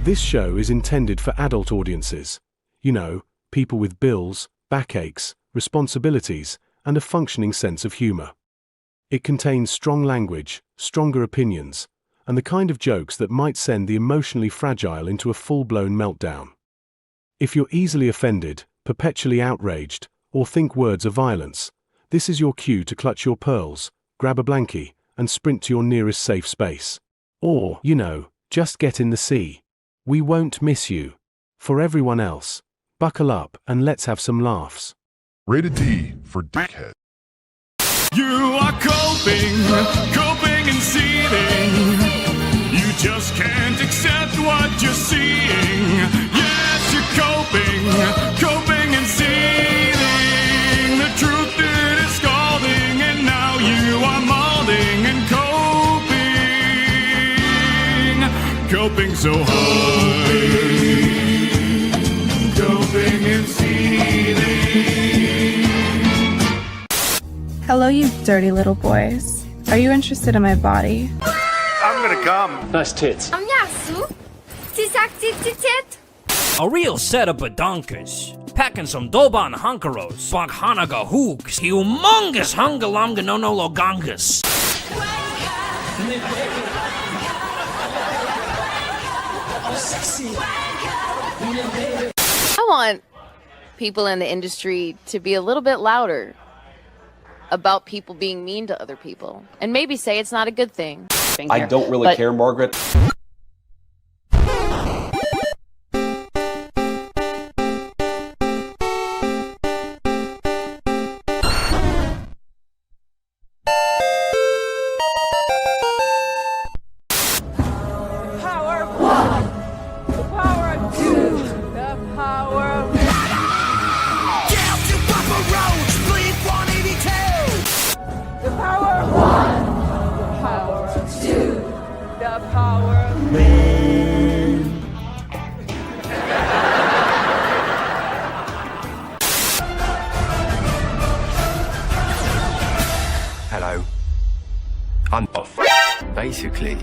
This show is intended for adult audiences. You know, people with bills, backaches, responsibilities, and a functioning sense of humor. It contains strong language, stronger opinions, and the kind of jokes that might send the emotionally fragile into a full-blown meltdown. If you're easily offended, perpetually outraged, or think words are violence, this is your cue to clutch your pearls, grab a blankie, and sprint to your nearest safe space. Or, you know, just get in the sea. We won't miss you. For everyone else, buckle up and let's have some laughs. Rated D for dickhead. You are coping and seething. You just can't accept what you're seeing. Yes, you're coping and seething. The truth it is scalding, and now you are molding and coping so hard. Coping and seething. Hello, you dirty little boys. Are you interested in my body? I'm gonna come. Nice tits. A real set of badonkers. Packing some Doban hunkeros, Baghanaga hooks, humongous hungalonga no no logongas. I want people in the industry to be a little bit louder about people being mean to other people, and maybe say it's not a good thing. I don't really care, Margaret. Hello. I'm off. Basically,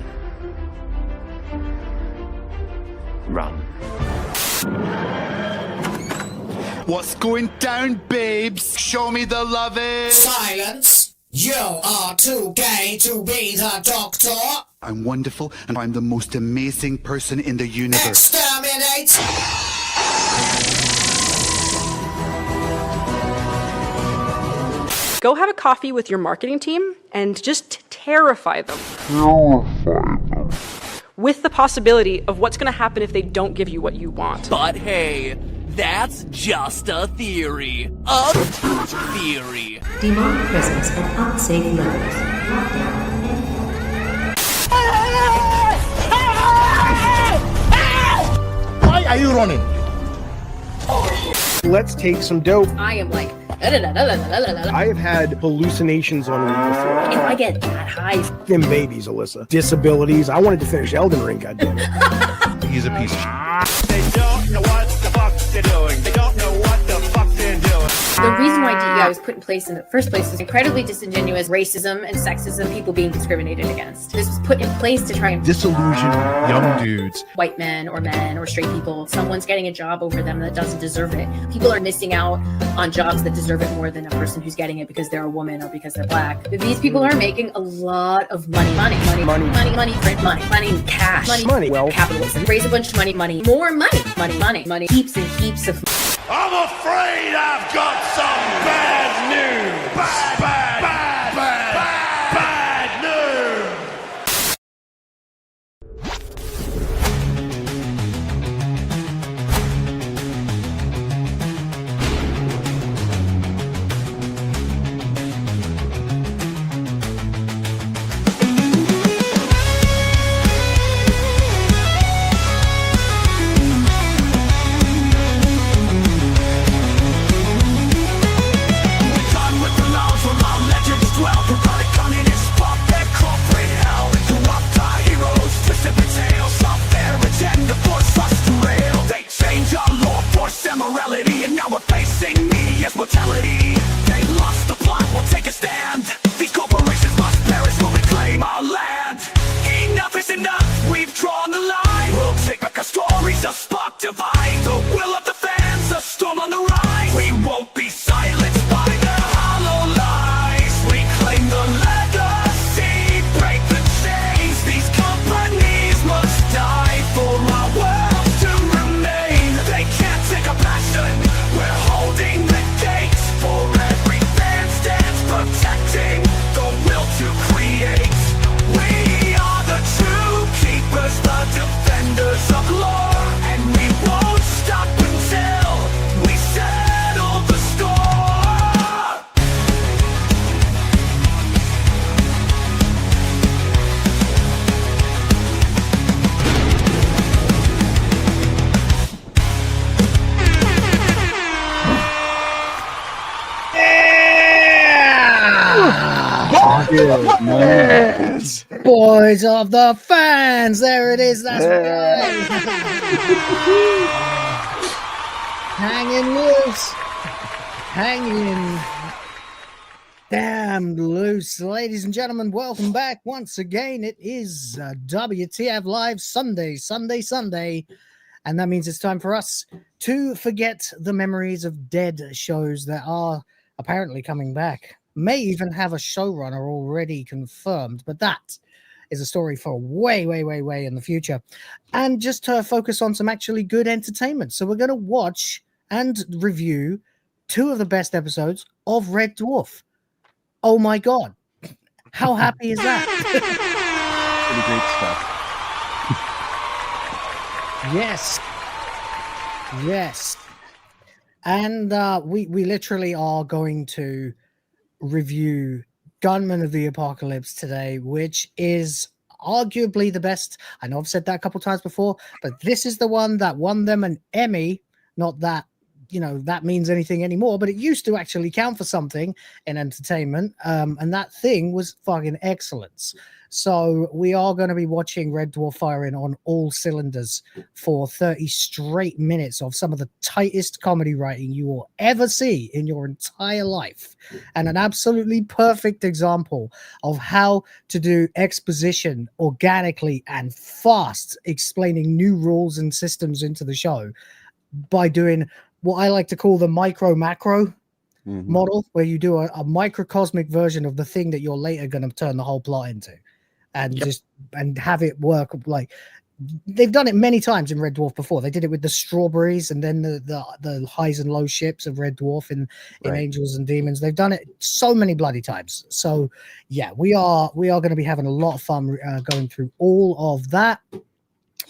run. What's going down, babes? Show me the loving. Silence! You are too gay to be the doctor! I'm wonderful, and I'm the most amazing person in the universe. Exterminate! Go have a coffee with your marketing team and just terrify them. With the possibility of what's going to happen if they don't give you what you want. But hey, that's just a theory. A theory. Demonic presence at unsafe levels. Why are you running? Let's take some dope. I am like, I have had hallucinations on weed before. if I get that high, Them babies, Alyssa. Disabilities. I wanted to finish Elden Ring, goddammit. He's a piece of shit. They don't know what the fuck they're doing. They don't know what the fuck they're doing. the reason why DEI was put in place in the first place is incredibly disingenuous. Racism and sexism, people being discriminated against. This was put in place to try and Disillusion young dudes. white men or straight people. Someone's getting a job over them that doesn't deserve it. People are missing out on jobs that deserve it more than a person who's getting it because they're a woman or because they're black. These people are making a lot of money, print money, cash, Well, capitalism. Raise a bunch of money, more money, heaps and heaps of. I'm afraid I've got some bad news. Bad news. Done with the laws, we're all Yes. Boys of the fans, there it is. That's right. Hanging loose. Hanging damn loose. Ladies and gentlemen, welcome back once again. It is WTF Live Sunday. And that means it's time for us to forget the memories of dead shows that are apparently coming back. May even have a showrunner already confirmed, but that is a story for way in the future. And just to focus on some actually good entertainment. So we're going to watch and review 2 of the best episodes of Red Dwarf. Oh my God. How happy is that? Pretty great stuff. Yes. And we literally are going to review Gunmen of the Apocalypse today, which is arguably the best. I know I've said that a couple times before, but this is the one that won them an Emmy. Not that, that means anything anymore, but it used to actually count for something in entertainment. And that thing was fucking excellence. So we are going to be watching Red Dwarf firing on all cylinders for 30 straight minutes of some of the tightest comedy writing you will ever see in your entire life. And an absolutely perfect example of how to do exposition organically and fast, explaining new rules and systems into the show by doing what I like to call the micro-macro model, where you do a microcosmic version of the thing that you're later going to turn the whole plot into. And and have it work. Like they've done it many times in Red Dwarf before. They did it with the strawberries and then the highs and low ships of Red Dwarf in Angels and Demons. They've done it so many bloody times. So yeah, we are going to be having a lot of fun going through all of that.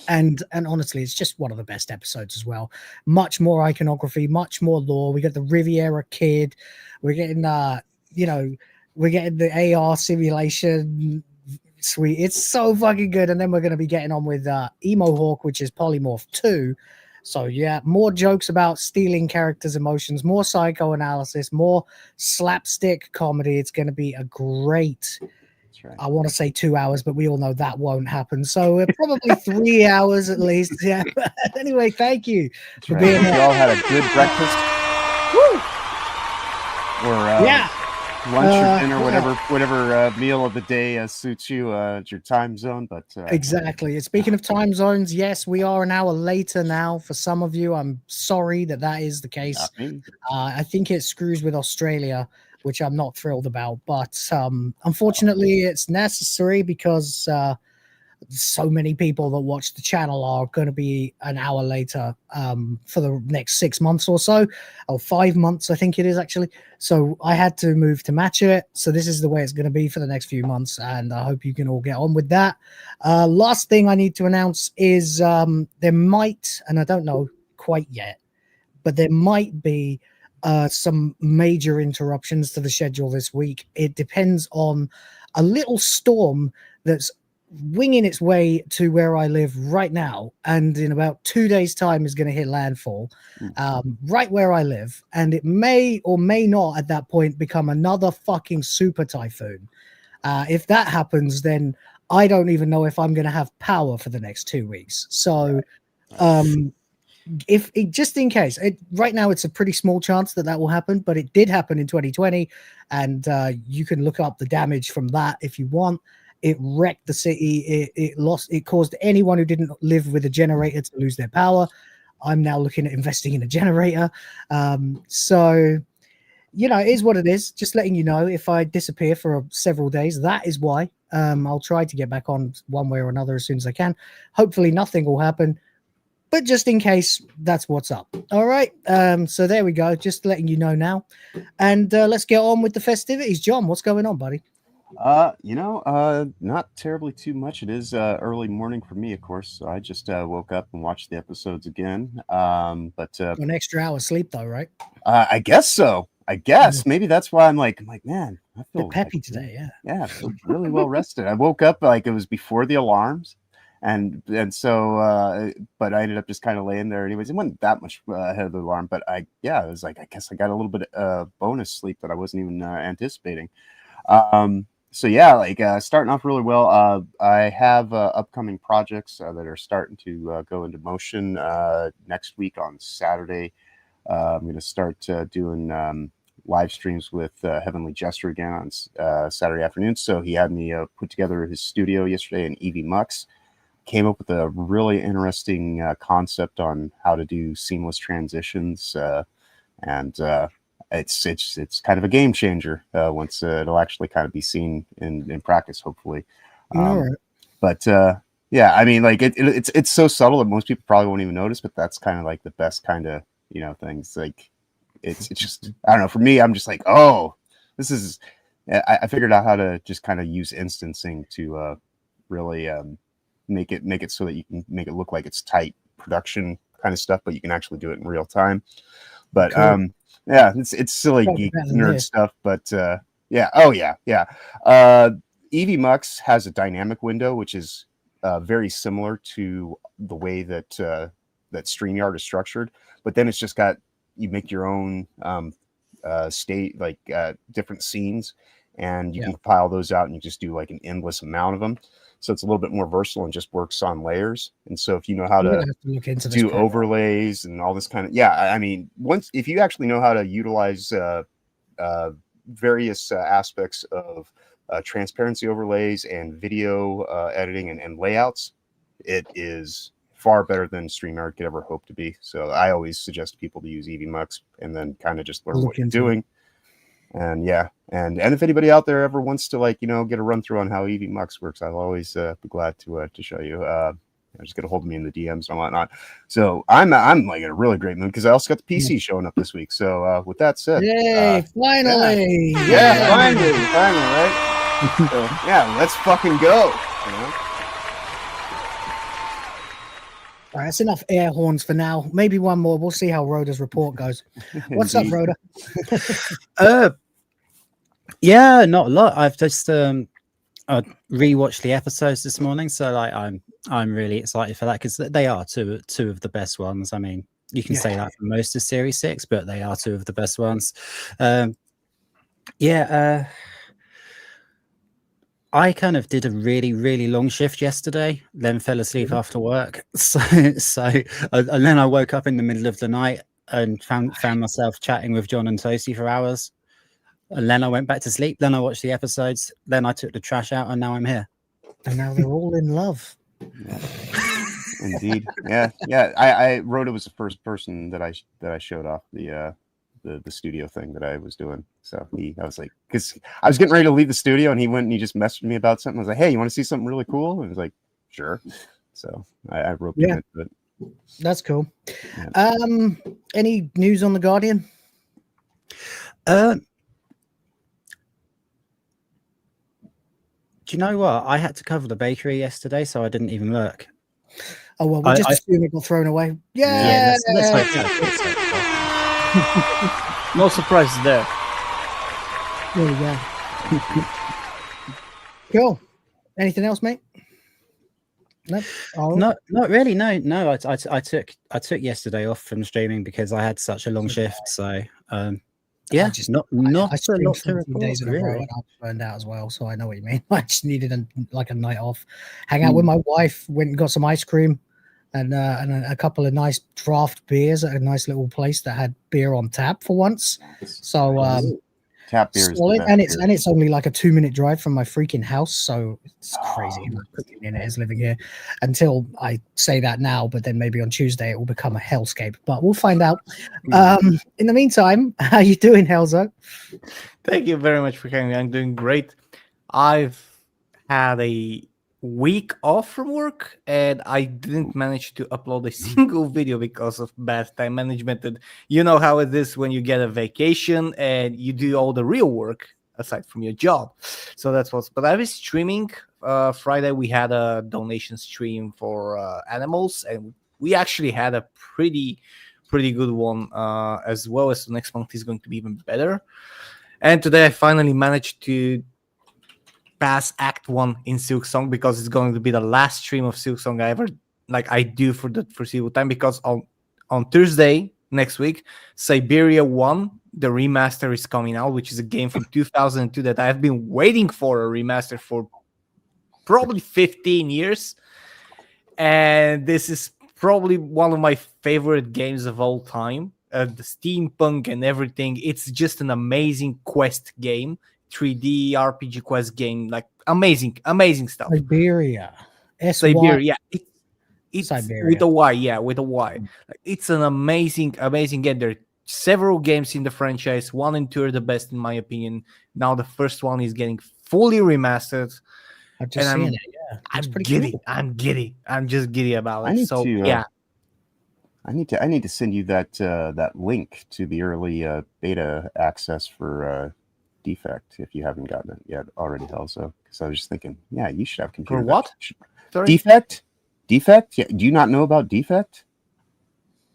And honestly, it's just one of the best episodes as well. Much more iconography, much more lore. We got the Riviera Kid. We're getting we're getting the AR simulation. Sweet, it's so fucking good. And then we're going to be getting on with Emohawk, which is Polymorph II. So yeah, more jokes about stealing characters' emotions, more psychoanalysis, more slapstick comedy. It's going to be a great, I want to say 2 hours, but we all know that won't happen. So probably 3 hours at least. Yeah. Anyway, thank you for being here. You all had a good breakfast. Woo! Or lunch or dinner, whatever meal of the day suits you. It's your time zone, but exactly. Speaking of time zones, yes, we are an hour later now. For some of you, I'm sorry that is the case. I think it screws with Australia, which I'm not thrilled about. But unfortunately, it's necessary because so many people that watch the channel are going to be an hour later for the next 6 months or so, or 5 months, I think it is actually. So I had to move to match it. So this is the way it's going to be for the next few months. And I hope you can all get on with that. Last thing I need to announce is there might, and I don't know quite yet, but there might be some major interruptions to the schedule this week. It depends on a little storm that's winging its way to where I live right now, and in about 2 days' time is going to hit landfall right where I live, and it may or may not at that point become another fucking super typhoon. If that happens, then I don't even know if I'm going to have power for the next 2 weeks. So if it, just in case, right now it's a pretty small chance that will happen, but it did happen in 2020, and you can look up the damage from that if you want. It wrecked the city. It caused anyone who didn't live with a generator to lose their power. I'm now looking at investing in a generator. So, it is what it is. Just letting you know, if I disappear for several days, that is why. I'll try to get back on one way or another as soon as I can. Hopefully nothing will happen, but just in case, that's what's up. All right. So there we go. Just letting you know now. And let's get on with the festivities. John, what's going on, buddy? Not terribly too much. It is early morning for me, of course. So I just woke up and watched the episodes again. But an extra hour sleep, though, right? I guess so. I guess maybe that's why I'm like, man, I feel peppy today. Yeah, I feel really well rested. I woke up like it was before the alarms, and so but I ended up just kind of laying there anyways. It wasn't that much ahead of the alarm, but it was like I guess I got a little bit bonus sleep that I wasn't even anticipating. so yeah, like starting off really well. I have upcoming projects that are starting to go into motion. Next week on Saturday, I'm going to start doing live streams with Heavenly Jester again on Saturday afternoon. So he had me put together his studio yesterday in Evie Mux. Came up with a really interesting concept on how to do seamless transitions, and it's kind of a game changer once it'll actually kind of be seen in practice, hopefully. Right. But yeah, I mean, like it's so subtle that most people probably won't even notice, but that's kind of like the best kind of things. Like it's just, I don't know, for me, I'm just like, oh, this is, I figured out how to just kind of use instancing to really make it so that you can make it look like it's tight production kind of stuff, but you can actually do it in real time. But Cool. yeah, it's silly geek nerd stuff, but yeah, Evie Mux has a dynamic window, which is very similar to the way that that StreamYard is structured, but then it's just got, you make your own state, like different scenes, and you can compile those out and you just do like an endless amount of them. So it's a little bit more versatile and just works on layers. And so if you know how to look into do overlays and all this kind of, I mean, if you actually know how to utilize various aspects of transparency overlays and video editing and layouts, it is far better than StreamYard could ever hope to be. So I always suggest people to use Evie Mux and then kind of just learn what you're doing. And yeah, and if anybody out there ever wants to, like, get a run through on how Evie Mux works, I'll always be glad to show you. Just get a hold of me in the DMs and whatnot. So I'm like in a really great mood because I also got the PC showing up this week. So with that said, yay! Finally, finally, right? So, yeah, let's fucking go. All right, that's enough air horns for now. Maybe one more. We'll see how Rhoda's report goes. What's up, Rhoda? Yeah, not a lot. I've just rewatched the episodes this morning, so like I'm really excited for that because they are two of the best ones. I mean, you can say that for most of Series 6, but they are two of the best ones. I kind of did a really, really long shift yesterday, then fell asleep after work. So and then I woke up in the middle of the night and found myself chatting with John and Toasty for hours. And then I went back to sleep. Then I watched the episodes. Then I took the trash out, and now I'm here. And now they're all in love. Indeed, yeah. Rhoda was the first person that I showed off the studio thing that I was doing. So I was like, because I was getting ready to leave the studio, and he went and he just messaged me about something. I was like, hey, you want to see something really cool? And he was like, sure. So I roped him into it. That's cool. Yeah. Any news on the Guardian? Do you know what? I had to cover the bakery yesterday, so I didn't even look. Oh, well, we'll just assume it got thrown away. Yeah, let's hope so. No surprises there. There we go. Cool. Anything else, mate? Nope. Not really. No. I took yesterday off from streaming because I had such a long shift. So yeah, not a lot to report. Days in a row and I was burned out as well, so I know what you mean. I just needed a night off, hang out with my wife, went and got some ice cream, and a couple of nice draft beers at a nice little place that had beer on tap for once. So tap beer is solid, and it's only like a 2-minute drive from my freaking house, so it's crazy. It is living here until I say that now, but then maybe on Tuesday it will become a hellscape. But we'll find out. In the meantime, how you doing, Helzo? Thank you very much for having me. I'm doing great. I've had a week off from work and I didn't manage to upload a single video because of bad time management. And you know how it is when you get a vacation and you do all the real work aside from your job. So that's but I was streaming Friday. We had a donation stream for animals, and we actually had a pretty good one, as well as the next month is going to be even better. And today I finally managed to pass Act 1 in Silksong because it's going to be the last stream of Silksong I do for the foreseeable time, because on Thursday next week, Siberia 1, the remaster is coming out, which is a game from 2002 that I've been waiting for a remaster for probably 15 years. And this is probably one of my favorite games of all time. The steampunk and everything. It's just an amazing quest game, 3D RPG quest game, like amazing stuff. Siberia. Siberia, yeah. It's Siberia. with a Y, yeah, with a Y. It's an amazing game. There are several games in the franchise. 1 and 2 are the best in my opinion. Now the first one is getting fully remastered. I've just seen it. Yeah, I'm giddy. Cool. I'm giddy. I'm just giddy about it. I need to send you that link to the early beta access for Defect if you haven't gotten it yet already, also. Because I was just thinking, yeah, you should have computer. For what? Sorry? Defect? Yeah. Do you not know about Defect?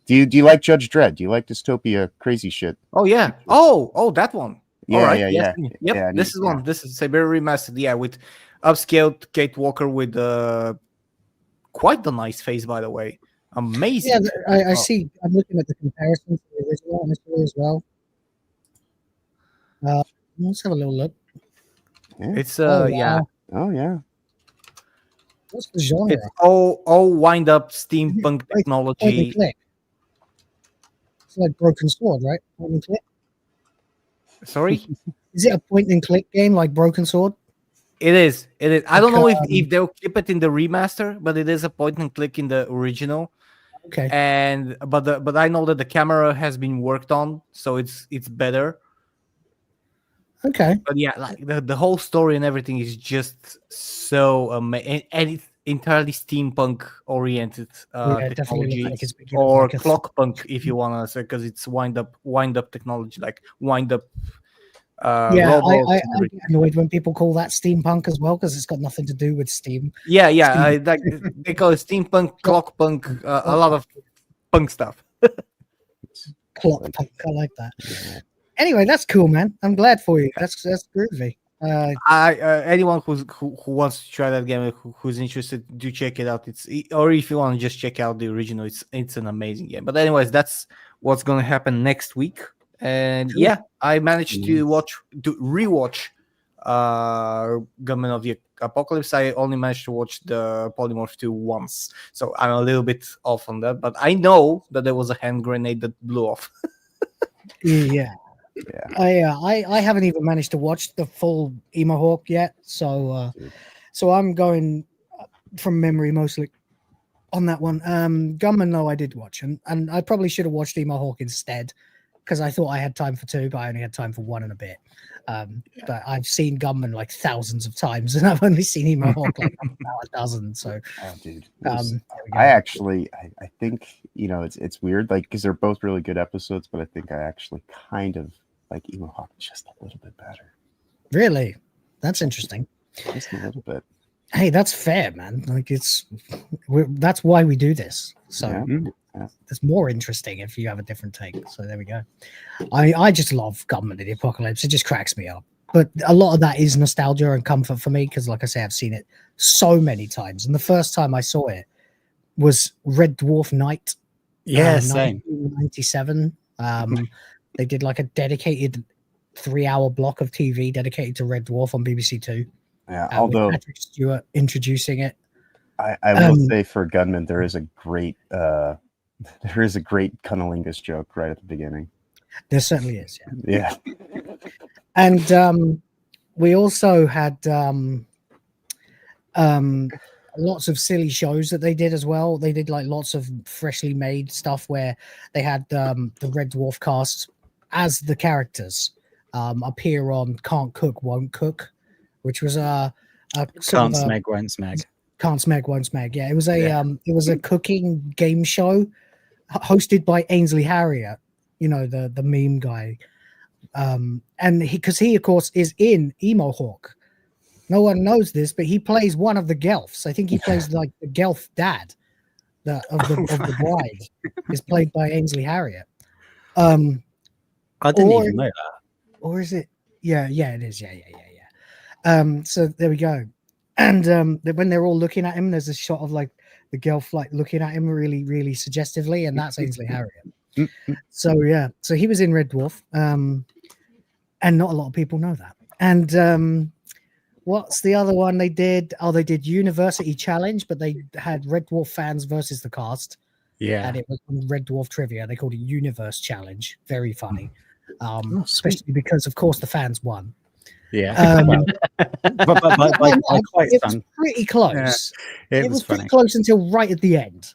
Do you like Judge Dredd? Do you like dystopia crazy shit? Oh yeah. Oh, that one. Yeah, all right. yeah. Yep. Yeah, this is one. This is Siberia Remastered. Yeah, with upscaled Kate Walker with quite the nice face, by the way. Amazing. Yeah, I see. I'm looking at the comparison to the original honestly as well. Let's have a little look. Yeah. It's wow. Oh yeah. What's the genre? It's all wind up steampunk technology. It's like Broken Sword, right? Point and click. Sorry? Is it a point and click game like Broken Sword? It is. I don't know if they'll keep it in the remaster, but it is a point and click in the original. Okay. But I know that the camera has been worked on, so it's better. Okay. But yeah, like the whole story and everything is just so amazing, and it's entirely steampunk oriented technology, like or like clockpunk if you want to say, because it's wind up technology, like wind up. Yeah, I get annoyed when people call that steampunk as well, because it's got nothing to do with steam. Yeah, like they call it steampunk, clockpunk, a lot of punk stuff. Clockpunk, I like that. Anyway, that's cool, man. I'm glad for you. That's groovy. Anyone who wants to try that game, who's interested, do check it out. Or if you want to just check out the original, it's an amazing game. But anyways, that's what's going to happen next week. And yeah, I managed to rewatch Gunmen of the Apocalypse. I only managed to watch the Polymorph 2 once, so I'm a little bit off on that. But I know that there was a hand grenade that blew off. Yeah. I haven't even managed to watch the full Emohawk yet, so I'm going from memory mostly on that one. Gunmen, though, I did watch, and I probably should have watched Emohawk instead, because I thought I had time for 2, but I only had time for 1 and a bit. But I've seen Gunmen like thousands of times, and I've only seen Emohawk like about a dozen. So, dude, I think it's weird, like, because they're both really good episodes, but I think I actually kind of like Emohawk just a little bit better. Really? That's interesting. Just a little bit. Hey, that's fair, man. Like that's why we do this. So it's more interesting if you have a different take. So there we go. I just love Gunmen of the Apocalypse. It just cracks me up. But a lot of that is nostalgia and comfort for me, because, like I say, I've seen it so many times. And the first time I saw it was Red Dwarf Night. Yeah, same. 1997. They did like a dedicated 3-hour block of TV dedicated to Red Dwarf on BBC Two. Yeah, although Patrick Stewart introducing it. I will say for Gunmen, there is a great cunnilingus joke right at the beginning. There certainly is. Yeah. And we also had lots of silly shows that they did as well. They did like lots of freshly made stuff where they had the Red Dwarf cast as the characters appear on Can't Cook, Won't Cook, which was a Can't Smeg, Won't Smeg. Can't Smeg, Won't Smeg. Yeah, it was a cooking game show hosted by Ainsley Harriott, the meme guy. And because he of course is in Emohawk. No one knows this, but he plays one of the Gelfs. I think he plays like the Gelf dad of the bride is played by Ainsley Harriott. I didn't even know that. Or is it? Yeah, it is. Yeah. So there we go. And when they're all looking at him, there's a shot of like the Gelf like looking at him really, really suggestively, and that's Ainsley Harriott. So yeah, so he was in Red Dwarf, and not a lot of people know that. And what's the other one they did? Oh, they did University Challenge, but they had Red Dwarf fans versus the cast. Yeah, and it was Red Dwarf trivia. They called it Universe Challenge. Very funny, especially because, of course, the fans won. Yeah, but quite it was pretty close. Yeah, it was funny. pretty close until right at the end.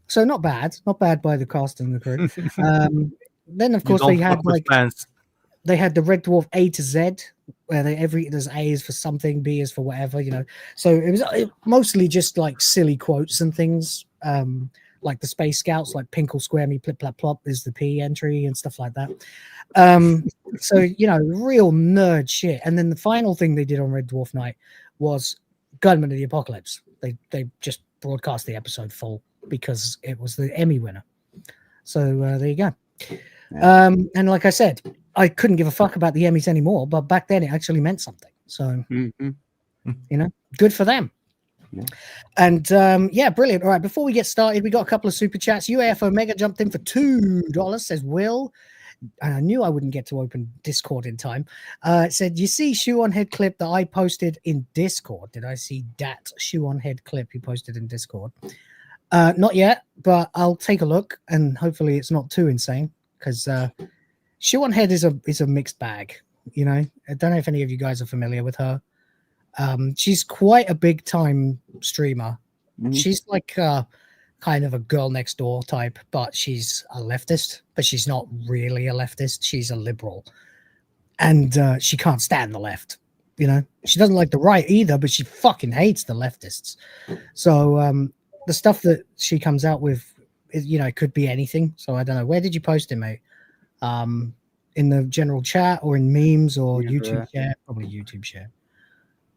So not bad by the cast and the crew. Then of course they had they had the Red Dwarf A to Z, where there's A is for something, B is for whatever, you know. So it was mostly just like silly quotes and things, like the Space Scouts, like Pinkle Square Me Plip Plap Plop is the P entry and stuff like that. So you know, real nerd shit. And then the final thing they did on Red Dwarf Night was Gunmen of the Apocalypse. They just broadcast the episode full because it was the Emmy winner. So there you go. Yeah. And like I said, I couldn't give a fuck about the Emmys anymore, but back then it actually meant something. So you know, good for them. Yeah. And yeah, brilliant. All right, before we get started, we got a couple of super chats. UAF Omega jumped in for $2, says Will. And I knew I wouldn't get to open Discord in time. It said, you see shoe on head clip that I posted in Discord. Did I see that shoe on head clip you posted in Discord? Not yet, but I'll take a look, and hopefully it's not too insane, because shoe on head is a mixed bag. You know, I don't know if any of you guys are familiar with her. She's quite a big time streamer. She's like kind of a girl next door type, but she's a leftist, but she's not really a leftist. She's a liberal, and she can't stand the left. You know, she doesn't like the right either, but she fucking hates the leftists. So the stuff that she comes out with, you know, it could be anything. So I don't know. Where did you post it, mate? In the general chat or in memes or YouTube share? Probably YouTube share.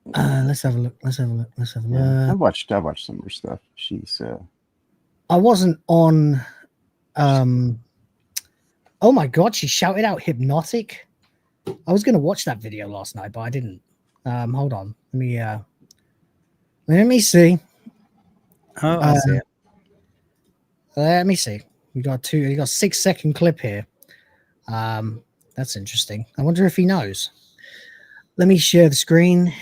Let's have a look. Yeah, I watched some of her stuff. She's I wasn't on oh my god, she shouted out hypnotic. I was gonna watch that video last night, but I didn't. Hold on. Let me see. Oh, I see it. Let me see. You got a 6-second clip here. That's interesting. I wonder if he knows. Let me share the screen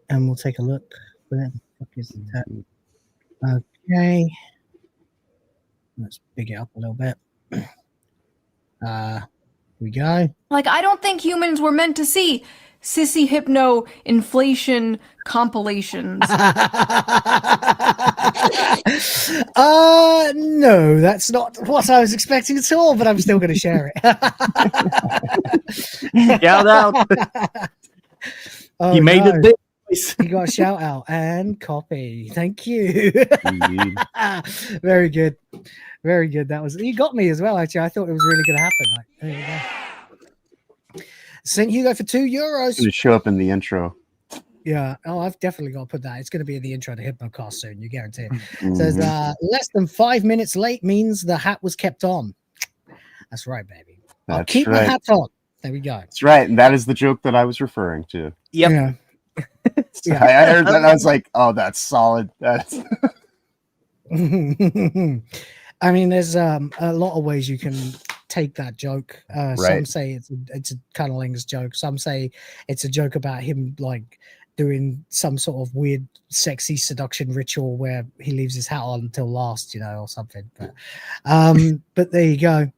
and we'll take a look. Where the fuck is that? Okay. Let's big it up a little bit. Here we go. Like, I don't think humans were meant to see sissy hypno inflation compilations. No, that's not what I was expecting at all, but I'm still going to share it. Shout out. Oh, you made it. You got a shout out and copy. Thank you. Very good. Very good. That was, you got me as well, actually. I thought it was really going to happen. Like, there you go. St. Hugo for €2. It's going to show up in the intro. Yeah. Oh, I've definitely got to put that. It's going to be in the intro to Hypnocast soon. You guarantee it. Says less than 5 minutes late means the hat was kept on. That's right, baby. I'll keep my hat on. There we go. That's right. And that is the joke that I was referring to. Yep. Yeah. So I heard that. And I was like, oh, that's solid. That's I mean, there's a lot of ways you can take that joke. Some say it's a cunning's joke. Some say it's a joke about him like doing some sort of weird, sexy seduction ritual where he leaves his hat on until last, you know, or something. But there you go.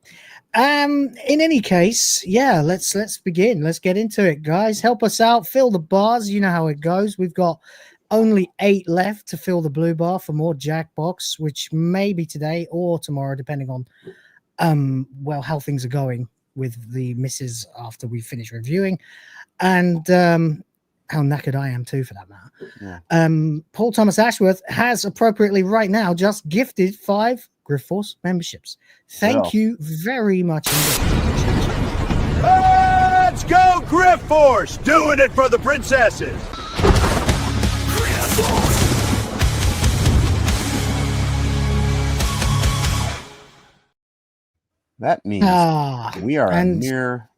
In any case, yeah, let's begin. Let's get into it, guys. Help us out. Fill the bars. You know how it goes. We've got only 8 left to fill the blue bar for more Jackbox, which may be today or tomorrow, depending on well, how things are going with the misses after we finish reviewing, and how knackered I am too, for that matter. Yeah. Paul Thomas Ashworth has appropriately right now just gifted 5 Grift Force memberships. Thank you very much indeed. Let's go, Grift Force! Doing it for the princesses! That means we are a mere,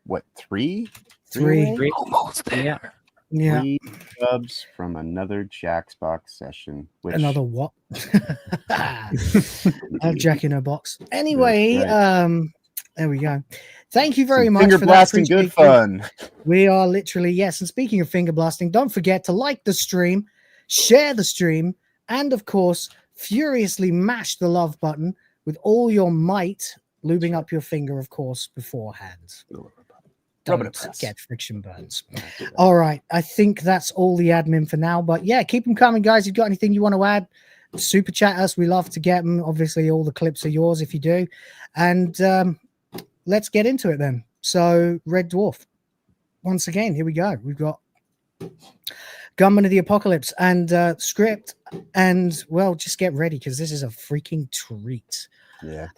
what, 3? Three. Almost there. Yeah. 3 subs from another Jackbox session. Which... Another what? Jack in a box. Anyway, right. there we go. Thank you very Some much finger for blasting. that. Good fun. We are literally, yes. And speaking of finger blasting, don't forget to like the stream, share the stream, and of course, furiously mash the love button with all your might, lubing up your finger, of course, beforehand. Don't get friction burns. All right. I think that's all the admin for now. But yeah, keep them coming, guys. If you've got anything you want to add, super chat us. We love to get them. Obviously, all the clips are yours if you do. And let's get into it then. So, Red Dwarf. Once again, here we go. We've got Gunmen of the Apocalypse and script. And, well, just get ready because this is a freaking treat. Yeah.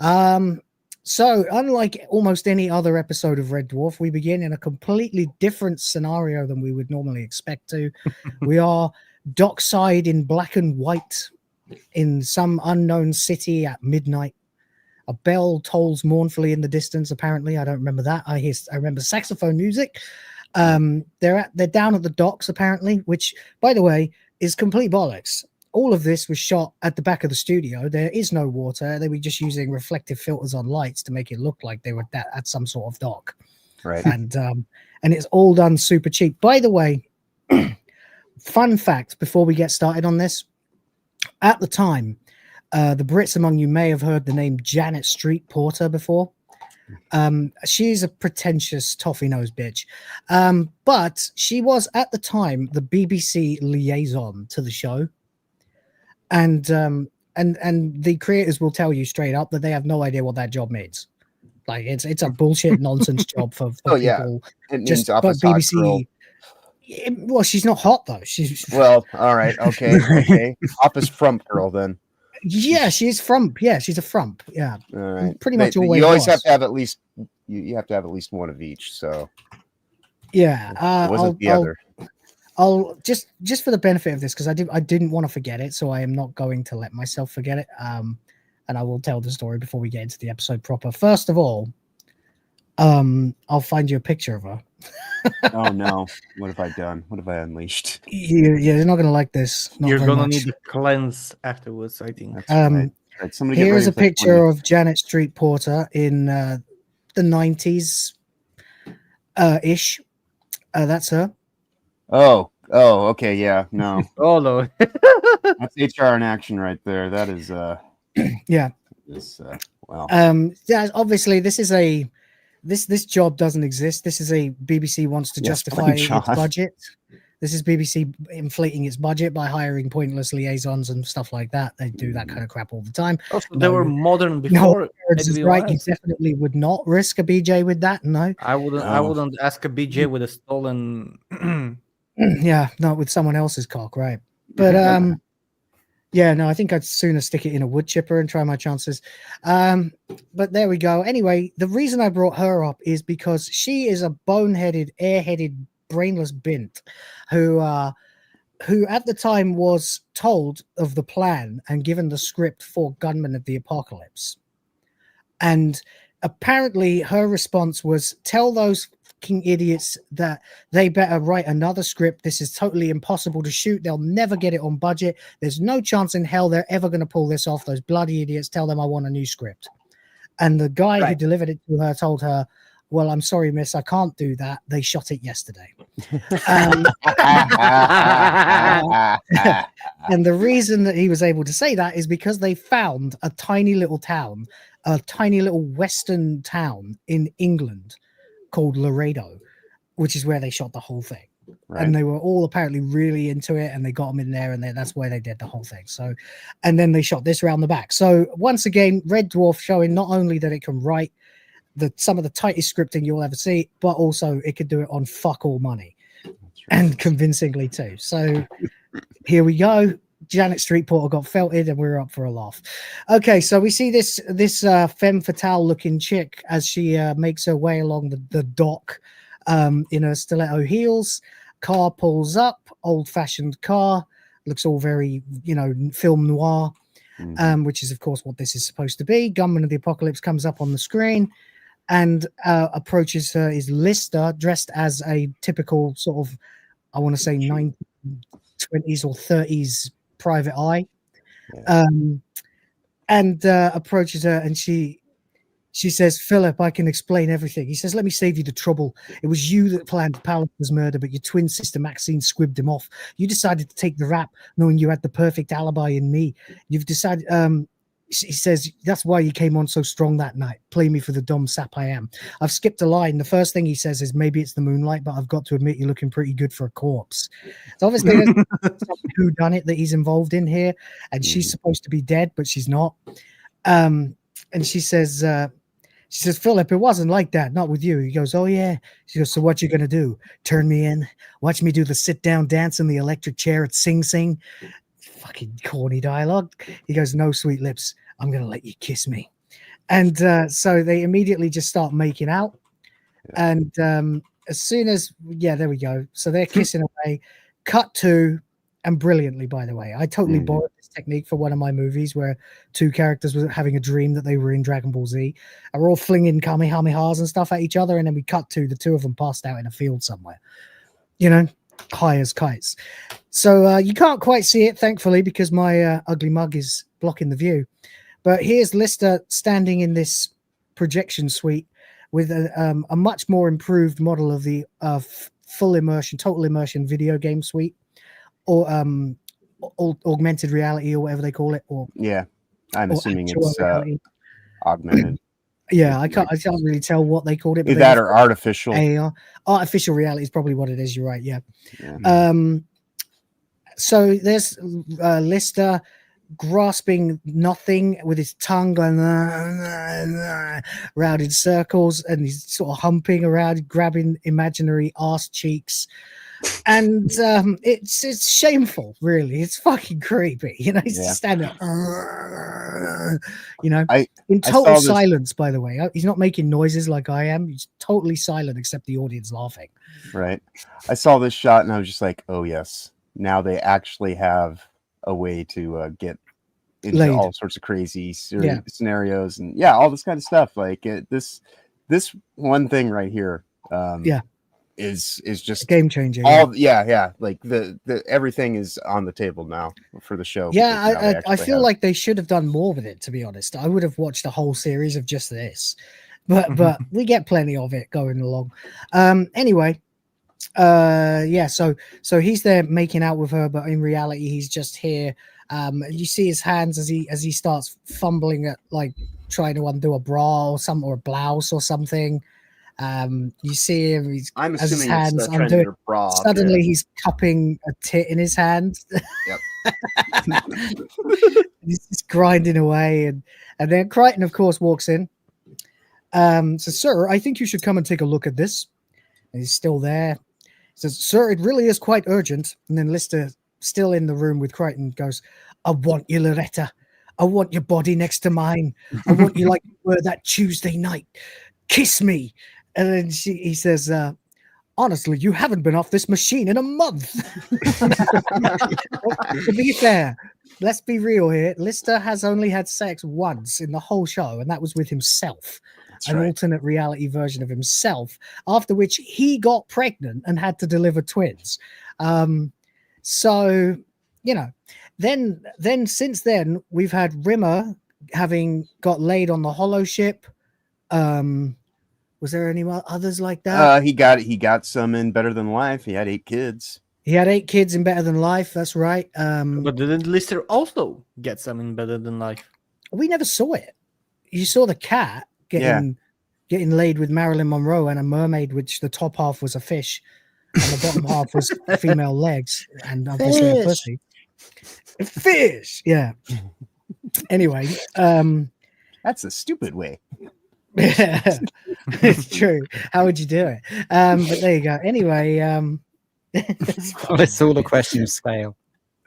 So, unlike almost any other episode of Red Dwarf, we begin in a completely different scenario than we would normally expect to. We are dockside in black and white in some unknown city at midnight. A bell tolls mournfully in the distance, apparently. I don't remember that. I remember saxophone music. They're down at the docks, apparently, which, by the way, is complete bollocks. All of this was shot at the back of the studio. There is no water. They were just using reflective filters on lights to make it look like they were at some sort of dock. Right. And it's all done super cheap. By the way, fun fact before we get started on this, at the time, the Brits among you may have heard the name Janet Street Porter before. She's a pretentious toffee-nosed bitch. But she was, at the time, the BBC liaison to the show. And the creators will tell you straight up that they have no idea what that job means. Like it's a bullshit nonsense job for people. Yeah. It Just means but office hot BBC. girl. Well, she's not hot though. She's Well, all right, okay. Office frump girl then. Yeah, she's frump. Yeah, she's a frump. Yeah, all right. Pretty much always. You always was. have to have at least you have to have at least one of each. So yeah, wasn't the other. I'll just for the benefit of this, because I didn't want to forget it, so I am not going to let myself forget it. And I will tell the story before we get into the episode proper. First of all, I'll find you a picture of her. Oh no! What have I done? What have I unleashed? Yeah, you're not going to like this. You're going to need to cleanse afterwards, I think. Right. Here is a picture of Janet Street Porter in the 90s ish. That's her. Oh, okay, yeah, no. Oh no. That's HR in action right there. That is yeah. Wow. Yeah, obviously this is this job doesn't exist. This is a BBC wants to justify its budget. This is BBC inflating its budget by hiring pointless liaisons and stuff like that. They do that kind of crap all the time. Oh, so they were modern before. This is right. You definitely would not risk a BJ with that. No, I wouldn't ask a BJ with a stolen. Yeah, not with someone else's cock, right? But yeah, no, I think I'd sooner stick it in a wood chipper and try my chances. But there we go. Anyway, the reason I brought her up is because she is a boneheaded, airheaded, brainless bint who at the time was told of the plan and given the script for Gunmen of the Apocalypse. And apparently her response was, tell those fucking idiots that they better write another script. This is totally impossible to shoot. They'll never get it on budget. There's no chance in hell they're ever going to pull this off. Those bloody idiots, tell them I want a new script. And the guy who delivered it to her told her, well, I'm sorry, miss, I can't do that. They shot it yesterday. And the reason that he was able to say that is because they found a tiny little town, a tiny little western town in England called Laredo, which is where they shot the whole thing. Right. And they were all apparently really into it, and they got them in there, and that's where they did the whole thing. So, and then they shot this round the back. So once again, Red Dwarf showing not only that it can write some of the tightest scripting you'll ever see, but also it could do it on fuck all money, and convincingly too. So here we go. Janet Street Porter got felted, and we're up for a laugh. Okay, so we see this femme fatale looking chick as she makes her way along the dock in her stiletto heels. Car pulls up, old-fashioned car, looks all very, film noir, which is of course what this is supposed to be. Gunmen of the Apocalypse comes up on the screen and approaches her is Lister, dressed as a typical sort of I want to say 1920s or 30s Private Eye, and approaches her, and she says, "Philip, I can explain everything." He says, "Let me save you the trouble. It was you that planned Palliser's murder, but your twin sister Maxine squibbed him off. You decided to take the rap, knowing you had the perfect alibi in me. You've decided." He says, "That's why you came on so strong that night. Play me for the dumb sap I am." I've skipped a line. The first thing he says is, "Maybe it's the moonlight, but I've got to admit you're looking pretty good for a corpse." So obviously there's who done it that he's involved in here, and she's supposed to be dead, but she's not. And she says, "Philip, it wasn't like that. Not with you." He goes, "Oh yeah." She goes, "So what you gonna do? Turn me in? Watch me do the sit down dance in the electric chair at Sing Sing?" Fucking corny dialogue. He goes, "No, sweet lips. I'm gonna let you kiss me." And so they immediately just start making out. And as soon as there we go. So they're kissing away. Cut to, and brilliantly, by the way, I totally borrowed this technique for one of my movies where two characters were having a dream that they were in Dragon Ball Z, and we're all flinging kamehamehas and stuff at each other, and then we cut to the two of them passed out in a field somewhere, high as kites. So you can't quite see it, thankfully, because my ugly mug is blocking the view. But here's Lister standing in this projection suite with a much more improved model of the full immersion, total immersion video game suite, or augmented reality, or whatever they call it. Or I'm assuming it's augmented. Yeah, I can't really tell what they called it. But that or artificial. AR. Artificial reality is probably what it is. You're right. Yeah. So there's Lister grasping nothing with his tongue going round in circles, and he's sort of humping around, grabbing imaginary arse cheeks. And it's shameful, really. It's fucking creepy. He's just standing there, in total silence, by the way. He's not making noises like I am. He's totally silent except the audience laughing. Right. I saw this shot and I was just like, oh yes, now they actually have a way to get into all sorts of crazy scenarios and all this kind of stuff. Like this one thing right here is just game changing. Like the everything is on the table now for the show. I feel like they should have done more with it, to be honest. I would have watched a whole series of just this, but we get plenty of it going along. Anyway, so he's there making out with her, but in reality he's just here. You see his hands as he starts fumbling at, like, trying to undo a bra or a blouse or something. You see him, I'm as his assuming hands it's trying to get her bra. Suddenly he's cupping a tit in his hand. Yep. He's just grinding away, and then Crichton, of course, walks in. Says, "Sir, I think you should come and take a look at this." And he's still there. He says, "Sir, it really is quite urgent." And then Lister, still in the room with Crichton, goes, "I want you, Loretta. I want your body next to mine. I want you like you were that Tuesday night. Kiss me." And then he says, "Honestly, you haven't been off this machine in a month." To be fair, let's be real here. Lister has only had sex once in the whole show, and that was with himself. Alternate reality version of himself, after which he got pregnant and had to deliver twins. So, then since then, we've had Rimmer having got laid on the hollow ship. Was there any others like that? He got some in Better Than Life. He had 8 kids. He had 8 kids in Better Than Life. That's right. But didn't Lister also get some in Better Than Life? We never saw it. You saw the cat getting laid with Marilyn Monroe and a mermaid, which the top half was a fish and the bottom half was female legs and obviously a pussy. Fish. Yeah. Anyway, that's a stupid way. Yeah, it's true. How would you do it? But there you go. Anyway, it's all a question of scale.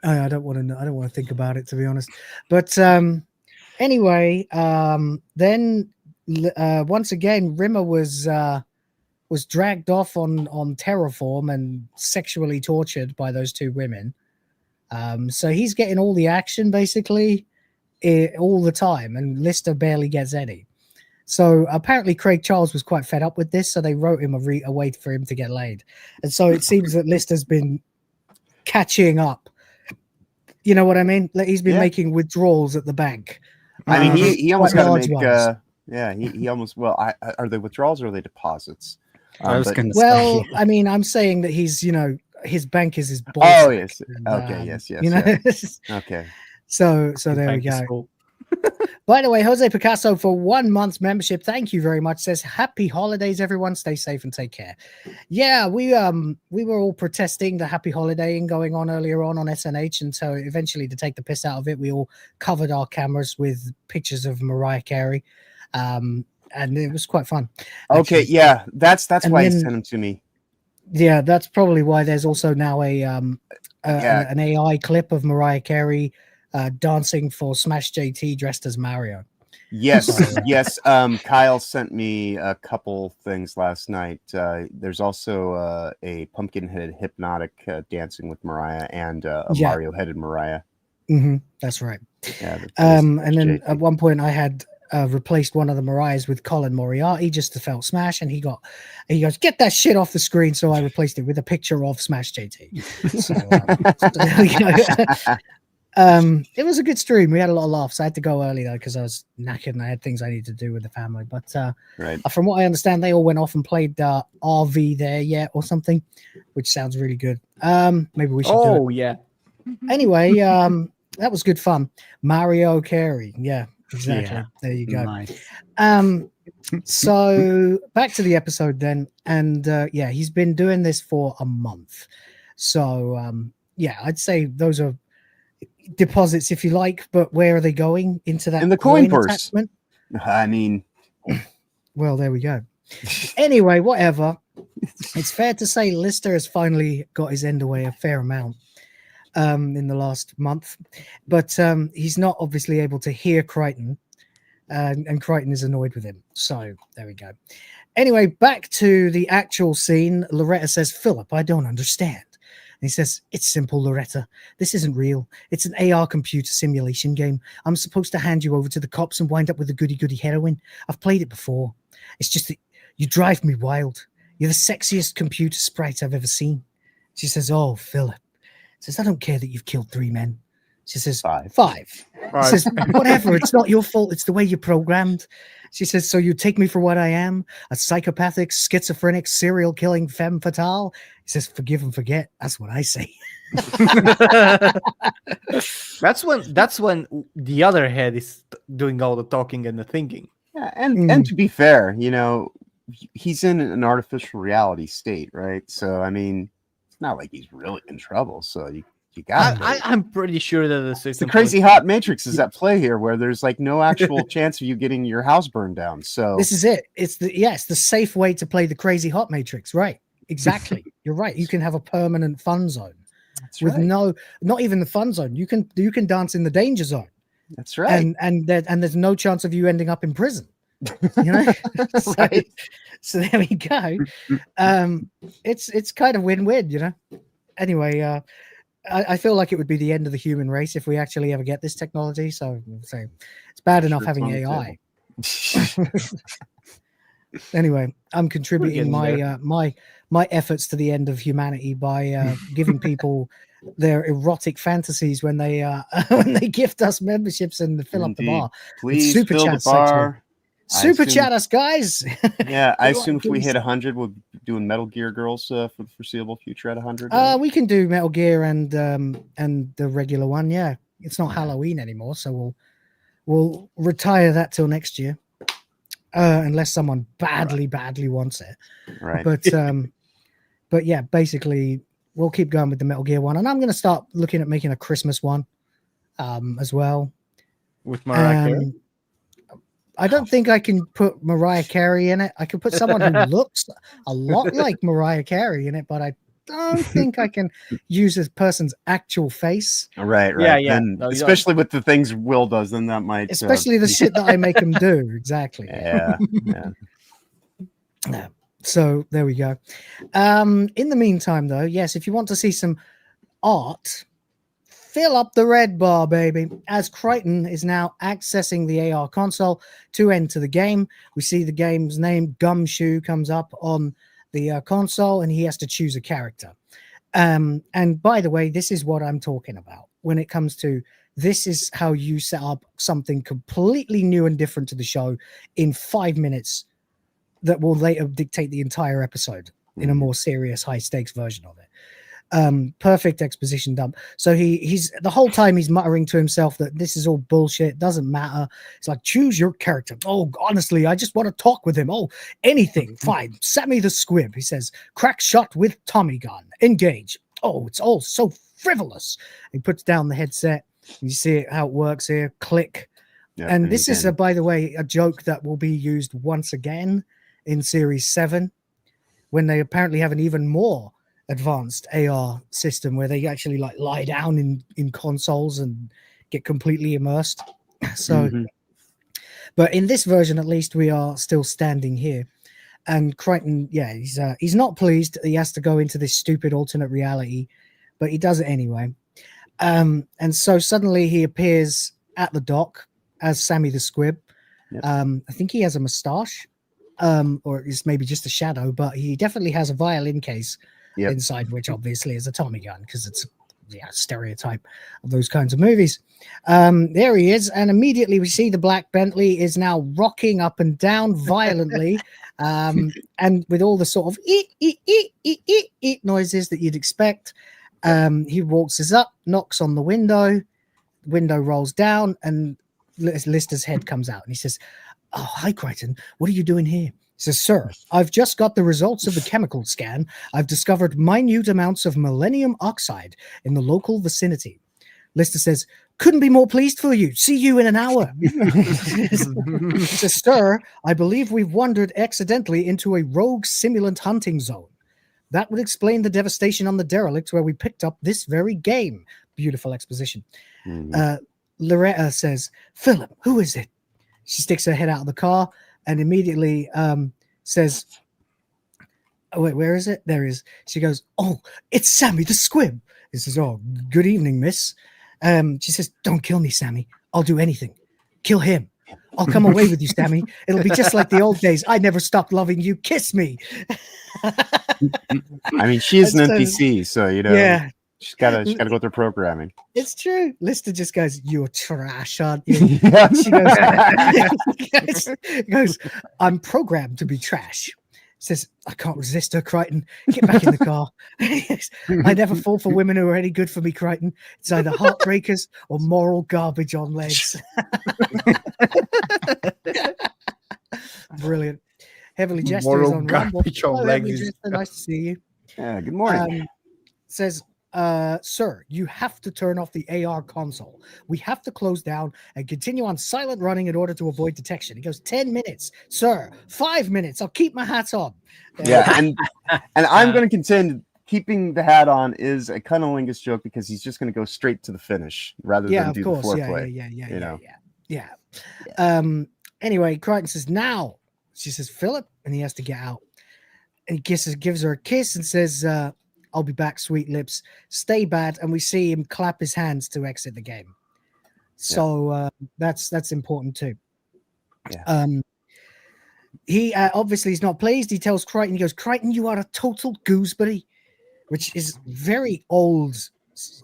I don't want to think about it, to be honest. But anyway, then once again, Rimmer was dragged off on terraform and sexually tortured by those 2 women. So he's getting all the action basically all the time, and Lister barely gets any. So apparently Craig Charles was quite fed up with this, so they wrote him a way for him to get laid. And so it seems that Lister's been catching up. You know what I mean? Like he's been making withdrawals at the bank. I mean, he almost got to make. Ones. He almost. Well, are they withdrawals or are they deposits? I was going to Well, say. I mean, I'm saying that he's, his bank is his boss. Oh yes. And, Okay. Yes. Okay. So there we go. By the way, Jose Picasso for 1 month's membership. Thank you very much. Says happy holidays, everyone. Stay safe and take care. Yeah, we were all protesting the happy holidaying going on earlier on SNH, and so eventually to take the piss out of it, we all covered our cameras with pictures of Mariah Carey, and it was quite fun. Okay, actually. yeah, that's why he then- sent them to me. Yeah, that's probably why there's also now an AI clip of Mariah Carey dancing for Smash JT dressed as Mario. Yes, yes. Kyle sent me a couple things last night. There's also a pumpkin-headed hypnotic dancing with Mariah and a Mario-headed Mariah. That's right. Yeah, and then at one point I had replaced one of the Mariahs with Colin Moriarty just to felt Smash, and he goes, "Get that shit off the screen." So I replaced it with a picture of Smash JT. So there we go. It was a good stream. We had a lot of laughs. I had to go early though because I was knackered and I had things I needed to do with the family. But from what I understand, they all went off and played RV there yet or something, which sounds really good. Maybe we should do it. Oh yeah. Anyway, that was good fun. Mario Carey. Yeah, exactly. Yeah, there you go. nice. So back to the episode then. And yeah, he's been doing this for a month. So yeah, I'd say those are deposits if you like, but where are they going? Into that in the coin purse attachment? I mean, well, there we go. Anyway, whatever. It's fair to say Lister has finally got his end away a fair amount in the last month, but he's not obviously able to hear Crichton, and Crichton is annoyed with him. So there we go. Anyway, back to the actual scene. Loretta says, "Philip, I don't understand." And he says, "It's simple, Loretta. This isn't real. It's an AR computer simulation game. I'm supposed to hand you over to the cops and wind up with a goody-goody heroine. I've played it before. It's just that you drive me wild. You're the sexiest computer sprite I've ever seen." She says, "Oh, Philip." Says, "I don't care that you've killed 3 men." She says, Five. He says, "Whatever. It's not your fault. It's the way you're programmed." She says, "So you take me for what I am? A psychopathic, schizophrenic, serial-killing femme fatale?" He says, "Forgive and forget." That's what I say. That's when the other head is doing all the talking and the thinking. Yeah, and to be fair, he's in an artificial reality state, right? So I mean, it's not like he's really in trouble. So you got. I'm pretty sure that the crazy hot matrix is at play here, where there's like no actual chance of you getting your house burned down. So this is it. It's the safe way to play the crazy hot matrix, right? Exactly. You're right. You can have a permanent fun zone. That's with right. not even the fun zone. You can dance in the danger zone. That's right. And there's no chance of you ending up in prison. Right. So there we go. It's kind of win-win, Anyway, I feel like it would be the end of the human race if we actually ever get this technology. So it's bad enough having AI. Anyway, I'm contributing my efforts to the end of humanity by giving people their erotic fantasies when they gift us memberships and fill up the bar. Please Super fill chat the bar. Super chat us, guys. Yeah, I assume if we hit 100, we'll be doing Metal Gear Girls for the foreseeable future at 100. We can do Metal Gear and the regular one. Yeah, it's not Halloween anymore, so we'll retire that till next year, unless someone badly wants it. Right. But yeah, basically we'll keep going with the Metal Gear one, and I'm going to start looking at making a Christmas one, as well. With Mariah Carey. I don't think I can put Mariah Carey in it. I could put someone who looks a lot like Mariah Carey in it, but I don't think I can use this person's actual face. Right. Yeah. And especially with the things Will does, then that might. Especially the shit that I make him do. Exactly. Yeah. So there we go. In the meantime, though, yes, if you want to see some art, fill up the red bar, baby. As Crichton is now accessing the AR console to enter the game, we see the game's name, Gumshoe, comes up on the console, and he has to choose a character. And by the way, this is what I'm talking about when it comes to this is how you set up something completely new and different to the show in 5 minutes that will later dictate the entire episode in a more serious, high-stakes version of it. Perfect exposition dump. So he's the whole time he's muttering to himself that this is all bullshit, doesn't matter. It's like, choose your character. Oh, honestly, I just want to talk with him. Oh, anything, fine. Sammy the Squib, he says, crack shot with Tommy gun. Engage. Oh, it's all so frivolous. He puts down the headset. You see how it works here. Click. Yeah, and this is, by the way, a joke that will be used once again in Series 7 when they apparently have an even more advanced AR system where they actually like lie down in consoles and get completely immersed. So, but in this version, at least, we are still standing here. And Crichton, yeah, he's not pleased. He has to go into this stupid alternate reality, but he does it anyway. And so suddenly he appears at the dock as Sammy the Squib. Yep. I think he has a mustache, or it's maybe just a shadow, but he definitely has a violin case inside, which obviously is a Tommy gun because it's stereotype of those kinds of movies. There he is, and immediately we see the black Bentley is now rocking up and down violently, and with all the sort of eat noises that you'd expect. He walks up, knocks on the window rolls down, and Lister's head comes out, and he says, "Oh, hi, Crichton. What are you doing here?" He says, "Sir, I've just got the results of the chemical scan. I've discovered minute amounts of millennium oxide in the local vicinity." Lister says, "Couldn't be more pleased for you. See you in an hour." He says, "Sir, I believe we've wandered accidentally into a rogue simulant hunting zone. That would explain the devastation on the derelict where we picked up this very game." Beautiful exposition. Loretta says, "Philip, who is it?" She sticks her head out of the car and immediately says, "Oh, wait, where is it? There it is." She goes, "Oh, it's Sammy the Squib." He says, "Oh, good evening, miss." She says, "Don't kill me, Sammy. I'll do anything. Kill him. I'll come away with you, Sammy. It'll be just like the old days. I never stopped loving you. Kiss me." I mean, she is an NPC, so yeah. She's gotta go through programming. It's true. Lister just goes, "You're trash, aren't you?" She goes, "I'm programmed to be trash." Says, "I can't resist her, Crichton. Get back in the car." "I never fall for women who are any good for me, Crichton. It's either heartbreakers or moral garbage on legs." Brilliant. Heavily Jester is on garbage on legs. Jester, nice to see you. Yeah, good morning. Says, "Sir, you have to turn off the AR console. We have to close down and continue on silent running in order to avoid detection." He goes, 10 minutes. "Sir, 5 minutes. I'll keep my hat on." Yeah, and I'm going to contend keeping the hat on is a cunnilingus joke because he's just going to go straight to the finish rather than do the foreplay. Yeah. Anyway, Crichton says, "Now." She says, "Philip," and he has to get out. And he gives her a kiss and says, "I'll be back, sweet lips. Stay bad." And we see him clap his hands to exit the game. So that's important too. Yeah. He obviously is not pleased. He tells Crichton, he goes, "Crichton, you are a total gooseberry," which is very old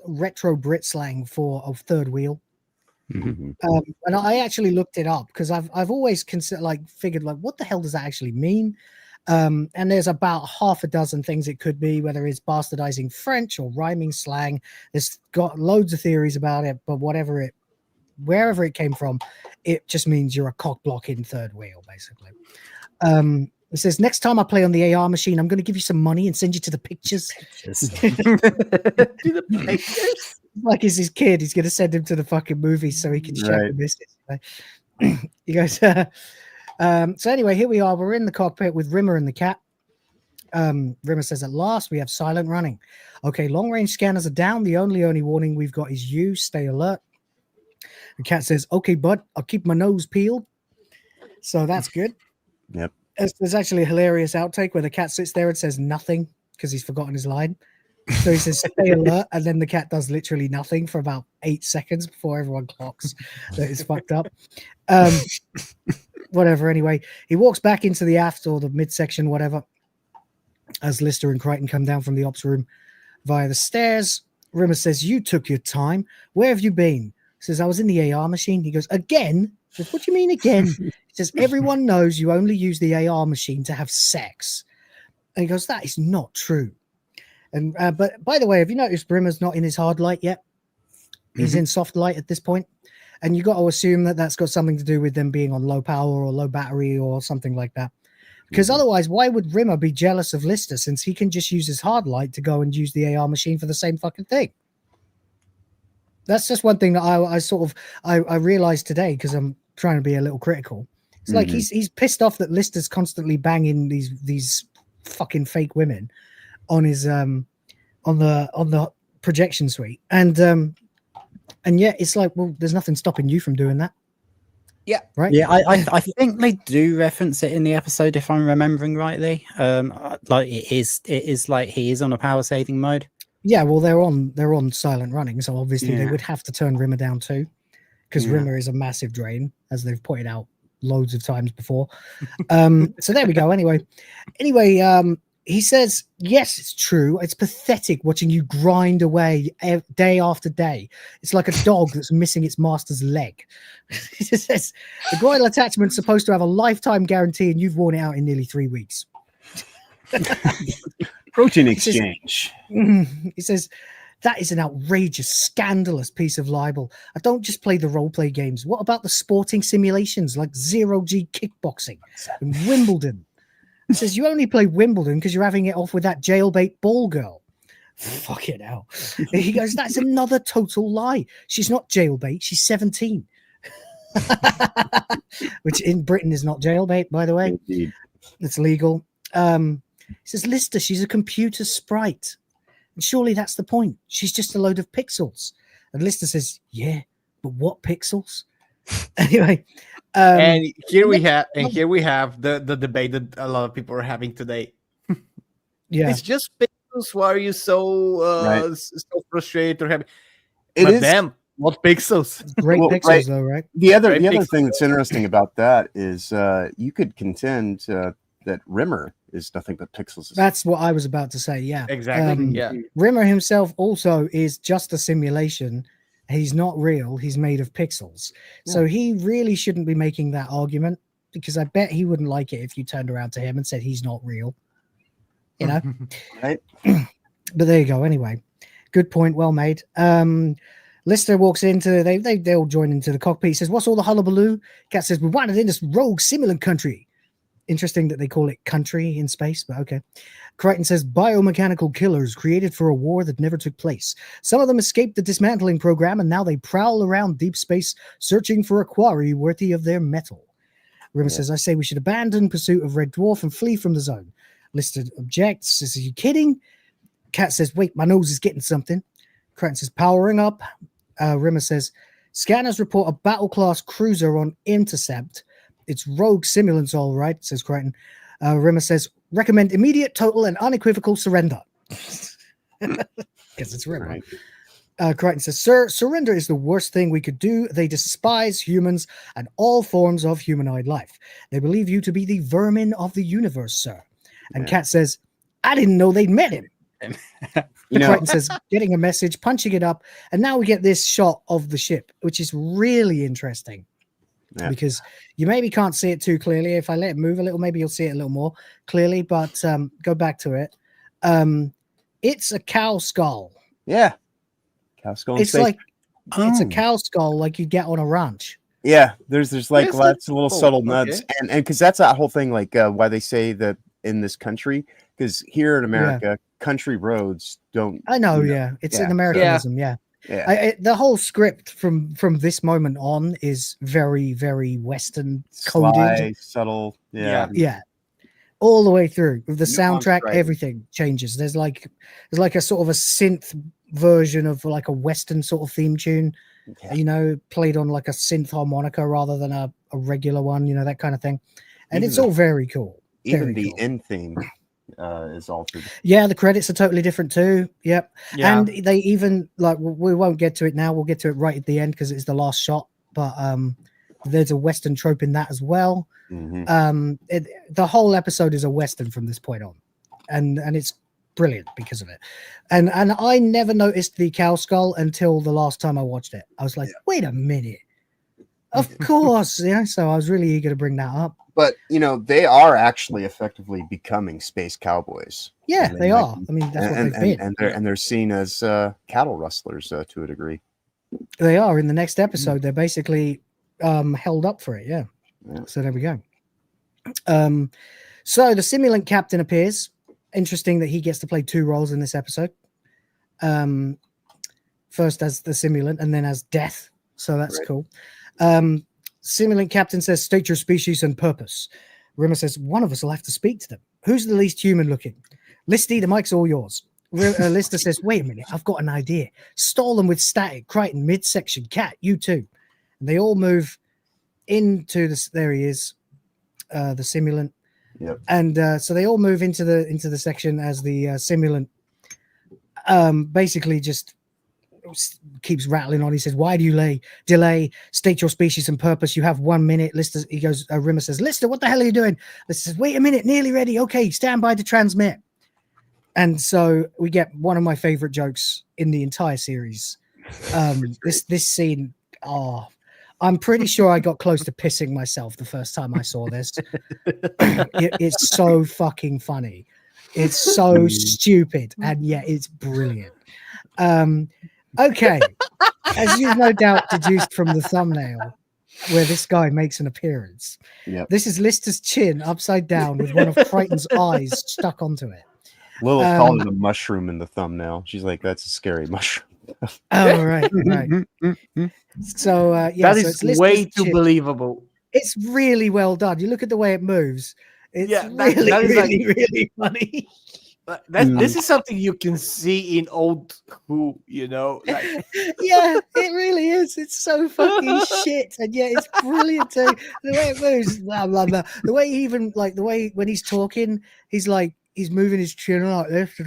retro Brit slang for a third wheel. And I actually looked it up because I've always figured what the hell does that actually mean? And there's about half a dozen things it could be, whether it's bastardizing French or rhyming slang. There's got loads of theories about it, but wherever it came from, it just means you're a cock blocking third wheel, basically. It says, "Next time I play on the AR machine, I'm going to give you some money and send you to the pictures." To the pictures? Like he's his kid, he's going to send him to the fucking movies so he can check the misses. He goes, so anyway, here we are. We're in the cockpit with Rimmer and the cat. Rimmer says, "At last, we have silent running. Okay, long-range scanners are down. The only warning we've got is you. Stay alert." The cat says, "Okay, bud, I'll keep my nose peeled." So that's good. Yep. There's actually a hilarious outtake where the cat sits there and says nothing because he's forgotten his line. So he says, stay alert. And then the cat does literally nothing for about 8 seconds before everyone clocks that it's fucked up. Whatever. Anyway, he walks back into the aft or the midsection, whatever, as Lister and Crichton come down from the ops room via the stairs. Rimmer says, you took your time. Where have you been? He says, I was in the AR machine. He goes, again? He says, what do you mean again? He says, everyone knows you only use the AR machine to have sex. And he goes, that is not true. And but by the way, have you noticed Rimmer's not in his hard light yet? He's in soft light at this point. And you got to assume that that's got something to do with them being on low power or low battery or something like that. Because otherwise, why would Rimmer be jealous of Lister since he can just use his hard light to go and use the AR machine for the same fucking thing? That's just one thing that I realized today because I'm trying to be a little critical. It's like he's pissed off that Lister's constantly banging these fucking fake women on his on the projection suite, and yet it's like, well, there's nothing stopping you from doing that. Yeah, right. Yeah, I think they do reference it in the episode if I'm remembering rightly. Like it is like he is on a power saving mode. Yeah, well, they're on silent running, so obviously they would have to turn Rimmer down too, because Rimmer is a massive drain, as they've pointed out loads of times before. So there we go. Anyway, he says, yes, it's true. It's pathetic watching you grind away day after day. It's like a dog that's missing its master's leg. He says, the groinal attachment's supposed to have a lifetime guarantee, and you've worn it out in nearly 3 weeks. Protein exchange. He says, that is an outrageous, scandalous piece of libel. I don't just play the role-play games. What about the sporting simulations like Zero-G kickboxing and Wimbledon? He says, you only play Wimbledon because you're having it off with that jailbait ball girl. Fucking hell. He goes, that's another total lie. She's not jailbait. She's 17. Which in Britain is not jailbait, by the way. Indeed. It's legal. He says, Lister, she's a computer sprite. And surely that's the point. She's just a load of pixels. And Lister says, yeah, but what pixels? Anyway. And here we have the debate that a lot of people are having today. Yeah. It's just pixels. Why are you so so frustrated or happy? It But is- damn, what pixels? Great pixels, though, right? The other Great thing that's interesting about that is you could contend that Rimmer is nothing but pixels. That's what I was about to say. Yeah, Exactly. Yeah. Rimmer himself also is just a simulation. He's not real. He's made of pixels. So he really shouldn't be making that argument, because I bet he wouldn't like it if you turned around to him and said he's not real. You know? Right. But there you go. Anyway, good point. Well made. Lister walks into, they all join into the cockpit. He says, what's all the hullabaloo? Cat says, we wanted in this rogue simulant country. Interesting that they call it country in space, but okay. Crichton says, biomechanical killers created for a war that never took place. Some of them escaped the dismantling program, and now they prowl around deep space searching for a quarry worthy of their metal. Rimmer says, I say we should abandon pursuit of Red Dwarf and flee from the zone. Lister objects, says, are you kidding? Cat says, wait, my nose is getting something. Crichton says, powering up. Rimmer says, scanners report a battle-class cruiser on intercept. It's rogue simulants, all right, says Crichton. Rimmer says, recommend immediate, total, and unequivocal surrender. Because it's Rimmer. Right. Crichton says, sir, surrender is the worst thing we could do. They despise humans and all forms of humanoid life. They believe you to be the vermin of the universe, sir. And Cat says, I didn't know they'd met him. Crichton says, getting a message, punching it up, and now we get this shot of the ship, which is really interesting. Because you maybe can't see it too clearly. If I let it move a little, maybe you'll see it a little more clearly, but go back to it. It's a cow skull. Yeah. Cow skull. It's like it's a cow skull like you get on a ranch. Yeah, there's like lots of little subtle okay. nuts, and because that's that whole thing, like why they say that in this country, because here in America, country roads don't. I know, it's an Americanism, the whole script from this moment on is very, very Western coded, sly, subtle, all the way through. With the soundtrack, right. everything changes. There's like a sort of a synth version of like a Western sort of theme tune, you know, played on like a synth harmonica rather than a regular one, you know, that kind of thing. And it's all very cool. Even the end theme is altered. Yeah, the credits are totally different too. Yep. Yeah. And they even like we won't get to it now. We'll get to it right at the end because it's the last shot. But there's a Western trope in that as well. The whole episode is a Western from this point on, and it's brilliant because of it. And I never noticed the cow skull until the last time I watched it. I was like, wait a minute. Of course, yeah. So I was really eager to bring that up. But you know, they are actually effectively becoming space cowboys. Yeah, they are. I mean, that's what they've been. And they're seen as cattle rustlers to a degree. They are. In the next episode, they're basically held up for it. Yeah. So there we go. So the simulant captain appears. Interesting that he gets to play 2 roles in this episode. First as the simulant and then as Death. So that's cool. Simulant captain says, state your species and purpose. Rimmer says, one of us will have to speak to them. Who's the least human looking? Listy, the mic's all yours. Lister says, wait a minute, I've got an idea. Stall them with static. Crichton, midsection. Cat, you too. And they all move into this. There he is, the simulant. Yep. And so they all move into the section as the simulant basically just keeps rattling on. He says, why do you delay? State your species and purpose. You have 1 minute. Lister, he goes, Rimmer says, Lister, what the hell are you doing? Lister says, wait a minute, nearly ready. Okay, stand by to transmit. And so we get one of my favorite jokes in the entire series. This scene, I'm pretty sure I got close to pissing myself the first time I saw this. It's so fucking funny. It's so stupid, and yet it's brilliant. Okay, as you've no doubt deduced from the thumbnail, where this guy makes an appearance, this is Lister's chin upside down with one of Crichton's eyes stuck onto it. Lilith called it a mushroom in the thumbnail. She's like, that's a scary mushroom. Oh, right. So, that is way too believable. It's really well done. You look at the way it moves. It's really funny. This is something you can see in old Who, you know. Like. Yeah, it really is. It's so fucking shit, and yet it's brilliant too. The way it moves, blah, blah, blah. The way he even like the way when he's talking, he's like he's moving his chin like this to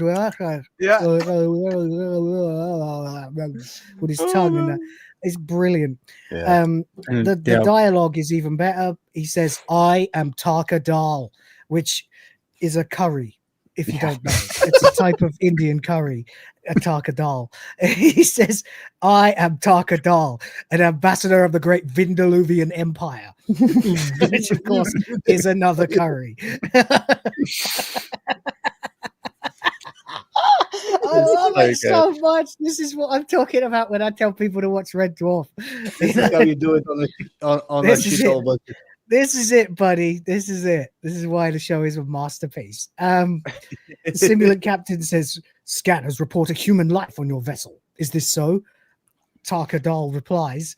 with his tongue, and it's brilliant. Yeah. The dialogue is even better. He says, "I am Taka dal," which is a curry. If you don't know, it's a type of Indian curry, a Taka dal. He says, I am Taka dal, an ambassador of the great Vindaloovian Empire, which of course is another curry. I love it so much. This is what I'm talking about when I tell people to watch Red Dwarf. This is how you do it on a shit hole budget. This is it, buddy. This is it. This is why the show is a masterpiece. The simulant captain says, scanners report a human life on your vessel. Is this so? Taka Dal replies,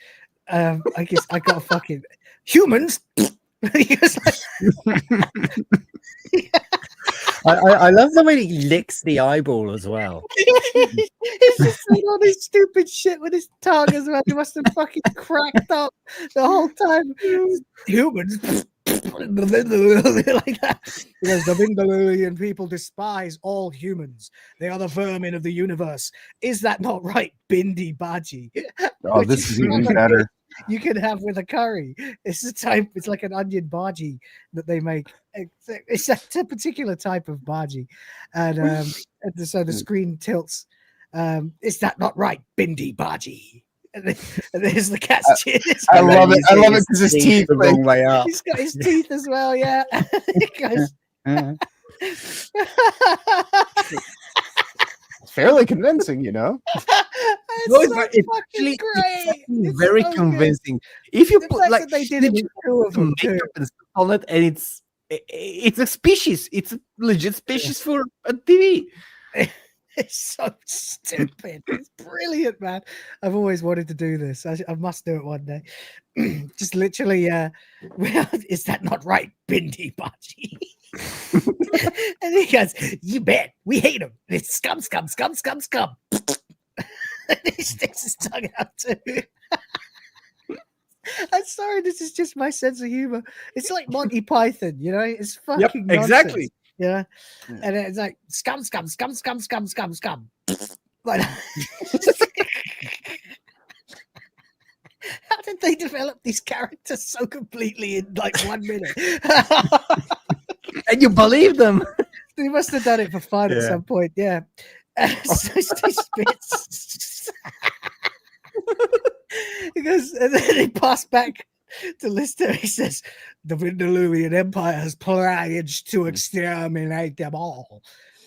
I guess I got a fucking humans. I love the way he licks the eyeball as well. He's just saying all this stupid shit with his tongue as well. He must have fucking cracked up the whole time. Humans. Like that. Because the Vindaloovian people despise all humans. They are the vermin of the universe. Is that not right, Bindi Baji? Oh, this is even better. You can have with a curry. It's a type. It's like an onion bhaji that they make. It's a particular type of bhaji, and so the screen tilts. Is that not right, Bindi Bhaji? And there's the cat's chin. I love it. I love it because his teeth the wrong way up. He's got his teeth as well. Yeah. It goes. Fairly convincing, you know. It's fucking great. It's very so convincing. Good. If you the put fact like that they did it with 2 of them too. On it, and it's a species. It's a legit species for a TV. It's so stupid. It's brilliant, man. I've always wanted to do this. I must do it one day. Just literally, is that not right, Bindi Baji? And he goes, you bet. We hate him. It's scum. And he sticks his tongue out too. I'm sorry, this is just my sense of humor. It's like Monty Python, you know? It's fucking nonsense. Exactly. you know, and it's like scum, scum, scum, scum, scum, scum, scum. Like, how did they develop these characters so completely in like 1 minute? And you believe them? They must have done it for fun at some point, yeah. So he spits. He goes, and then he passed back to Lister. He says, "The Vindaluvian Empire has pledged to exterminate them all,"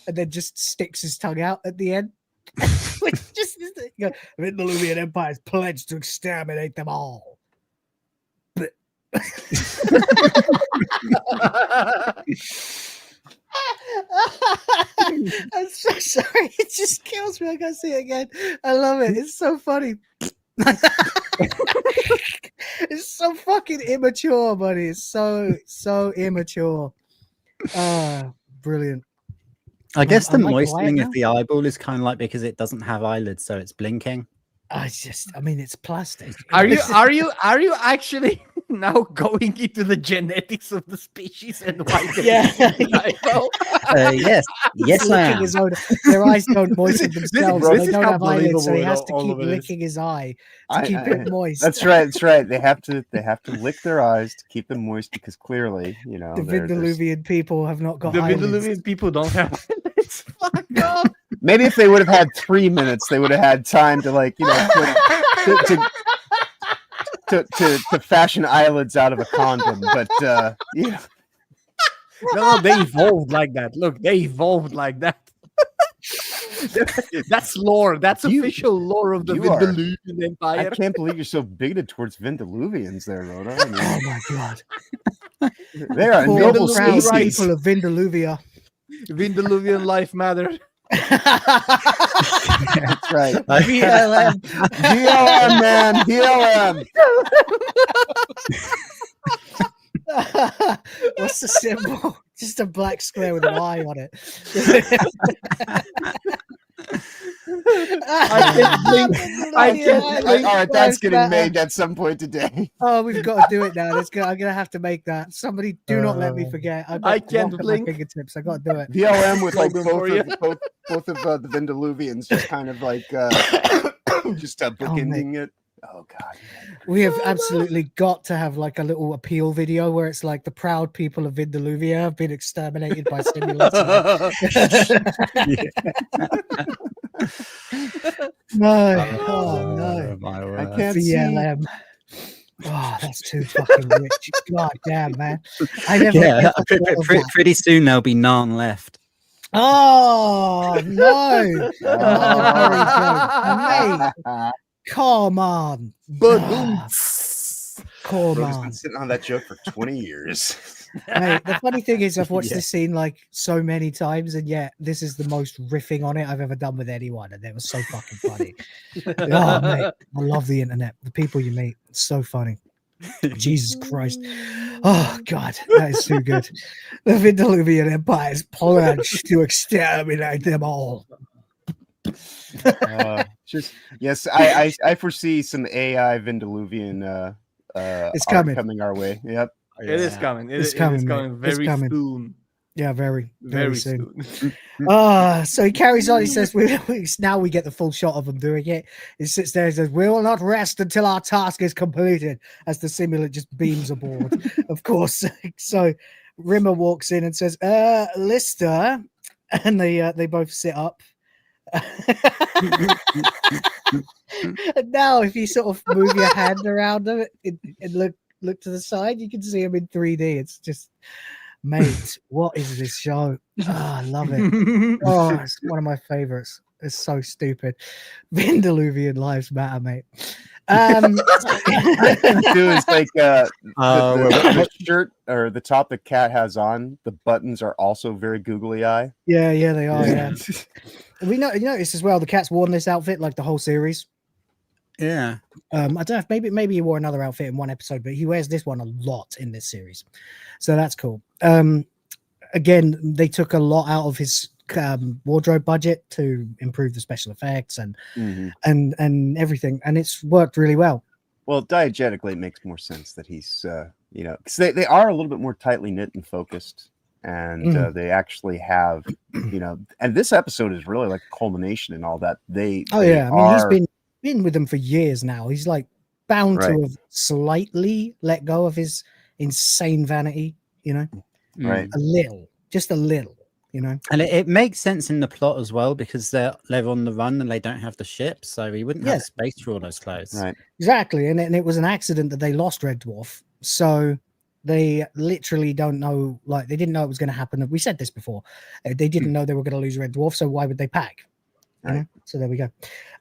and then just sticks his tongue out at the end. Which just the Vindaluvian Empire has pledged to exterminate them all. But I'm so sorry. It just kills me. I gotta see it again. I love it. It's so funny. It's so fucking immature, buddy. It's so immature. Brilliant. I guess the I'm like moistening quiet of the eyeball is kind of like because it doesn't have eyelids, so it's blinking. I mean, it's plastic. Are you actually now going into the genetics of the species and why they Yes, yes, I am. Their eyes don't moisten themselves. This They is don't how have eyelids, so he has to believable keep all of it is. licking his eye to keep it moist. That's right. That's right. They have to lick their eyes to keep them moist because clearly, you know, The Vindaluvian people have not got The eyelids. Vindaluvian people don't have eyelids. Fuck off. maybe if they would have had 3 minutes, they would have had time to like, you know, to fashion eyelids out of a condom. But yeah. No, they evolved like that. Look, they evolved like that. That's lore. That's official lore of the Vindaluvian Empire. I can't believe you're so bigoted towards Vindaluvians there, Rhoda. I mean, Oh my god. they are a noble Proud species. people of Vindaluvia. Vindaluvian life matter. That's right. VLM. VLM, man. VLM. What's the symbol? Just a black square with an eye on it. I can't blink. All right, that's getting made at some point today. Oh, we've got to do it now. I'm gonna have to make that. Somebody, do not let me forget. I can't blink. My fingertips. I got to do it. VLM with like both of the Vindaluvians, just kind of like just bookending it. Oh god, we have absolutely got to have like a little appeal video where it's like the proud people of Vindaluvia have been exterminated by stimulants. No, oh no, my word. I can't VLM. Oh, that's too fucking rich. God damn, man. I never. Yeah, ever thought of that. pretty soon there'll be none left. Oh no! Mate, come on, come Rhoda's on. been sitting on that joke for 20 years. Mate, the funny thing is, I've watched this scene like so many times, and yet this is the most riffing on it I've ever done with anyone, and it was so fucking funny. Oh, mate, I love the internet. The people you meet, it's so funny. Jesus Christ. Oh, God, that is too good. The Vindaluvian Empire is pledged to exterminate them all. Just yes, I foresee some AI Vindaluvian It's art coming. coming our way. Yep. It is coming. It's coming, It's mate. coming It's very coming. soon. Yeah, very Very soon. soon. So he carries on. He says, now we get the full shot of him doing it. He sits there and says, "We will not rest until our task is completed," as the simulant just beams aboard, of course. So Rimmer walks in and says, Lister, and they both sit up. And now if you sort of move your hand around them and look to the side, you can see them in 3D. It's just, mate, what is this show? I love it. Oh, it's one of my favorites. It's so stupid. Vindaluvian lives matter, mate. Do is like the shirt or the top the cat has on, the buttons are also very googly eye. Yeah, they are. Yeah. You notice as well, the cat's worn this outfit like the whole series. Yeah. I don't know if maybe he wore another outfit in one episode, but he wears this one a lot in this series, so that's cool. Again, they took a lot out of his wardrobe budget to improve the special effects and everything, and it's worked really well. Well, diegetically, it makes more sense that he's because they are a little bit more tightly knit and focused. and they actually have, and this episode is really like a culmination and all that. They he's been with them for years now. He's like bound to have slightly let go of his insane vanity, right? Just a little. And it makes sense in the plot as well, because they're on the run and they don't have the ship, so he wouldn't have space for all those clothes. Right. Exactly. And it was an accident that they lost Red Dwarf. So they literally don't know, like they didn't know it was going to happen. We said this before. They didn't know they were going to lose Red Dwarf, so why would they pack? Right. So there we go.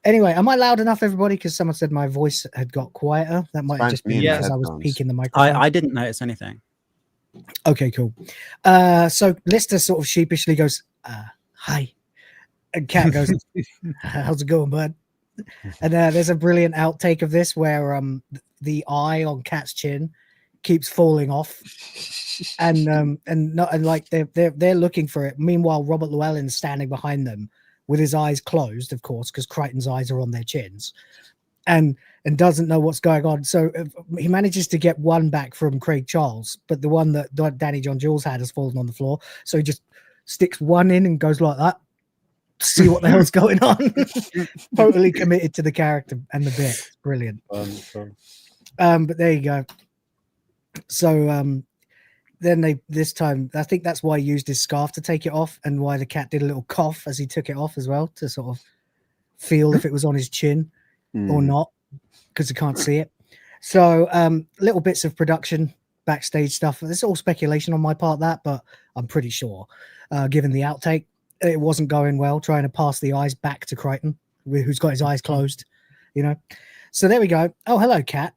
Anyway, am I loud enough, everybody? Because someone said my voice had got quieter. That might have just been because I was peaking the microphone. I didn't notice anything. Okay, cool. So Lister sort of sheepishly goes, hi. And Cat goes, how's it going, bud? And there's a brilliant outtake of this where the eye on Cat's chin keeps falling off. And like they're looking for it. Meanwhile, Robert Llewellyn's standing behind them with his eyes closed, of course, because Crichton's eyes are on their chins. And doesn't know what's going on. So he manages to get one back from Craig Charles, but the one that Danny John Jules had has fallen on the floor. So he just sticks one in and goes like that to see what the hell's going on. Totally committed to the character and the bit. It's brilliant. But there you go. So then this time, I think that's why he used his scarf to take it off, and why the cat did a little cough as he took it off as well, to sort of feel if it was on his chin or not, because you can't see it. So little bits of production, backstage stuff. It's all speculation on my part, but I'm pretty sure, given the outtake, it wasn't going well, trying to pass the eyes back to Crichton, who's got his eyes closed, So there we go. Oh, hello, Cat.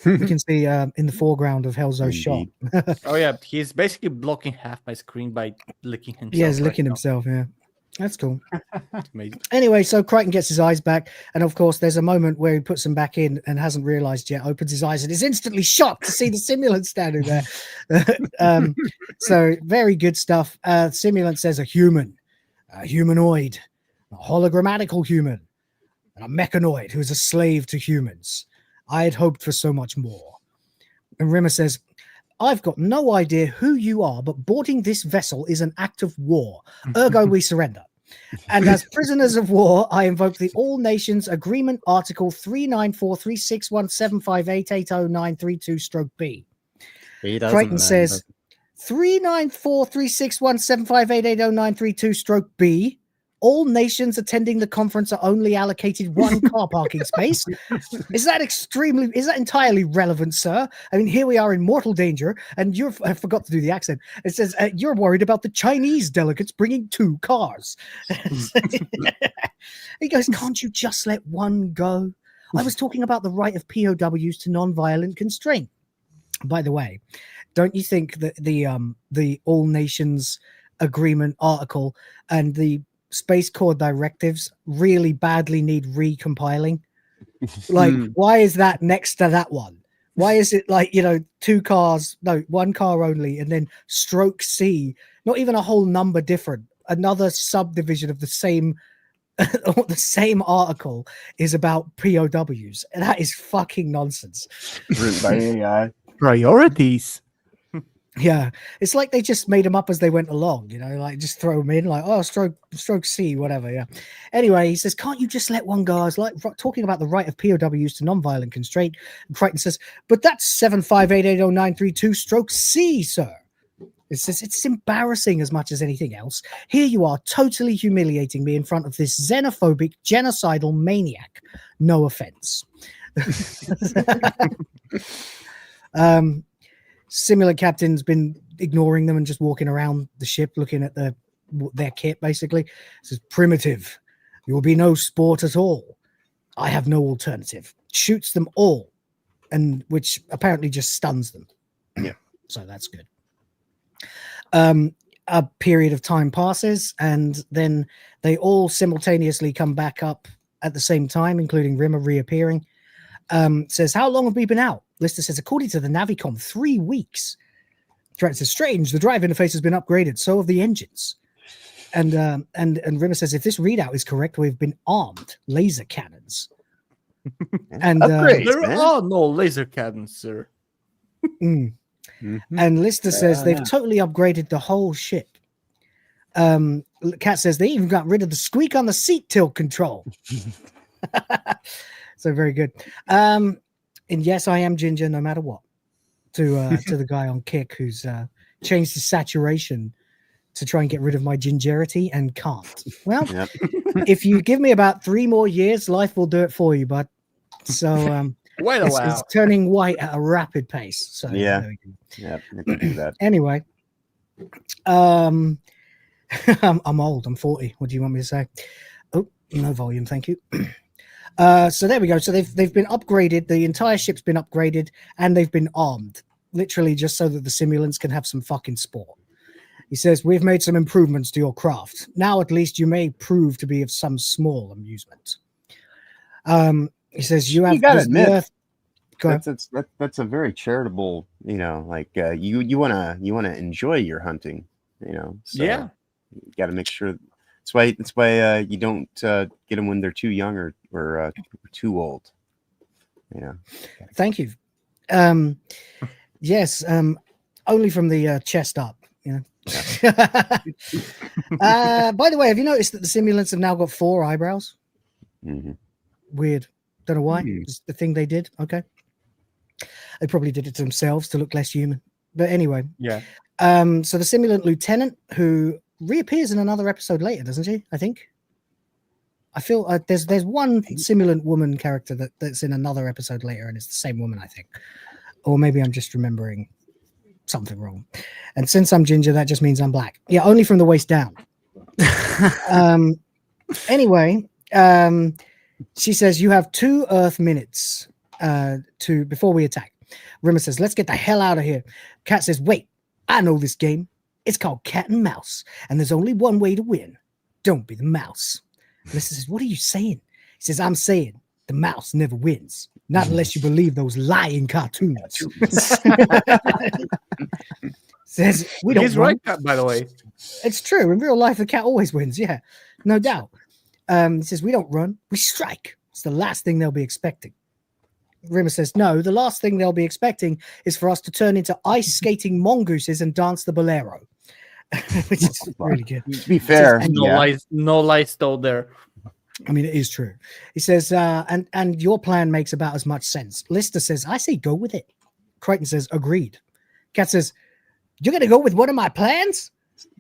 You can see in the foreground of Helzo's shot. Oh, yeah. He's basically blocking half my screen by licking himself. Yeah, he's licking himself, yeah. That's cool. Amazing. Anyway, so Crichton gets his eyes back, and of course, there's a moment where he puts them back in and hasn't realized yet, opens his eyes, and is instantly shocked to see the simulant standing there. So, very good stuff. Simulant says a human, a humanoid, a hologrammatical human, and a mechanoid who is a slave to humans. I had hoped for so much more. And Rimmer says, I've got no idea who you are, but boarding this vessel is an act of war. Ergo, we surrender. And as prisoners of war, I invoke the All Nations Agreement Article 394361758800932-B. Crichton says 394361758800932-B. All nations attending the conference are only allocated one car parking space. Is that entirely relevant, sir? I mean, here we are in mortal danger, and I forgot to do the accent. It says, you're worried about the Chinese delegates bringing 2 cars. He goes, can't you just let one go? I was talking about the right of POWs to non-violent constraint. By the way, don't you think that the All Nations Agreement article and the Space Corps directives really badly need recompiling? Like, why is that next to that one? Why is it like, 2 cars, no, 1 car only, and then stroke C, not even a whole number different, another subdivision of the same the same article is about POWs, and that is fucking nonsense. Written by AI. Priorities. Yeah, it's like they just made them up as they went along, like just throw them in, like, oh, stroke C, whatever. Yeah. Anyway, he says, can't you just let one go? I was like talking about the right of POWs to non-violent constraint. And Crichton says, but that's 758800932-C, sir. It says, it's embarrassing as much as anything else. Here you are totally humiliating me in front of this xenophobic, genocidal maniac. No offense. Simulant captain's been ignoring them and just walking around the ship looking at their kit, basically. It says, primitive. You will be no sport at all. I have no alternative. Shoots them all, and which apparently just stuns them. Yeah. So that's good. A period of time passes, and then they all simultaneously come back up at the same time, including Rimmer reappearing. Says, how long have we been out? Lister says, according to the Navicom, 3 weeks. Trent says, strange, the drive interface has been upgraded, so have the engines. And Rimmer says, if this readout is correct, we've been armed laser cannons. And there are no laser cannons, sir. And Lister says they've totally upgraded the whole ship. Kat says they even got rid of the squeak on the seat tilt control. So very good. And yes, I am ginger no matter what. To the guy on Kick who's changed his saturation to try and get rid of my gingerity and can't. Well, if you give me about 3 more years, life will do it for you, bud. So it's turning white at a rapid pace. So yeah, I can do that. Anyway, I'm old. I'm 40. What do you want me to say? Oh, no volume, thank you. So there we go. So they've been upgraded. The entire ship's been upgraded, and they've been armed, literally just so that the simulants can have some fucking sport. He says, we've made some improvements to your craft. Now at least you may prove to be of some small amusement. He says, you gotta admit, that's a very charitable, like you wanna enjoy your hunting, So yeah, you got to make sure. That's why you don't get them when they're too young or too old. Thank you. Yes, only from the chest up. By the way, have you noticed that the simulants have now got 4 eyebrows? Weird. Don't know why. It's the thing they did. Okay. They probably did it to themselves to look less human. But anyway. Yeah. So the simulant lieutenant, who reappears in another episode later, doesn't she? I think. I feel there's one simulant woman character that's in another episode later, and it's the same woman, I think. Or maybe I'm just remembering something wrong. And since I'm ginger, that just means I'm black. Yeah, only from the waist down. Anyway, she says you have 2 Earth minutes before we attack. Rimmer says, let's get the hell out of here. Cat says, wait, I know this game. It's called Cat and Mouse, and there's only one way to win. Don't be the mouse. Lister says, what are you saying? He says, I'm saying the mouse never wins. Not unless you believe those lying cartoons. Says we don't. He's right, by the way. It's true. In real life, the cat always wins. Yeah, no doubt. He says we don't run, we strike. It's the last thing they'll be expecting. Rimmer says no. The last thing they'll be expecting is for us to turn into ice skating mongooses and dance the bolero, which is really good. To be fair, no lies told there. I mean, it is true. He says, and your plan makes about as much sense. Lister says, I say go with it. Crichton says, agreed. Cat says, you're going to go with one of my plans?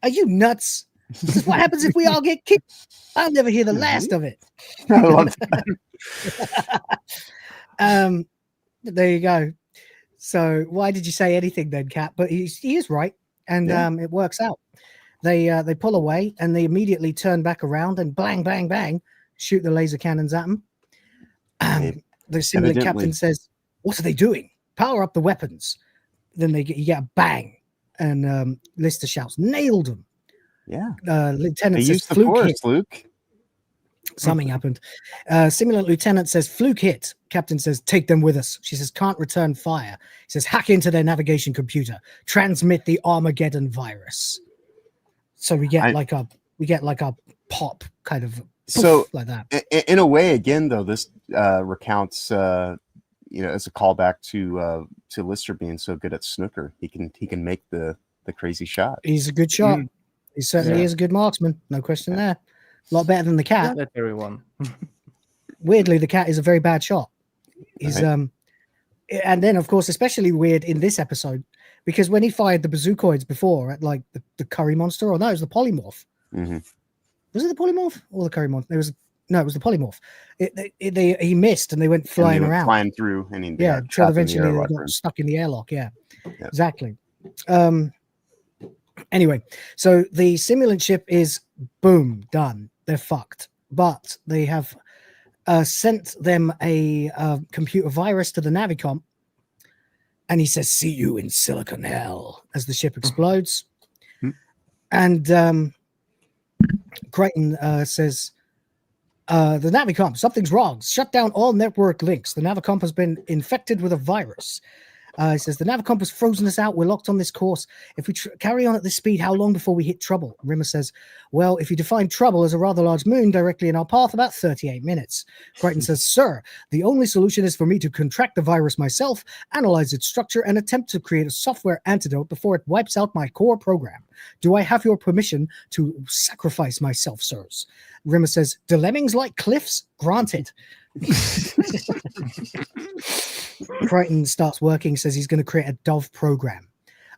Are you nuts? This is what happens if we all get kicked. I'll never hear the last of it. I love that. There you go. So why did you say anything then, Cat? But he is right. And it works out. They pull away and they immediately turn back around and bang, bang, bang, shoot the laser cannons at them. The simulant captain says, what are they doing? Power up the weapons. Then you get a bang. And Lister shouts, nailed them. Yeah. Lieutenant says, used the fluke force, hit. Luke. Something happened. Simulant lieutenant says, fluke hit. Captain says, take them with us. She says, can't return fire. He says, hack into their navigation computer. Transmit the Armageddon virus. So we get like a pop kind of like that. In a way, again, though, this recounts as a callback to Lister being so good at snooker. He can make the crazy shot. He's a good shot. He certainly is a good marksman. No question there. A lot better than the cat. That's everyone. Weirdly, the cat is a very bad shot. He's and then of course, especially weird in this episode, because when he fired the bazookoids before at like the curry monster, or no, it was the polymorph. Mm-hmm. Was it the polymorph or the curry monster? It was the polymorph. He missed and they went flying around, flying through, and until eventually they got stuck in the airlock. Yeah. Exactly. Anyway, so the simulant ship is boom done. They're fucked, but they have sent them a computer virus to the Navicom. And he says, see you in Silicon Hell, as the ship explodes. And Crichton says, the Navicom, something's wrong. Shut down all network links. The Navicom has been infected with a virus. It says, the Navicomp has frozen us out. We're locked on this course. If we carry on at this speed, how long before we hit trouble? Rimmer says, well, if you define trouble as a rather large moon directly in our path, about 38 minutes. Crichton says, sir, the only solution is for me to contract the virus myself, analyze its structure, and attempt to create a software antidote before it wipes out my core program. Do I have your permission to sacrifice myself, sirs? Rimmer says, do lemmings like cliffs? Granted. Crichton starts working, says he's going to create a Dove program.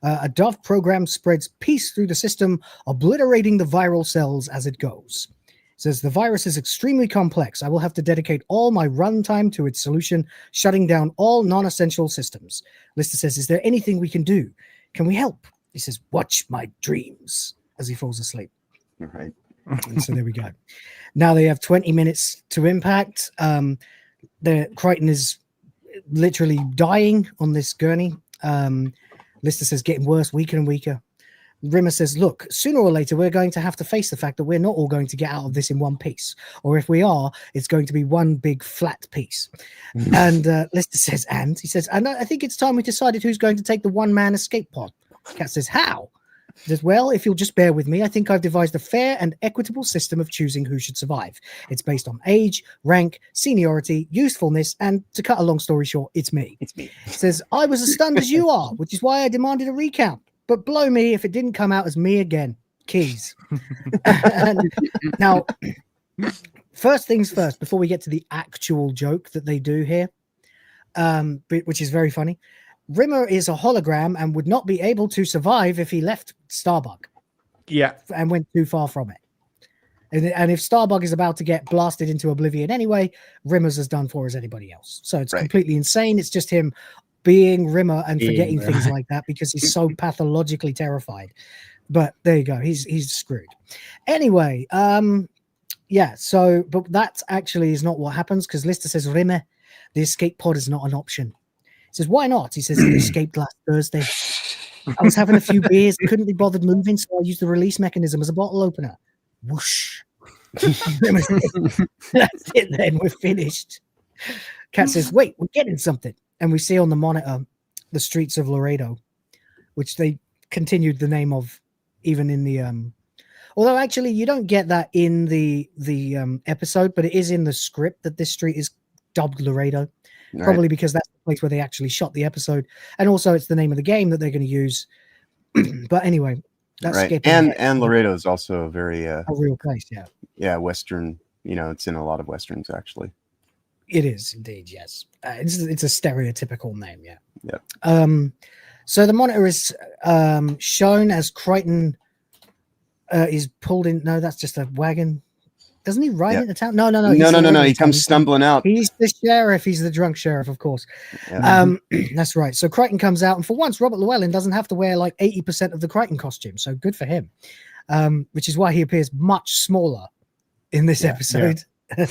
A Dove program spreads peace through the system, obliterating the viral cells as it goes. Says the virus is extremely complex. I will have to dedicate all my runtime to its solution, shutting down all non-essential systems. Lister says, is there anything we can do? Can we help? He says, watch my dreams, as he falls asleep. All right. And so there we go. Now they have 20 minutes to impact. The Crichton is literally dying on this gurney. Lister says getting worse, weaker and weaker. Rimmer says, look, sooner or later we're going to have to face the fact that we're not all going to get out of this in one piece. Or if we are, it's going to be one big flat piece. And Lister says, and? He says, and I think it's time we decided who's going to take the one-man escape pod. Cat says, how? He says, well, if you'll just bear with me, I think I've devised a fair and equitable system of choosing who should survive. It's based on age, rank, seniority, usefulness, and to cut a long story short, it's me. It's me. He says, I was as stunned as you are, which is why I demanded a recount. But blow me if it didn't come out as me again. Keys. And now, first things first, before we get to the actual joke that they do here, which is very funny, Rimmer is a hologram and would not be able to survive if he left Starbug. Yeah. And went too far from it. And if Starbug is about to get blasted into oblivion anyway, Rimmer's as done for as anybody else. So it's completely insane. It's just him being Rimmer and forgetting things like that because he's so pathologically terrified. But there you go. He's screwed. Anyway, yeah, so, but that actually is not what happens because Lister says, Rimmer, the escape pod is not an option. He says, why not? He says, he escaped last Thursday. I was having a few beers, couldn't be bothered moving, so I used the release mechanism as a bottle opener. Whoosh. That's it then, we're finished. Cat says, wait, we're getting something. And we see on the monitor the streets of Laredo, which they continued the name of even in the... although actually you don't get that in the episode, but it is in the script that this street is dubbed Laredo. Probably because that's the place where they actually shot the episode, and also it's the name of the game that they're going to use. But anyway, that's right. And Laredo is also a very a real place, yeah, Western. You know, it's in a lot of Westerns actually. It is indeed, yes. It's a stereotypical name, yeah. Yeah. So the monitor is shown as Crichton is pulled in. No, that's just a wagon. Doesn't he ride into town? No. No. He comes stumbling out. He's the sheriff. He's the drunk sheriff, of course. Yeah. That's right. So Crichton comes out, and for once, Robert Llewellyn doesn't have to wear like 80% of the Crichton costume. So good for him. Which is why he appears much smaller in this episode. Yeah.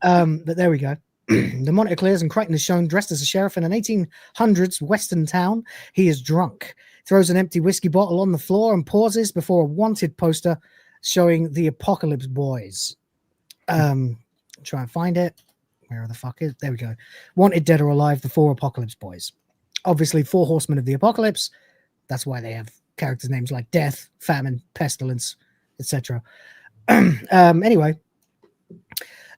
But there we go. The monitor clears, and Crichton is shown dressed as a sheriff in an 1800s Western town. He is drunk, throws an empty whiskey bottle on the floor, and pauses before a wanted poster showing the Apocalypse Boys. Try and find it. Where the fuck is? There we go. Wanted, dead or alive, the 4 Apocalypse Boys. Obviously, 4 horsemen of the apocalypse. That's why they have characters' names like death, famine, pestilence, etc. Anyway,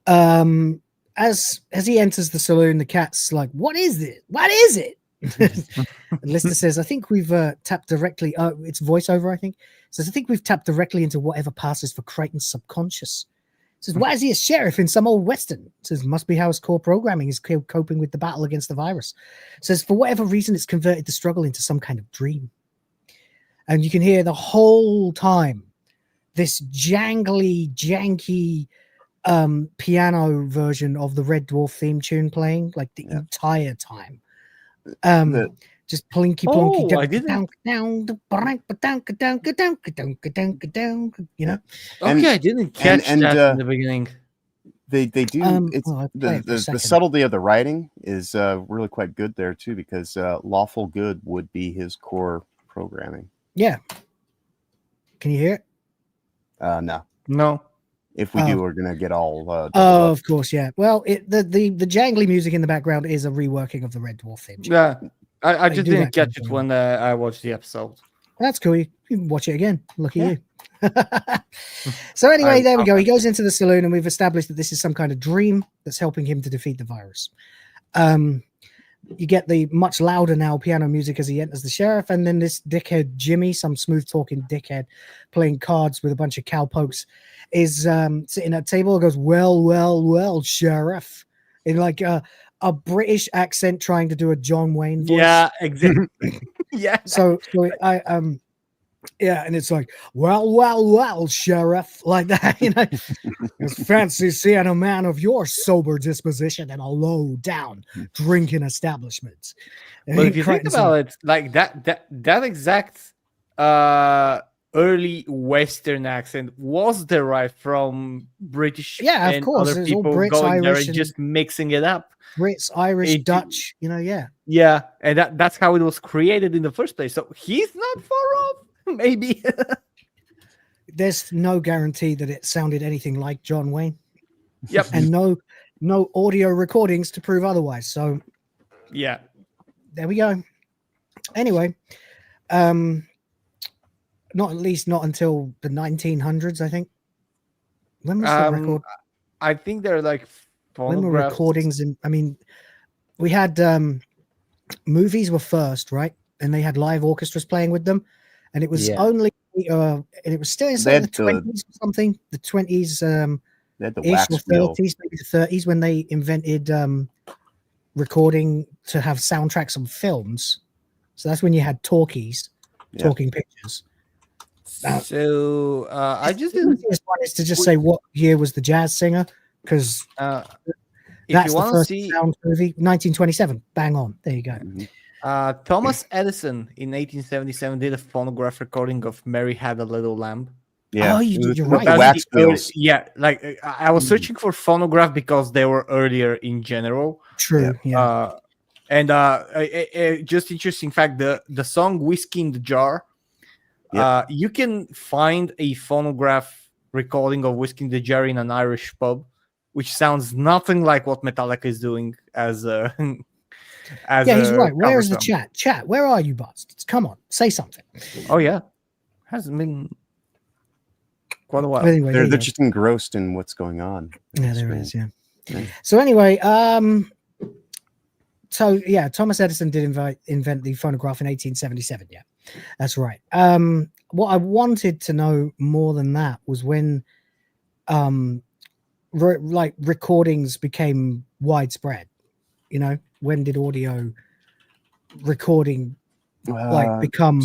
as he enters the saloon, the cat's like, "What is it? What is it?" And Lister says, "I think we've tapped directly." It's voiceover, I think. Says, "I think we've tapped directly into whatever passes for Crichton's subconscious." Says, "Why is he a sheriff in some old western?" Says, "Must be how his core programming is coping with the battle against the virus." Says, "For whatever reason, it's converted the struggle into some kind of dream." And you can hear the whole time this jangly, janky piano version of the Red Dwarf theme tune playing, like the entire time. Just plinky plonky down, you know. Okay, I didn't catch that in the beginning. They do. The subtlety of the writing is really quite good there too, because lawful good would be his core programming. Yeah. Can you hear it? No. If we do, we're gonna get all. Of course, yeah. Well, the jangly music in the background is a reworking of the Red Dwarf theme. Yeah, I They just do didn't that kind catch of it thing. when I watched the episode. That's cool. You can watch it again. Lucky you. So anyway, there we go. He goes into the saloon, and we've established that this is some kind of dream that's helping him to defeat the virus. You get the much louder now piano music as he enters the sheriff, and then this dickhead Jimmy, some smooth talking dickhead playing cards with a bunch of cowpokes, is sitting at a table and goes, well, sheriff, in like a British accent trying to do a John Wayne voice. Yeah, exactly. Yeah. So yeah, and it's like, well, sheriff, like that, you know. It's fancy seeing a man of your sober disposition in a low down drinking establishment. But if you think about it, like that exact early Western accent was derived from British, yeah, of and course, other it's all people Brits, going there Irish, and just mixing it up. Brits, Irish, Dutch, you know, yeah. Yeah, and that's how it was created in the first place. So he's not far off, maybe. There's no guarantee that it sounded anything like John Wayne. Yep. And no audio recordings to prove otherwise. So yeah, there we go. Anyway, not until the 1900s, I think. When was the record? I think they're like when were recordings in, I mean, we had movies were first, right? And they had live orchestras playing with them, and it was only and it was still in the 20s or something, the 20s they had the ish wax or wheel. 30s, maybe the 30s, when they invented recording to have soundtracks on films. So that's when you had talkies, talking pictures. So I just the easiest one is to just say what year was the jazz singer, because that's the first sound movie, 1927. Bang on. There you go. Thomas Edison in 1877 did a phonograph recording of "Mary Had a Little Lamb." Yeah, you're right. Wax wheels. Yeah, like I was searching for phonograph because they were earlier in general. True. Yeah. And just interesting fact: the song "Whiskey in the Jar." You can find a phonograph recording of Whiskey in the Jar in an Irish pub, which sounds nothing like what Metallica is doing as a. He's right. Where's the chat? Chat, where are you bastards? Come on, say something. Oh yeah, hasn't been quite a while. Anyway, they're just engrossed in what's going on. Yeah, there is. Yeah. So anyway, Thomas Edison did invent the phonograph in 1877. Yeah, that's right. What I wanted to know more than that was when, recordings became widespread. You know, when did audio recording become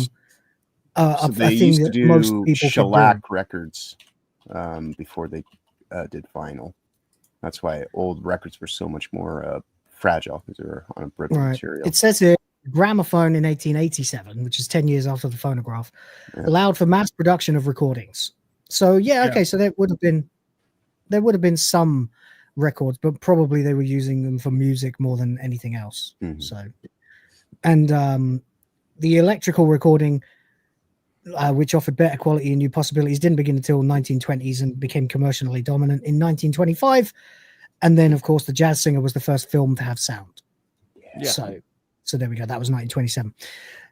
a thing that most people shellac records before they did vinyl? That's why old records were so much more fragile, because they were on a brittle material. It says here, gramophone in 1887, which is 10 years after the phonograph, allowed for mass production of recordings. So so there would have been some records, but probably they were using them for music more than anything else. So, and the electrical recording, which offered better quality and new possibilities, didn't begin until 1920s and became commercially dominant in 1925. And then, of course, The Jazz Singer was the first film to have sound. So there we go. That was 1927.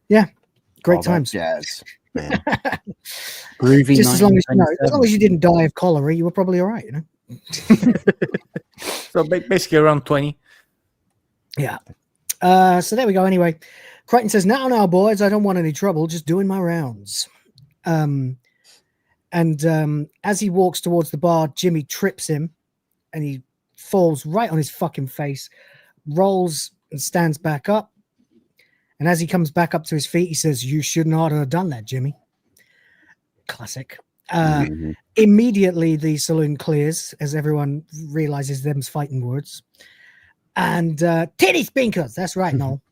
Yeah, great times. Jazz, man. Groovy. Just as long as you didn't die of cholera, you were probably all right, you know. So basically around 20. Yeah. So there we go. Anyway, Crichton says, now, boys, I don't want any trouble, just doing my rounds. And as he walks towards the bar, Jimmy trips him and he falls right on his fucking face, rolls and stands back up. And as he comes back up to his feet, he says, you should not have done that, Jimmy. Classic. Immediately the saloon clears as everyone realizes them's fighting words. And titty spinkers, that's right, Noel.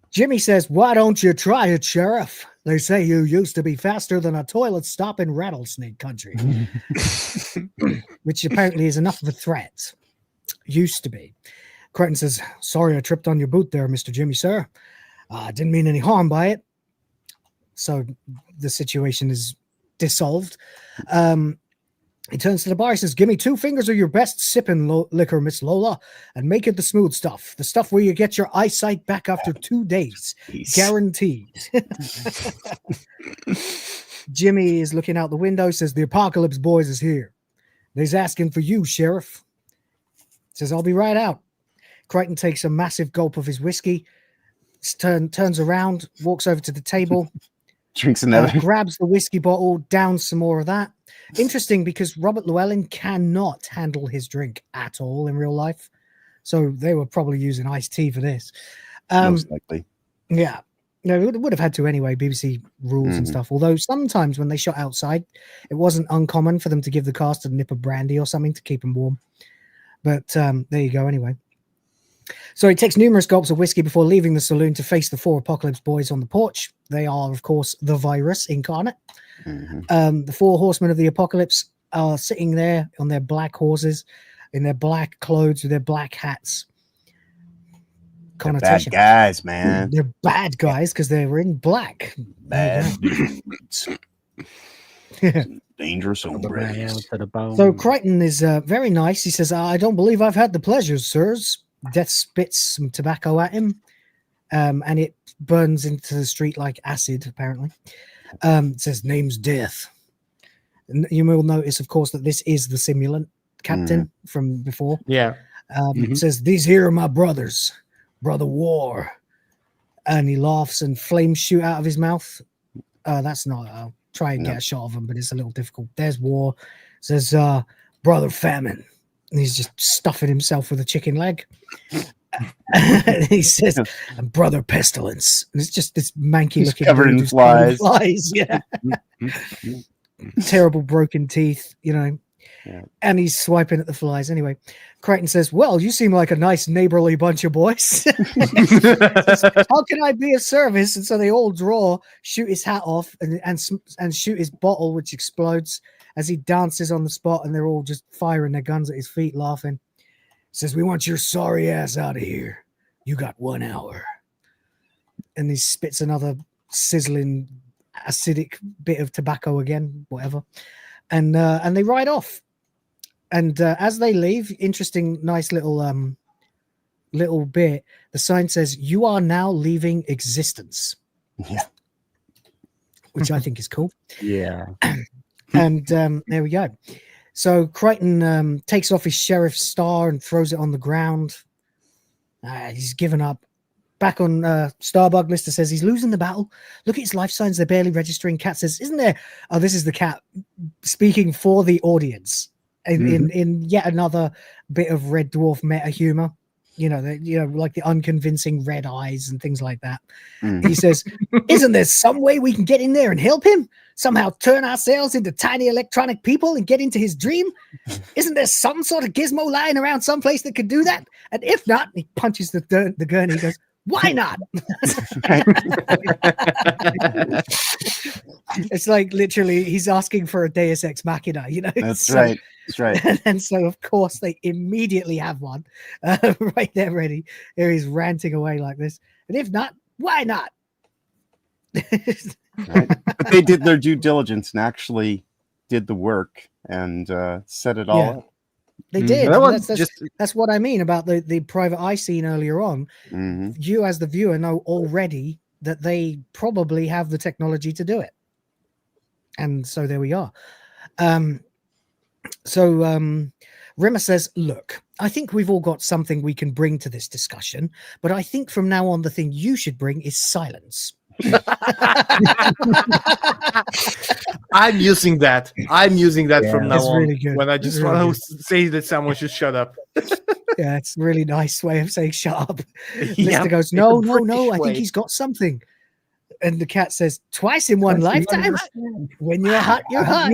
Jimmy says, why don't you try it, Sheriff? They say you used to be faster than a toilet stop in rattlesnake country. Which apparently is enough of a threat. Used to be. Crichton says, sorry I tripped on your boot there, Mr. Jimmy, sir. I didn't mean any harm by it. So the situation is dissolved. He turns to the bar. He says, "Give me 2 fingers of your best sipping liquor, Miss Lola, and make it the smooth stuff. The stuff where you get your eyesight back after 2 days. Guaranteed." Jimmy is looking out the window. Says, "The Apocalypse Boys is here. They's asking for you, Sheriff." Says, "I'll be right out." Crichton takes a massive gulp of his whiskey, turns around, walks over to the table, drinks another, grabs the whiskey bottle, downs some more of that. Interesting, because Robert Llewellyn cannot handle his drink at all in real life, so they were probably using iced tea for this. Most likely. Yeah. No, it would have had to anyway, BBC rules and stuff. Although sometimes when they shot outside, it wasn't uncommon for them to give the cast a nip of brandy or something to keep them warm. But there you go anyway. So he takes numerous gulps of whiskey before leaving the saloon to face the 4 Apocalypse Boys on the porch. They are, of course, the virus incarnate. The 4 horsemen of the apocalypse are sitting there on their black horses, in their black clothes, with their black hats. Bad guys, man. They're bad guys because they were in black. Bad dudes. Dangerous hombres. So Crichton is very nice. He says, "I don't believe I've had the pleasures, sirs." Death spits some tobacco at him, and it burns into the street like acid, apparently. It says, "Name's Death." And you will notice, of course, that this is the simulant captain from before. Yeah. It says, "These here are my brothers, Brother War." And he laughs and flames shoot out of his mouth. That's not, I'll try and get a shot of him, but it's a little difficult. There's War. It says, "Brother Famine." And he's just stuffing himself with a chicken leg. And he says, "And Brother Pestilence." And it's just this manky looking covered in flies. Yeah. Terrible broken teeth, you know. Yeah. And he's swiping at the flies. Anyway, Crichton says, "Well, you seem like a nice neighborly bunch of boys." Says, "How can I be of service?" And so they all draw, shoot his hat off, and shoot his bottle, which explodes as he dances on the spot, and they're all just firing their guns at his feet, laughing. Says, "We want your sorry ass out of here. You got 1 hour." And he spits another sizzling, acidic bit of tobacco again, whatever. And they ride off. And as they leave, interesting, nice little bit. The sign says, "You are now leaving existence." Yeah. Which I think is cool. Yeah. And there we go. So Crichton takes off his sheriff's star and throws it on the ground. He's given up. Back on Starbug, Lister says he's losing the battle. Look at his life signs. They're barely registering. Cat says, "Isn't there?" Oh, this is the cat speaking for the audience in yet another bit of Red Dwarf meta humor. You know, like the unconvincing red eyes and things like that. He says, "Isn't there some way we can get in there and help him? Somehow turn ourselves into tiny electronic people and get into his dream? Isn't there some sort of gizmo lying around someplace that could do that? And if not," he punches the gun and he goes, "Why not?" It's like literally he's asking for a Deus Ex Machina, you know. That's right. That's right. And so, of course, they immediately have one right there ready. There he's ranting away like this. And if not, why not? Right. But they did their due diligence and actually did the work and set it all up. They did. That's what I mean about the private eye scene earlier on. You, as the viewer, know already that they probably have the technology to do it. And so there we are. Rimmer says, "Look, I think we've all got something we can bring to this discussion, but I think from now on the thing you should bring is silence." I'm using that from now on. Really good. When I just want to say that someone should shut up. Yeah, it's a really nice way of saying shut up. Yeah, Lister goes, no, I think he's got something. And the cat says, "Twice in one lifetime? When you're hot, you're hot."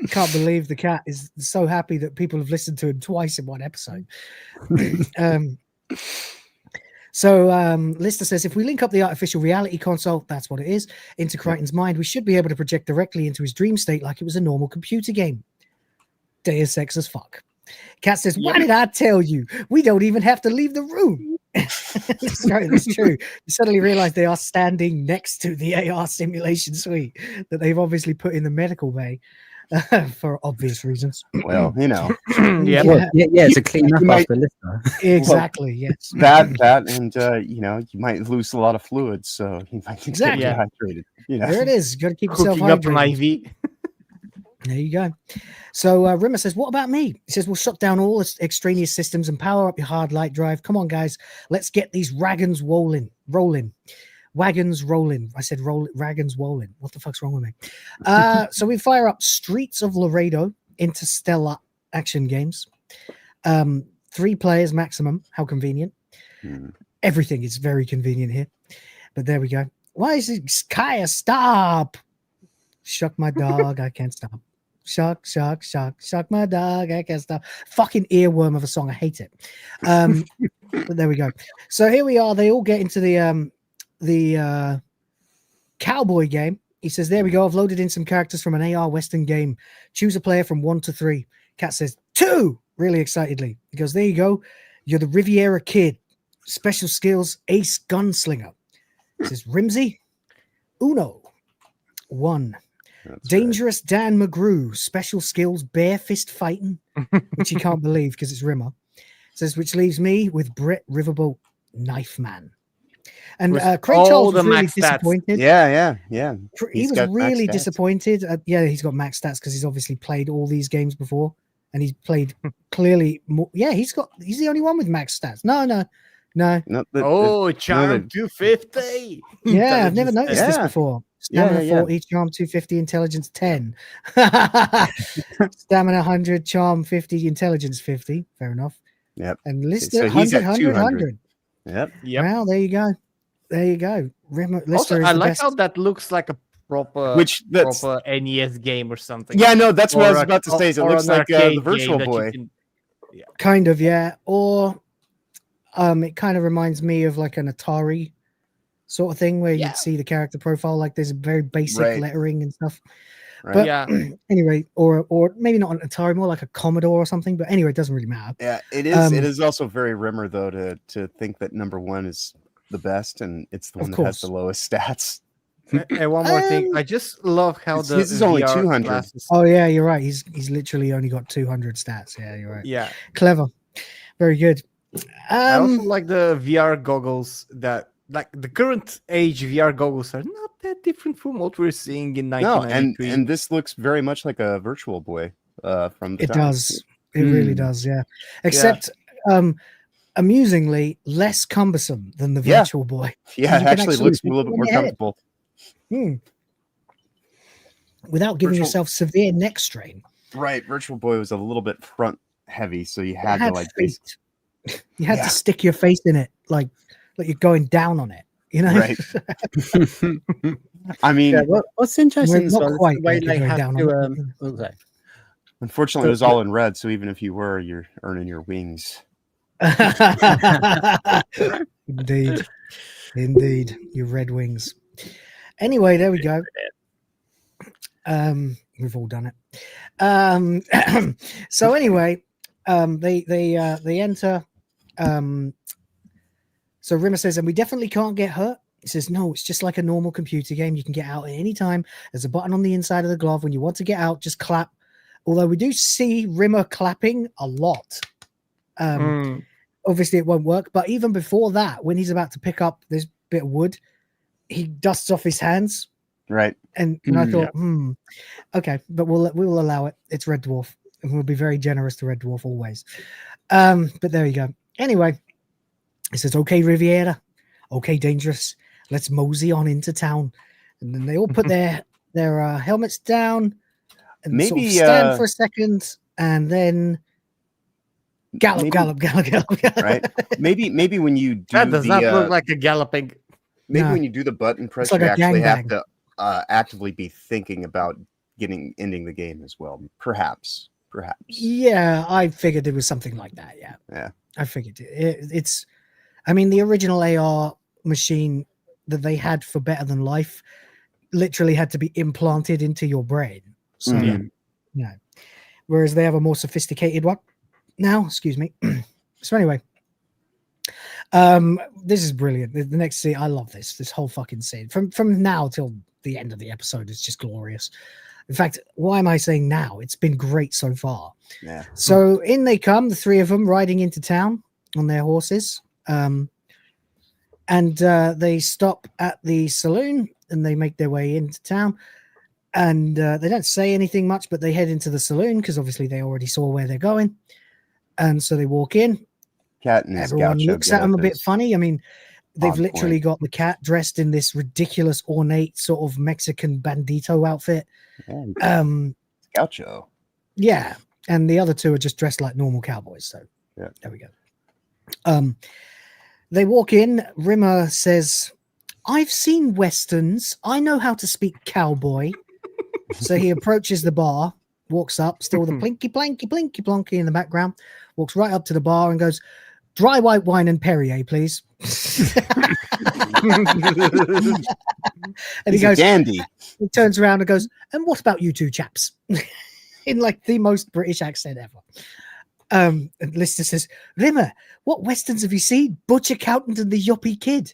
Can't believe the cat is so happy that people have listened to him twice in one episode. So Lister says, "If we link up the artificial reality console," that's what it is, "into Crichton's mind, we should be able to project directly into his dream state like it was a normal computer game." Deus Ex as fuck. Cat says, "Why did I tell you? We don't even have to leave the room. That's right, that's true. You suddenly realize they are standing next to the AR simulation suite that they've obviously put in the medical bay for obvious reasons. Well, you know. Yeah, to clean up after listener. Exactly, yes. That and you know, you might lose a lot of fluids, so you might need to get hydrated. You know? There it is. Got to keep yourself Hooking up hydrated. an IV. There you go. So Rimmer says, what about me? He says, we'll shut down all extraneous systems and power up your hard light drive. Come on, guys. Let's get these wagons rolling. Wagons rolling. I said wagons rolling. What the fuck's wrong with me? So we fire up Streets of Laredo, Interstellar action games. 3 players maximum. How convenient. Everything is very convenient here. But there we go. Why is it Kaya? Stop. Shuck my dog. I can't stop. Shuck my dog. I can't stop. Fucking earworm of a song. I hate it. But there we go. So here we are. They all get into the cowboy game. He says, there we go. I've loaded in some characters from an AR Western game. Choose a player from 1 to 3. Cat says 2, really excitedly. He goes, there you go. You're the Riviera Kid. Special skills, Ace Gunslinger. He says, Rimsey, Uno, 1. That's Dangerous right. Dan McGrew, special skills, bare fist fighting, which you can't believe because it's Rimmer. Says, which leaves me with Britt Riverboat, Knife Man. And Craig Charles was really disappointed. Yeah. He was really disappointed. He's got max stats because he's obviously played all these games before, and he's played clearly more. Yeah, he's the only one with max stats. No. Charm 250. Yeah, I've never noticed this before. Stamina 40, charm 250, intelligence 10. Stamina 100, charm 50, intelligence 50. Fair enough. Yep. And listed 100. Yep. Well, there you go. Also, I like how that looks like a proper NES game or something. Yeah, no, that's what I was about to say. It looks like the Virtual Boy. Kind of, yeah. Or it kind of reminds me of like an Atari sort of thing where you'd see the character profile, like there's very basic lettering and stuff. Right. But anyway, or maybe not an Atari, more like a Commodore or something. But anyway, it doesn't really matter. Yeah, it is. It is also very Rimmer though to think that number 1 is the best and it's the one that has the lowest stats. And one more thing, I just love how this is only 200. Glasses. Oh yeah, you're right. He's literally only got 200 stats. Yeah, you're right. Yeah, clever, very good. I also like the VR goggles that. Like the current age VR goggles are not that different from what we're seeing in 1993. No, and this looks very much like a Virtual Boy from the time. Does. It really does, yeah. Except amusingly less cumbersome than the Virtual Boy. Yeah, it actually looks a little bit more comfortable. Without giving yourself severe neck strain. Right, Virtual Boy was a little bit front heavy, so you had to like you had to stick your face in it like you're going down on it, you know? Right. I mean, what's interesting is the way they have to. Unfortunately, it was all in red, so even if you're earning your wings. Indeed, your red wings. Anyway, there we go. We've all done it. So anyway, they enter. So Rimmer says, and we definitely can't get hurt. He says, no, it's just like a normal computer game. You can get out at any time. There's a button on the inside of the glove. When you want to get out, just clap. Although we do see Rimmer clapping a lot. Obviously, it won't work. But even before that, when he's about to pick up this bit of wood, he dusts off his hands. Right. And I thought, okay, but we will allow it. It's Red Dwarf. And we'll be very generous to Red Dwarf always. But there you go. Anyway. He says, okay, Riviera. Okay, Dangerous. Let's mosey on into town. And then they all put their helmets down and maybe sort of stand for a second and then gallop. Right. Maybe when you do that does not look like a galloping. Maybe when you do the button press, you actually have to actively be thinking about ending the game as well. Perhaps. Yeah, I figured it was something like that. Yeah. I figured it's. I mean, the original AR machine that they had for Better Than Life literally had to be implanted into your brain. So, whereas they have a more sophisticated one now. Excuse me. So anyway, This is brilliant. The next scene, I love this whole fucking scene. From now till the end of the episode, it's just glorious. In fact, why am I saying now? It's been great so far. Yeah. So in they come, the three of them riding into town on their horses. And they stop at the saloon and they make their way into town. And they don't say anything much, but they head into the saloon because obviously they already saw where they're going. And so they walk in. Cat and everyone looks at them a bit funny. I mean, they've literally got the cat dressed in this ridiculous, ornate sort of Mexican bandito outfit. Gaucho. Yeah, and the other two are just dressed like normal cowboys. So yeah, there we go. They walk in. Rimmer says, "I've seen westerns. I know how to speak cowboy." So he approaches the bar, walks up, still with a plinky blanky blinky blonky in the background, walks right up to the bar and goes, "Dry white wine and Perrier, please." And he goes, dandy. He turns around and goes, "And what about you two chaps?" In like the most British accent ever. And Lister says, "Rimmer, what westerns have you seen? Butch Accountant and the Yuppie Kid."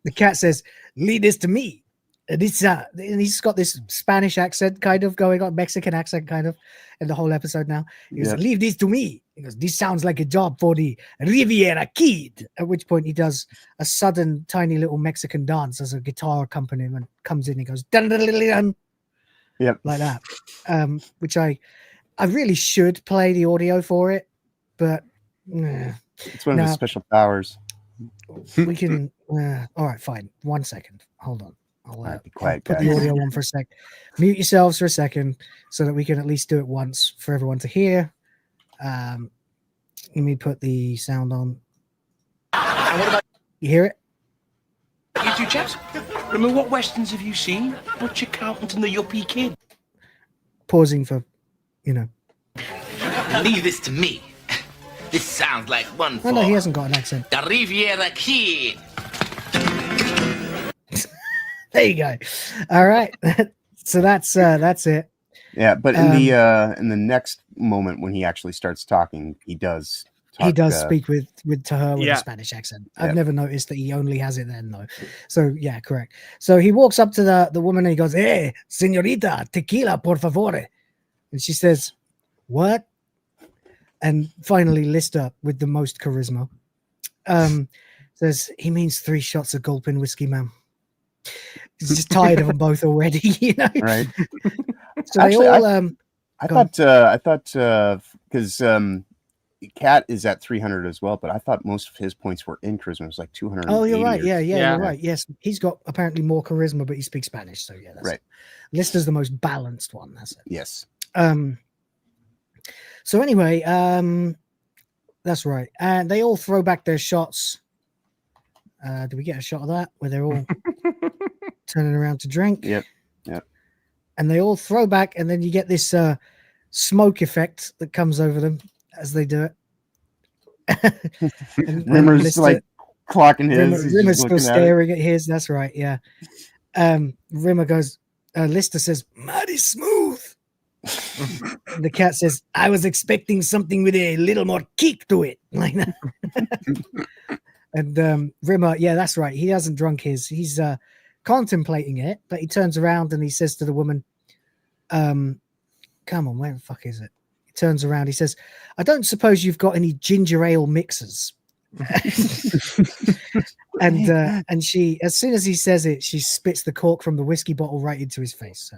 The cat says, "Lead this to me." And he's got this Spanish accent kind of going on, Mexican accent kind of in the whole episode now. He goes, "Leave this to me." He goes, "This sounds like a job for the Riviera Kid." At which point he does a sudden tiny little Mexican dance as a guitar accompaniment comes in. He goes, "Dun, dun, dun, dun," like that. Which I really should play the audio for it, but it's one of his special powers. We can. All right, fine. 1 second. Hold on. I'll be quiet, put guys. the audio on for a sec. Mute yourselves for a second so that we can at least do it once for everyone to hear. Let me put the sound on. And what about you? Hear it? You two chaps? Remember, what westerns have you seen? Butch Accountant and the Yuppie Kid. Pausing for, Leave this to me. This sounds like one for... Oh, no, he hasn't got an accent. The Riviera Kid. There you go. All right. So that's it. Yeah, but in the next moment when he actually starts talking, he does speak with to her with a Spanish accent. I've never noticed that he only has it then though. So yeah, correct. So he walks up to the woman and he goes, "Hey, señorita, tequila, por favor." And she says, "What?" And finally Lister with the most charisma says, "He means 3 shots of gulping whiskey, ma'am." He's just tired of them both already, Right. So actually, they all I thought because Cat is at 300 as well, but I thought most of his points were in charisma. It was like 200. Oh, you're right. Yeah, you're right. Yes, he's got apparently more charisma, but he speaks Spanish. So yeah, that's right. It. Lister's the most balanced one. That's it. Yes. So anyway, that's right. And they all throw back their shots. Do we get a shot of that where they're all turning around to drink? Yep. And they all throw back, and then you get this smoke effect that comes over them as they do it. Rimmer's like clocking his. Rimmer's still staring at his. That's right. Yeah. Rimmer goes. Lister says, "Mighty smooth." The cat says, "I was expecting something with a little more kick to it," like that. And Rimmer, yeah, that's right. He hasn't drunk his. He's contemplating it, but he turns around and he says to the woman, "Come on, where the fuck is it?" He turns around. He says, "I don't suppose you've got any ginger ale mixers." And she, as soon as he says it, she spits the cork from the whiskey bottle right into his face. So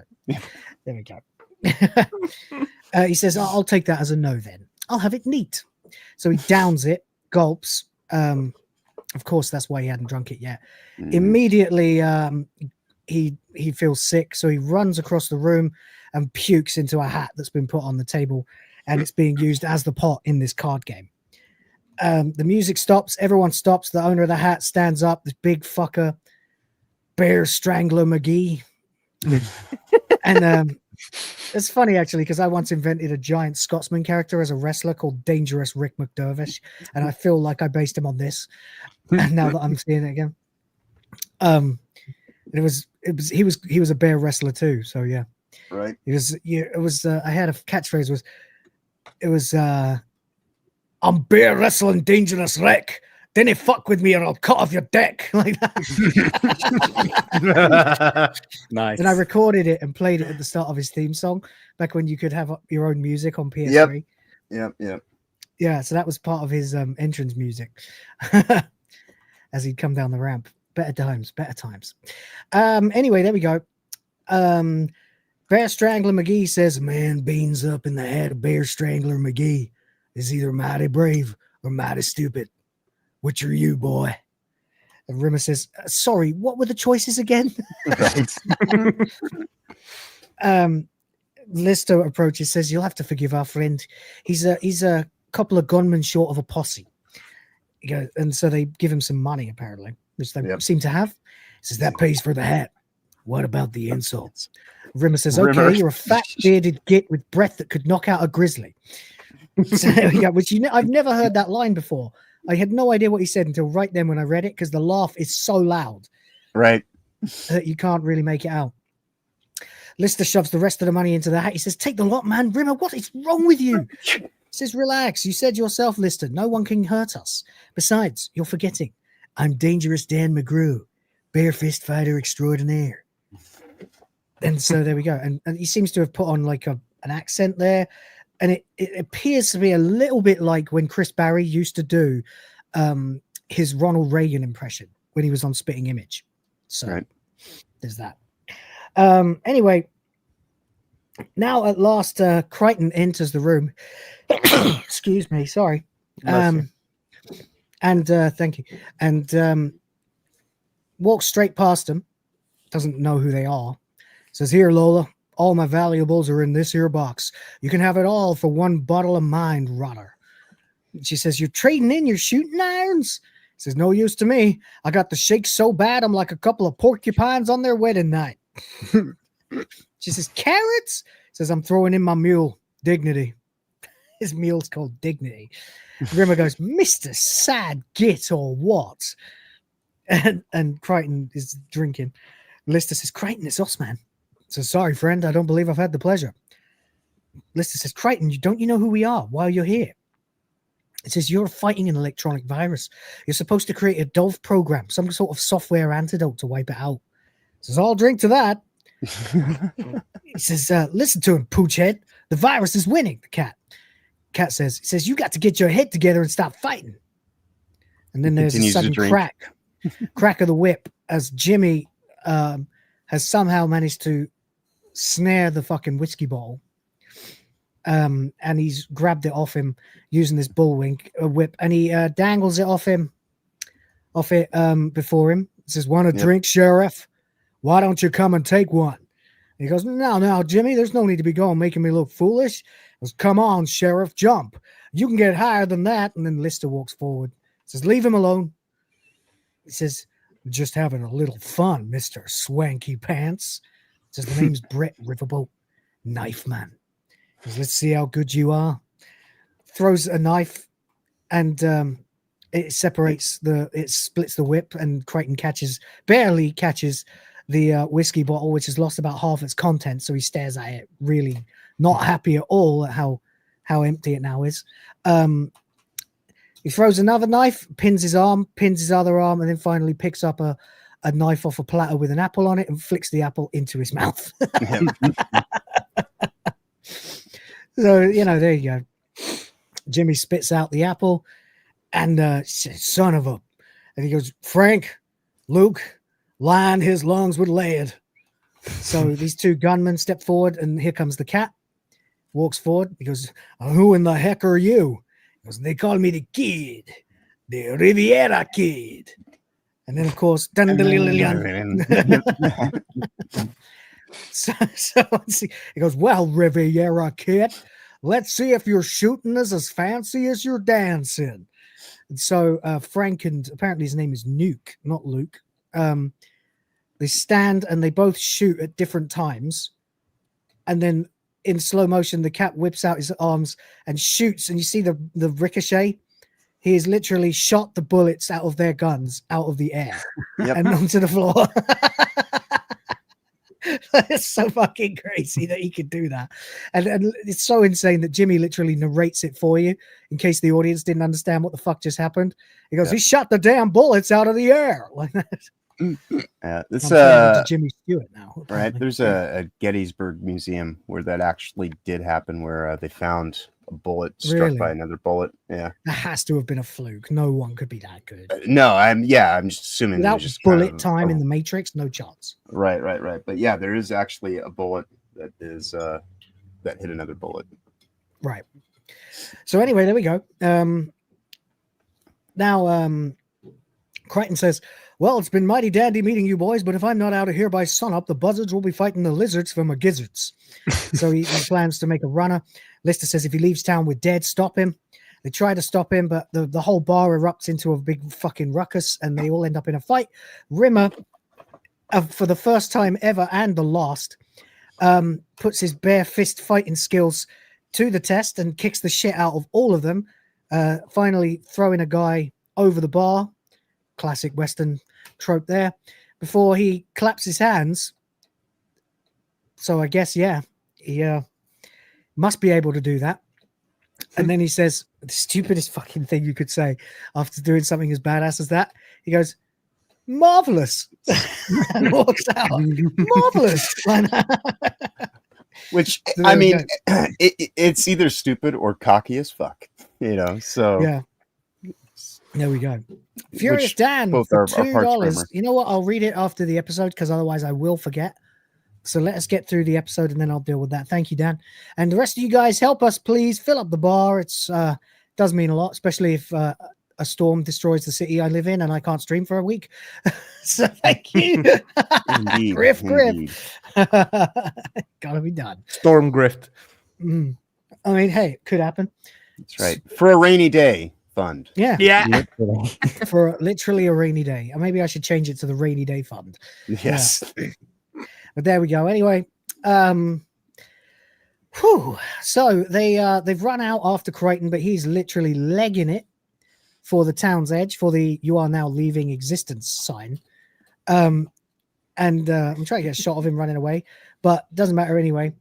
there we go. He says, "I'll take that as a no then. I'll have it neat." So he downs it, gulps. Of course, that's why he hadn't drunk it yet. Immediately, he feels sick, so he runs across the room and pukes into a hat that's been put on the table, and it's being used as the pot in this card game. The music stops. Everyone stops. The owner of the hat stands up. This big fucker, Bear Strangler McGee. And it's funny, actually, because I once invented a giant Scotsman character as a wrestler called Dangerous Rick McDervish, and I feel like I based him on this. And now that I'm seeing it again, he was a bear wrestler too. So yeah, right. It was I had a catchphrase. It was I'm bear wrestling dangerous wreck. Then he fuck with me or I'll cut off your dick. Like that. Nice. And I recorded it and played it at the start of his theme song back when you could have your own music on PS3. Yep. Yeah, so that was part of his entrance music as he'd come down the ramp. Better times. Anyway, there we go. Bear Strangler McGee says, man beans up in the head of Bear Strangler McGee is either mighty brave or mighty stupid. Which are you, boy? And Rimmer says, sorry, what were the choices again? Lister approaches, says, you'll have to forgive our friend. He's a couple of gunmen short of a posse. And so they give him some money, apparently, which they seem to have. He says, that pays for the hat. What about the insults? Rimmer says, okay, you're a fat, bearded git with breath that could knock out a grizzly. So, which I've never heard that line before. I had no idea what he said until right then when I read it, because the laugh is so loud. Right. That you can't really make it out. Lister shoves the rest of the money into the hat. He says, take the lot, man. Rimmer, what is wrong with you? He says, relax. You said yourself, Lister, no one can hurt us. Besides, you're forgetting. I'm Dangerous Dan McGrew, bare fist fighter extraordinaire. And so there we go. And he seems to have put on like an accent there. And it appears to be a little bit like when Chris Barry used to do his Ronald Reagan impression when he was on Spitting Image. So there's that. Anyway, now at last, Crichton enters the room. Excuse me, sorry. And thank you. And walks straight past him. Doesn't know who they are. Says, here, Lola. All my valuables are in this here box. You can have it all for one bottle of mind rotter. She says, you're trading in your shooting irons? Says, no use to me. I got the shakes so bad I'm like a couple of porcupines on their wedding night. She says, carrots? Says, I'm throwing in my mule, Dignity. His mule's called Dignity. Rimmer goes, Mr. Sad Git or what? And Crichton is drinking. Lister says, Crichton, it's us, man. So sorry, friend, I don't believe I've had the pleasure. Lister says, Crichton, don't you know who we are while you're here? It says, you're fighting an electronic virus. You're supposed to create a Dove program, some sort of software antidote to wipe it out. He says, I'll drink to that. He says, listen to him, Poochhead. The virus is winning, the cat. Cat says, he says, you got to get your head together and stop fighting. And then there's a sudden crack of the whip as Jimmy has somehow managed to snare the fucking whiskey bottle. And he's grabbed it off him using this whip, and he dangles it off it before him. He says, want a drink, Sheriff? Why don't you come and take one? And he goes, no, Jimmy, there's no need to be going making me look foolish. He goes, come on, Sheriff, jump. You can get higher than that. And then Lister walks forward. He says, leave him alone. He says, just having a little fun, Mr. Swanky Pants. He says, the name's Brett Riverboat, Knife Man. He says, let's see how good you are. Throws a knife, and it splits the whip, and Crichton barely catches the whiskey bottle, which has lost about half its contents. So he stares at it, really not happy at all at how empty it now is. He throws another knife, pins his other arm, and then finally picks up a knife off a platter with an apple on it and flicks the apple into his mouth. So, there you go. Jimmy spits out the apple and says, son of a... And he goes, Frank, Luke, line his lungs with lead. So these two gunmen step forward, and here comes the cat. Walks forward. He goes, who in the heck are you? He goes, they call me the Kid, the Riviera Kid. And then, of course, so he goes, well, Riviera Kid, let's see if your shooting is as fancy as your dancing. And so Frank, and apparently his name is Nuke, not Luke, they stand and they both shoot at different times. And then in slow motion, the cat whips out his arms and shoots, and you see the ricochet. He has literally shot the bullets out of their guns out of the air and onto the floor. It's so fucking crazy that he could do that. And it's so insane that Jimmy literally narrates it for you in case the audience didn't understand what the fuck just happened. He goes, he shot the damn bullets out of the air. Like that. This to Jimmy Stewart now. Apparently. Right. There's a Gettysburg Museum where that actually did happen, where they found a bullet struck by another bullet. Yeah. That has to have been a fluke. No one could be that good. No, I'm just assuming without just bullet time in the Matrix, no chance. Right. But yeah, there is actually a bullet that is that hit another bullet. Right. So anyway, there we go. Now Crichton says, well, it's been mighty dandy meeting you boys, but if I'm not out of here by sunup, the buzzards will be fighting the lizards for my gizzards. So he plans to make a runner. Lister says if he leaves town with dead, stop him. They try to stop him, but the whole bar erupts into a big fucking ruckus, and they all end up in a fight. Rimmer, for the first time ever and the last, puts his bare fist fighting skills to the test and kicks the shit out of all of them, finally throwing a guy over the bar. Classic Western trope there, before he claps his hands. So I guess, yeah, he must be able to do that. And then he says, the stupidest fucking thing you could say after doing something as badass as that. He goes, marvelous, and walks out. Marvelous. Which, I mean, it's either stupid or cocky as fuck, so. Yeah. There we go. Furious Dan for $2. You know what? I'll read it after the episode because otherwise I will forget. So let us get through the episode and then I'll deal with that. Thank you, Dan. And the rest of you guys, help us, please. Fill up the bar. It's does mean a lot, especially if a storm destroys the city I live in and I can't stream for a week. So thank you. Indeed. Griff. Gotta be done. Storm grift. I mean, hey, it could happen. That's right. For a rainy day. Fund. Yeah. For literally a rainy day. Or maybe I should change it to the rainy day fund. Yes. Yeah. But there we go. Anyway, so they've run out after Crichton, but he's literally legging it for the town's edge for the "you are now leaving existence" sign. And I'm trying to get a shot of him running away, but doesn't matter anyway.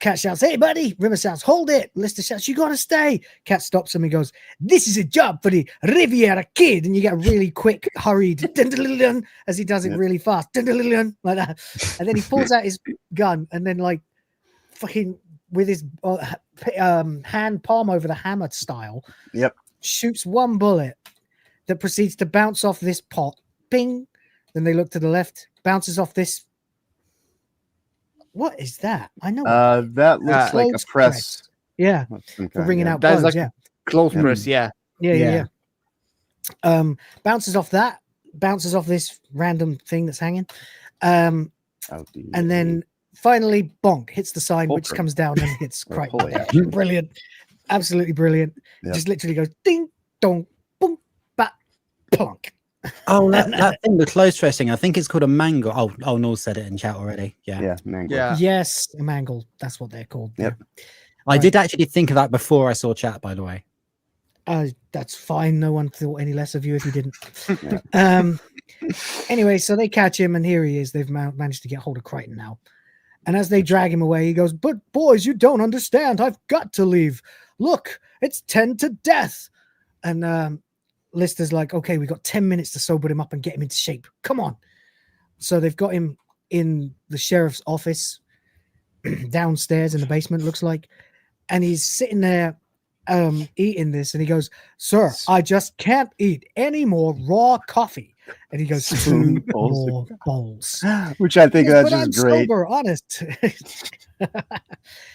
Cat shouts, "Hey, buddy!" Rimmer shouts, "Hold it!" Lister shouts, "You gotta stay!" Cat stops him and goes, "This is a job for the Riviera Kid!" And you get a really quick, hurried dun-dun-dun-dun, as he does it really fast, dun-dun-dun-dun, like that. And then he pulls out his gun and then, like, fucking with his hand palm over the hammer style, shoots one bullet that proceeds to bounce off this pot. Ping! Then they look to the left, bounces off this. What is that? I know. That looks like a press. Yeah. For bringing out that's bugs, like close press, yeah. Bounces off that. Bounces off this random thing that's hanging. And then finally, bonk, hits the sign, which comes down and hits Crichton. Brilliant. Absolutely brilliant. Just literally goes ding, dong, boom, bat, plonk. Oh, that thing, the close pressing, I think it's called a mangle. Oh, Noel said it in chat already. Yeah, mangle. Yeah. Yes, a mangle. That's what they're called. Yep. I did actually think of that before I saw chat, by the way. That's fine. No one thought any less of you if you didn't. Anyway, so they catch him, and here he is. They've managed to get hold of Crichton now. And as they drag him away, he goes, "But boys, you don't understand. I've got to leave. Look, it's 10 to death." And Lister's like, "Okay, we got 10 minutes to sober him up and get him into shape. Come on." So they've got him in the sheriff's office downstairs in the basement, looks like. And he's sitting there eating this. And he goes, "Sir, I just can't eat any more raw coffee." And he goes, "2 more bowls." Which I think that's "But just I'm great. sober, honest."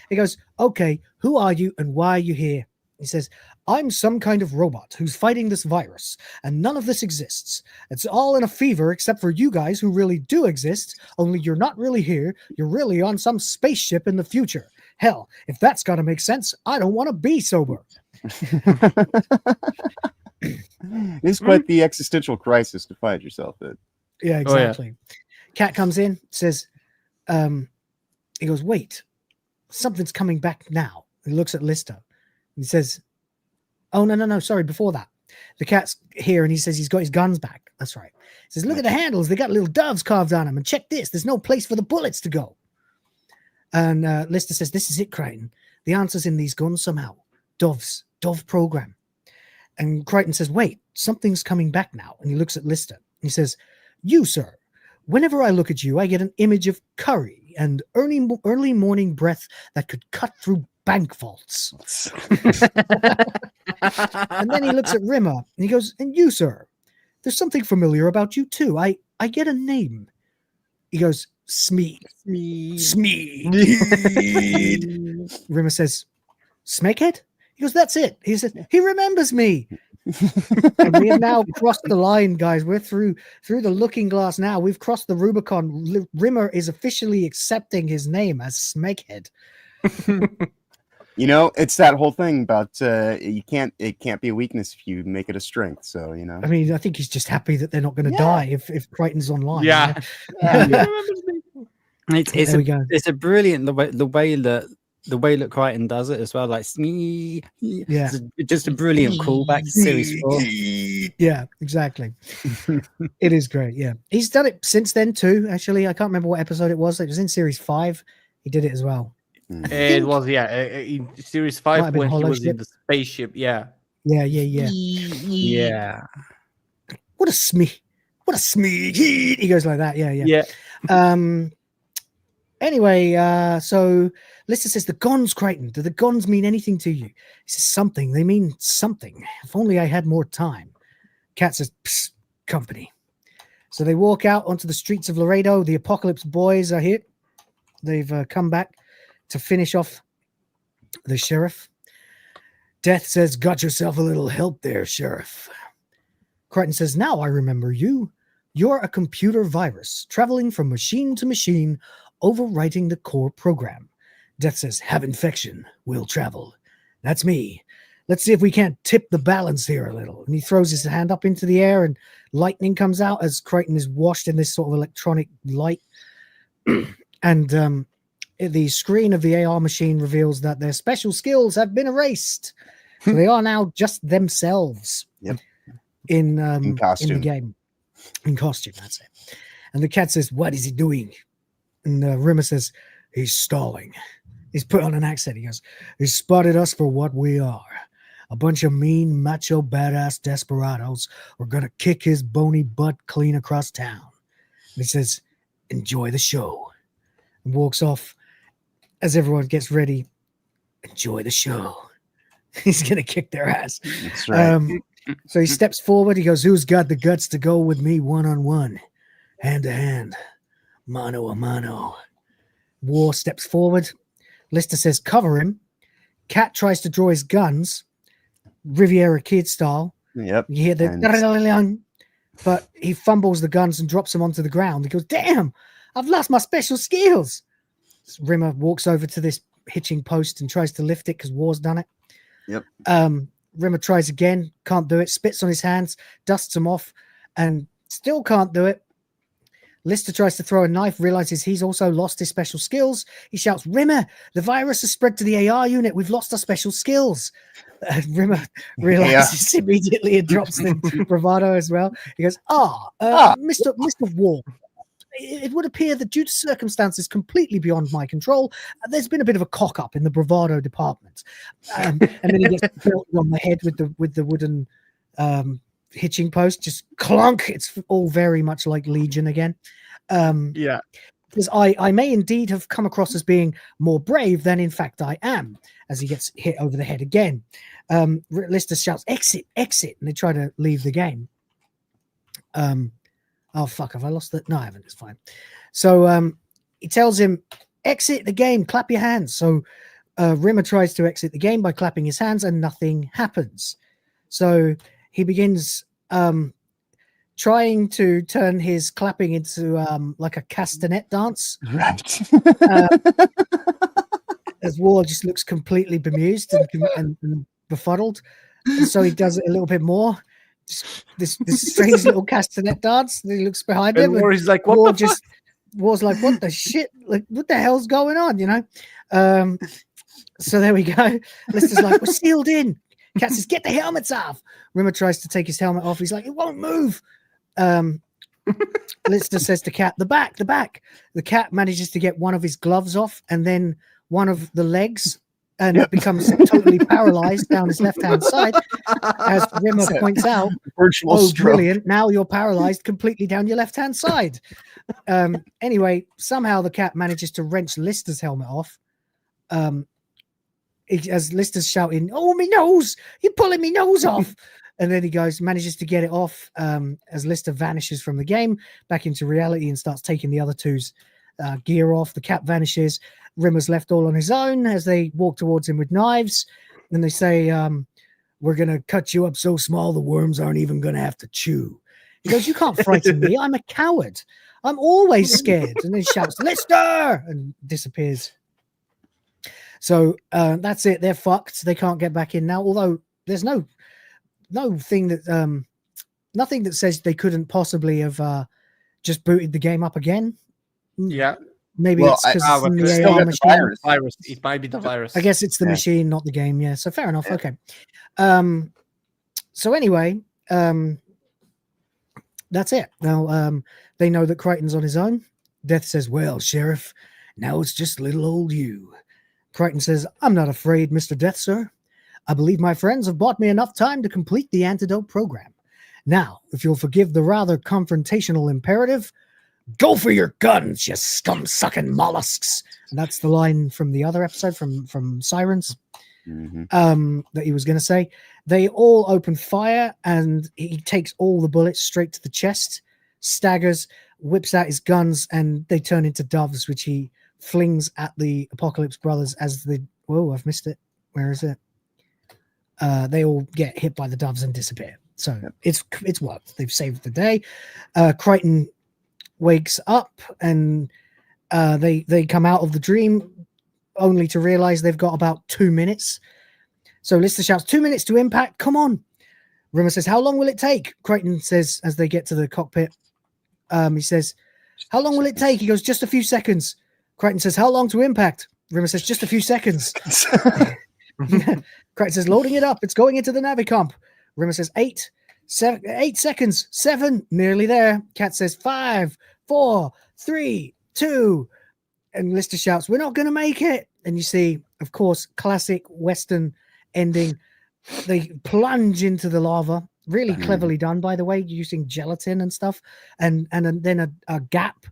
He goes, "Okay, who are you and why are you here?" He says, "I'm some kind of robot who's fighting this virus, and none of this exists. It's all in a fever except for you guys who really do exist, only you're not really here. You're really on some spaceship in the future. Hell, if that's got to make sense, I don't want to be sober." It's quite the existential crisis to find yourself in. Yeah, exactly. Cat comes in, says, he goes, "Wait, something's coming back now." He looks at Lister. He says, "Oh, no, sorry, before that." The cat's here and he says he's got his guns back. That's right. He says, look at the handles. They got little doves carved on them. And check this. There's no place for the bullets to go. And Lister says, this is it, Crichton. The answer's in these guns somehow. Dove program. And Crichton says, wait, something's coming back now. And he looks at Lister. And he says, you, sir, whenever I look at you, I get an image of curry and early morning breath that could cut through bank vaults. And then he looks at Rimmer and he goes, and you, sir, there's something familiar about you too. I get a name. He goes, Smeed. Rimmer says, Smeghead? He goes, that's it. He says, he remembers me. And we have now crossed the line, guys. We're through the looking glass now. We've crossed the Rubicon. Rimmer is officially accepting his name as Smeghead. You know, it's that whole thing about it can't be a weakness if you make it a strength. So, you know. I mean, I think he's just happy that they're not going to die if Crichton's online. Yeah. It's a brilliant the way that Crichton does it as well, like yeah, just a brilliant callback to series 4. Yeah, exactly. It is great. Yeah, he's done it since then too. Actually, I can't remember what episode it was. It was in series 5. He did it as well. It was in series 5 when he was in the spaceship. Yeah. Yeah. What a smee. He goes like that. Yeah. Anyway, so Lister says, the guns, Crichton, do the guns mean anything to you? He says, something. They mean something. If only I had more time. Cat says, psst, company. So they walk out onto the streets of Laredo. The Apocalypse boys are here. They've come back to finish off the sheriff. Death says, got yourself a little help there, Sheriff. Crichton says, now I remember you. You're a computer virus, traveling from machine to machine, overwriting the core program. Death says, have infection, will travel. That's me. Let's see if we can't tip the balance here a little. And he throws his hand up into the air and lightning comes out as Crichton is washed in this sort of electronic light. And the screen of the AR machine reveals that their special skills have been erased. So they are now just themselves. Yep. In costume. in the game. In costume, that's it. And the cat says, what is he doing? And Rimmer says, he's stalling. He's put on an accent. He goes, he spotted us for what we are. A bunch of mean, macho, badass desperados. We're going to kick his bony butt clean across town. And he says, enjoy the show. And walks off as everyone gets ready. Enjoy the show. He's going to kick their ass. That's right. So he steps forward. He goes, who's got the guts to go with me one-on-one? Hand-to-hand. Mano a mano. War steps forward. Lister says, cover him. Cat tries to draw his guns. Riviera Kid style. Yep. You hear the... But he fumbles the guns and drops them onto the ground. He goes, damn, I've lost my special skills. So Rimmer walks over to this hitching post and tries to lift it because War's done it. Yep. Rimmer tries again, can't do it, spits on his hands, dusts them off, and still can't do it. Lister tries to throw a knife, realizes he's also lost his special skills. He shouts, Rimmer, the virus has spread to the AR unit. We've lost our special skills. Rimmer realizes immediately and drops the bravado as well. He goes, Mr. War, it would appear that due to circumstances completely beyond my control, there's been a bit of a cock-up in the bravado department. And then he gets belted on the head with the wooden hitching post, just clunk. It's all very much like Legion again. Because I may indeed have come across as being more brave than in fact I am, as he gets hit over the head again. Lister shouts, exit, and they try to leave the game. Oh, fuck, have I lost it? No, I haven't. It's fine. So he tells him, exit the game, clap your hands. So Rimmer tries to exit the game by clapping his hands and nothing happens. So he begins trying to turn his clapping into like a castanet dance. Right. As War just looks completely bemused and befuddled. And so he does it a little bit more. This strange little castanet dance. He looks behind him. And War's like, what the fuck? War's like, what the shit? Like, what the hell's going on? You know? So there we go. Lister's like, we're sealed in. Cat says, get the helmets off. Rimmer tries to take his helmet off. He's like, it won't move. Lister says to Cat, the back. The cat manages to get one of his gloves off and then one of the legs and becomes totally paralyzed down his left-hand side. As Rimmer points out, brilliant. Now you're paralyzed completely down your left-hand side. Anyway, somehow the cat manages to wrench Lister's helmet off. As Lister's shouting, "Oh, me nose! You're pulling me nose off!" And then he manages to get it off as Lister vanishes from the game back into reality and starts taking the other two's gear off. The cat vanishes. Rimmer's left all on his own as they walk towards him with knives. And they say, "We're going to cut you up so small the worms aren't even going to have to chew." He goes, "You can't frighten me. I'm a coward. I'm always scared." And then he shouts, "Lister!" and disappears. So that's it. They're fucked. They can't get back in now. Although there's no thing that nothing that says they couldn't possibly have just booted the game up again. Yeah, maybe it's because it's the AR machine. Virus. It might be the virus. I guess it's the machine, not the game. Yeah. So fair enough. Yeah. Okay. So anyway, that's it. Now they know that Crichton's on his own. Death says, "Well, Sheriff, now it's just little old you." Crichton says, "I'm not afraid, Mr. Death, sir. I believe my friends have bought me enough time to complete the antidote program. Now, if you'll forgive the rather confrontational imperative, go for your guns, you scum-sucking mollusks." And that's the line from the other episode from Sirens that he was going to say. They all open fire, and he takes all the bullets straight to the chest, staggers, whips out his guns, and they turn into doves, which he flings at the Apocalypse brothers as the... Whoa, I've missed it. Where is it? They all get hit by the doves and disappear. So it's worked. They've saved the day. Crichton wakes up and they come out of the dream only to realize they've got about 2 minutes. So Lister shouts, 2 minutes to impact. Come on. Rimmer says, "How long will it take?" Crichton says as they get to the cockpit. He says, "How long will it take?" He goes, "Just a few seconds." Crichton says, "How long to impact?" Rimmer says, "Just a few seconds." Crichton says, "Loading it up. It's going into the navicomp." Rimmer says, 8 seconds. 7. Nearly there. Cat says, 5, 4, 3, 2. And Lister shouts, "We're not going to make it." And you see, of course, classic Western ending. They plunge into the lava. Really cleverly done, by the way, using gelatin and stuff. And then a gap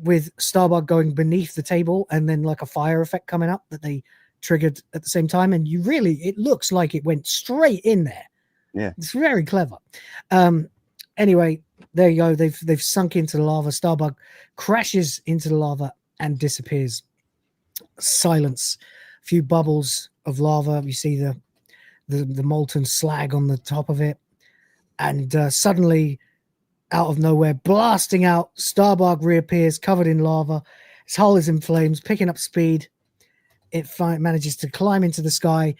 with Starbug going beneath the table and then like a fire effect coming up that they triggered at the same time. And it looks like it went straight in there. Yeah. It's very clever. Anyway, there you go. They've sunk into the lava. Starbug crashes into the lava and disappears. Silence. A few bubbles of lava. You see the molten slag on the top of it. And suddenly, out of nowhere, blasting out, Starbug reappears covered in lava. His hull is in flames, picking up speed. It manages to climb into the sky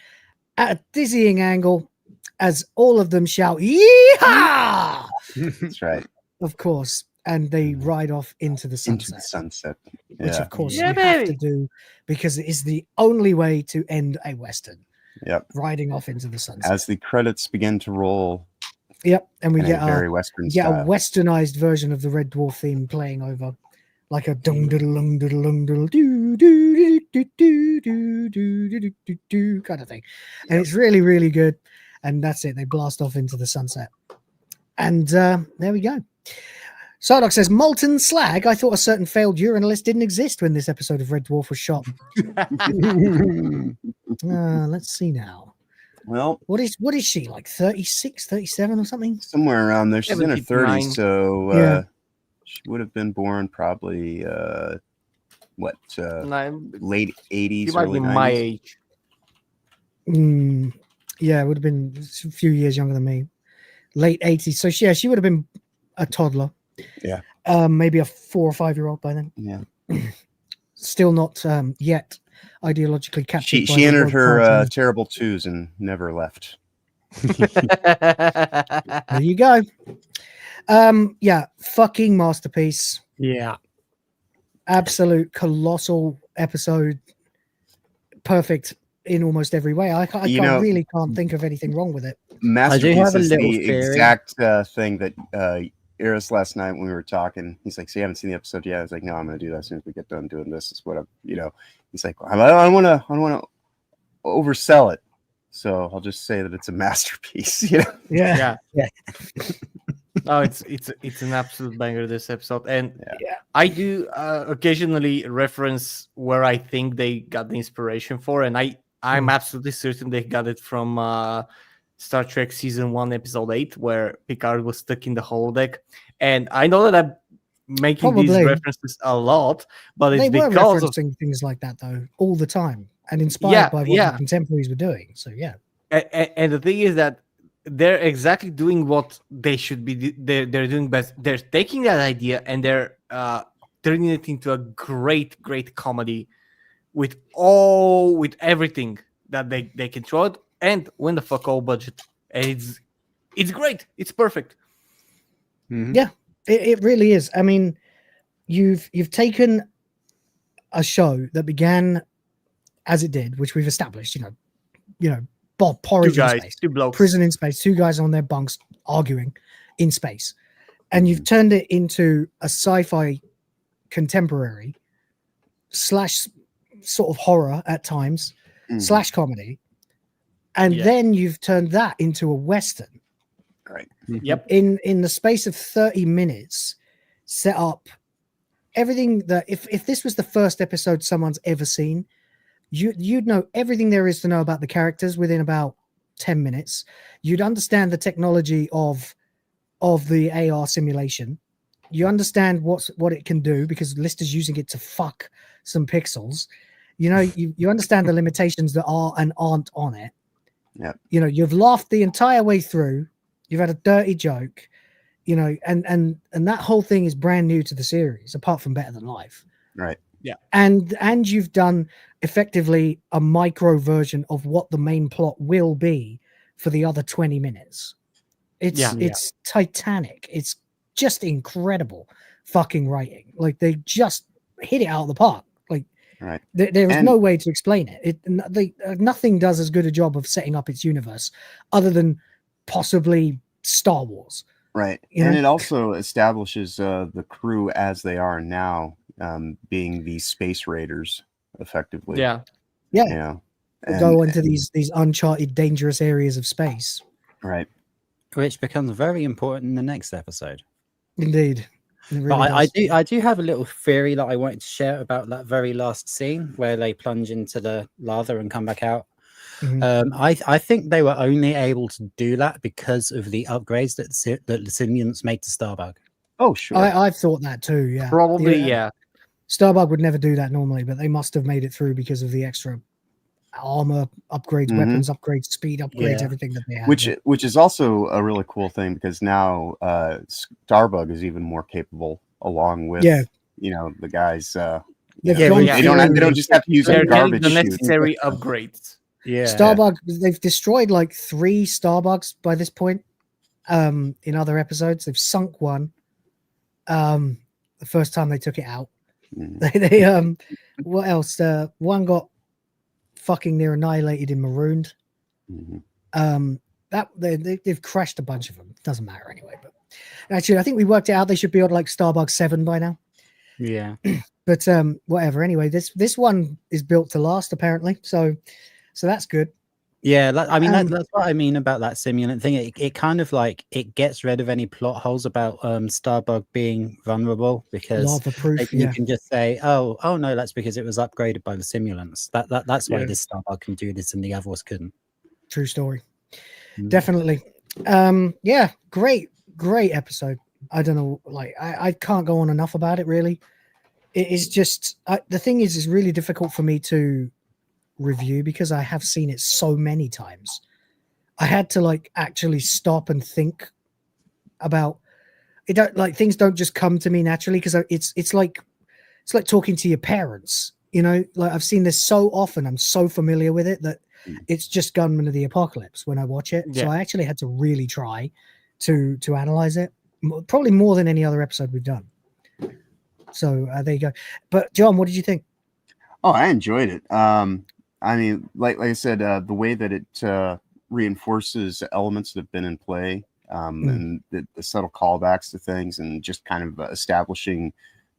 at a dizzying angle as all of them shout, "Yeehaw!" That's right. Of course. And they ride off into the sunset. Into the sunset. Yeah. Which, of course, you have to do because it is the only way to end a Western. Yep. Riding off into the sunset. As the credits begin to roll. Yep. And we get very Western style. a westernized version of the Red Dwarf theme playing over. Like a dung diddle lung diddle lung diddle doo doo doo doo doo doo doo doo kind of thing. And it's really, really good. And that's it. They blast off into the sunset. And there we go. Sardoc says, "Molten slag. I thought a certain failed urinalist didn't exist when this episode of Red Dwarf was shot." Let's see now. Well, what is she, like 36, 37 or something? Somewhere around there. She's in her 30s, so she would have been born probably late 80s. She might be my age. Yeah, it would have been a few years younger than me. Late 80s. So she would have been a toddler. Yeah. Maybe a 4 or 5 year old by then. Yeah. Still not yet ideologically captured. She entered her terrible twos and never left. There you go. Yeah, fucking masterpiece. Yeah. Absolute colossal episode. Perfect in almost every way. I really can't think of anything wrong with it. Masterpiece is the exact thing that Eris last night when we were talking. He's like, "So you haven't seen the episode yet?" I was like, "No, I'm going to do that as soon as we get done doing this." Is what I'm, He's like, "I don't want to oversell it, so I'll just say that it's a masterpiece." Yeah. Oh, it's an absolute banger, this episode, and I do occasionally reference where I think they got the inspiration for, and I'm absolutely certain they got it from Star Trek Season 1, Episode 8, where Picard was stuck in the holodeck. And I know that I'm making these references a lot, but it's they were because referencing things like that though all the time, and inspired by what the contemporaries were doing. So and the thing is that they're exactly doing what they should be. They're doing best. They're taking that idea and they're turning it into a great comedy with everything that they can throw it, and win the fuck all budget. And it's great. It's perfect. Mm-hmm. Yeah, it really is. I mean, you've taken a show that began as it did, which we've established. Bob porridge in space, prison in space, two guys on their bunks arguing in space, and you've turned it into a sci-fi contemporary / sort of horror at times / comedy, and then you've turned that into a western. Right. Yep. In the space of 30 minutes, set up everything that if this was the first episode someone's ever seen, you'd know everything there is to know about the characters within about 10 minutes. You'd understand the technology of the AR simulation. You understand what it can do because Lister's using it to fuck some pixels. You understand the limitations that are and aren't on it. Yeah. You've laughed the entire way through. You've had a dirty joke, and that whole thing is brand new to the series, apart from Better Than Life. Right. Yeah. And you've done effectively a micro version of what the main plot will be for the other 20 minutes. It's titanic. It's just incredible fucking writing. Like they just hit it out of the park. Like right. There is no way to explain it. Nothing does as good a job of setting up its universe other than possibly Star Wars. Right. And it also establishes the crew as they are now, being these space raiders effectively. Yeah. And go into these uncharted, dangerous areas of space. Right. Which becomes very important in the next episode. Indeed. Really but I do have a little theory that I wanted to share about that very last scene where they plunge into the lava and come back out. Mm-hmm. I think they were only able to do that because of the upgrades that the simulants made to Starbug. Oh, sure. I've thought that too. Yeah. Probably, yeah. Starbug would never do that normally, but they must have made it through because of the extra armor upgrades, weapons upgrades, speed upgrades, everything that they have. Which is also a really cool thing because now Starbug is even more capable, along with the guys. They don't just have to use garbage. The necessary upgrades. Yeah. Starbug. They've destroyed like 3 Starbugs by this point. In other episodes, they've sunk one. The first time they took it out. They what else? One got fucking near annihilated and marooned. That they've crashed a bunch of them. Doesn't matter anyway. But actually, I think we worked it out. They should be on like Starbug 7 by now. Yeah. But whatever. Anyway, this one is built to last apparently. So that's good. Yeah, that's what I mean about that simulant thing. It kind of like it gets rid of any plot holes about Starbug being vulnerable because lava-proof, you can just say, oh no, that's because it was upgraded by the simulants. That's why this Starbug can do this and the others couldn't. True story. Definitely. Yeah, great episode. I don't know, like I can't go on enough about it really. It is just the thing is it's really difficult for me to review because I have seen it so many times. I had to like actually stop and think about it. Things don't just come to me naturally because it's like talking to your parents, like I've seen this so often. I'm so familiar with it that it's just Gunmen of the Apocalypse when I watch it. So I actually had to really try to analyze it, probably more than any other episode we've done. So there you go. But John, what did you think? Oh, I enjoyed it. I mean, like I said, the way that it reinforces elements that have been in play and the subtle callbacks to things, and just kind of establishing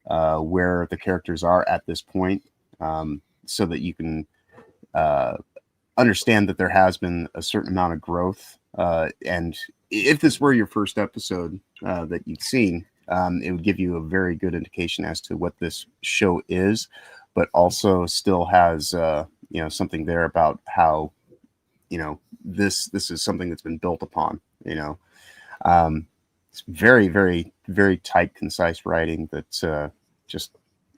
where the characters are at this point, so that you can understand that there has been a certain amount of growth. And if this were your first episode that you've seen, it would give you a very good indication as to what this show is, but also still has something there about how this is something that's been built upon. It's very, very, very tight, concise writing that just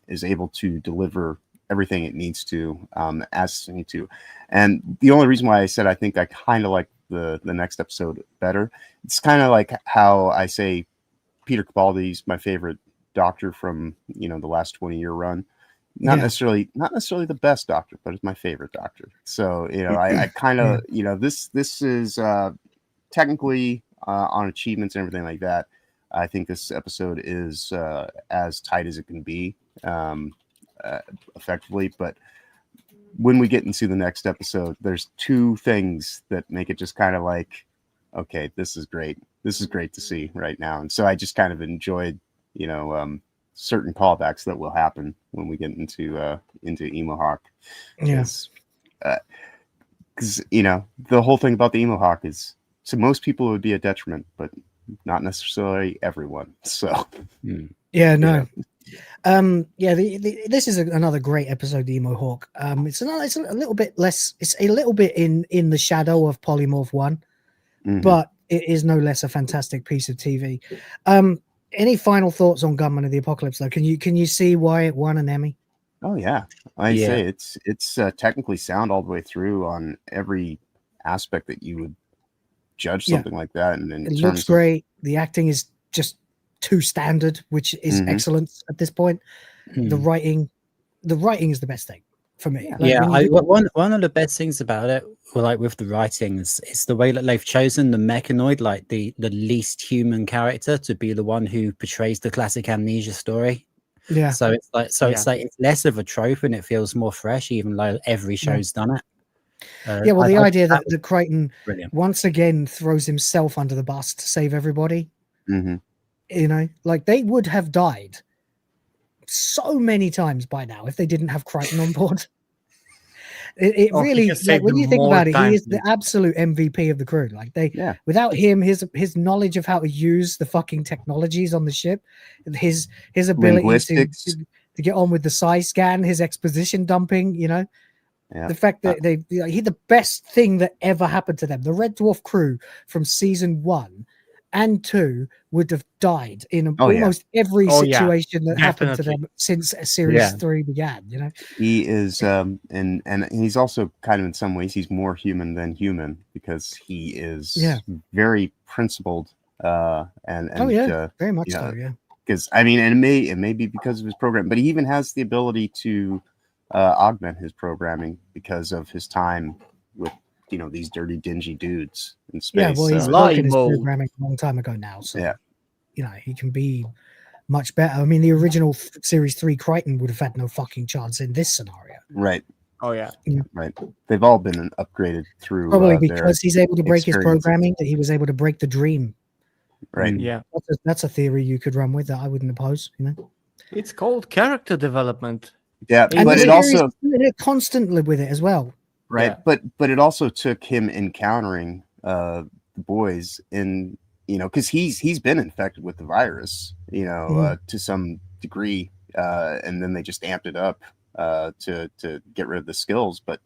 is able to deliver everything it needs to, as it needs to. And the only reason why I said I think I kind of like the next episode better, it's kind of like how I say Peter Capaldi's my favorite Doctor from the last 20-year run. Not necessarily the best Doctor, but it's my favorite Doctor. So I kind of this is technically on achievements and everything like that. I think this episode is as tight as it can be, effectively. But when we get into the next episode, there's two things that make it just kind of like, okay, this is great. This is great to see right now. And so I just kind of enjoyed, certain callbacks that will happen when we get into Emohawk. Yes. Because the whole thing about the Emohawk is, to most people it would be a detriment, but not necessarily everyone. So yeah, no. This is another great episode, the Emohawk. It's a little bit less, it's a little bit in the shadow of Polymorph 1, but it is no less a fantastic piece of TV. Any final thoughts on Gunmen of the Apocalypse though? Can you see why it won an Emmy? Oh yeah, say it's technically sound all the way through on every aspect that you would judge something like that. And it looks great. The acting is just too standard, which is excellent at this point. The writing is the best thing for me. One of the best things about it, with the writing, is the way that they've chosen the mechanoid, like the least human character, to be the one who portrays the classic amnesia story. Yeah. So it's less of a trope and it feels more fresh, even though every show's done it. The idea that the Crichton once again throws himself under the bus to save everybody. They would have died so many times by now if they didn't have Crichton on board. It really, when you think about it, he is the absolute MVP of the crew. Without him, his knowledge of how to use the fucking technologies on the ship, his ability to get on with the psi scan, his exposition dumping, the fact that he's the best thing that ever happened to them. The Red Dwarf crew from season 1 and 2 would have died in almost every situation that happened to them since series 3 began. He is and he's also kind of, in some ways, he's more human than human, because he is very principled and very much so. Because and it may be because of his program, but he even has the ability to augment his programming because of his time with these dirty, dingy dudes in space. Yeah, well, he's broken his programming a long time ago now, so he can be much better. The original series 3 Crichton would have had no fucking chance in this scenario. Right. Oh yeah. Right. They've all been upgraded through probably because he's able to break his programming, that he was able to break the dream. Right. Yeah. That's a theory you could run with that I wouldn't oppose. It's called character development. Yeah, and but it also constantly with it as well. Right, but it also took him encountering the boys in because he's been infected with the virus to some degree, and then they just amped it up to get rid of the skills. But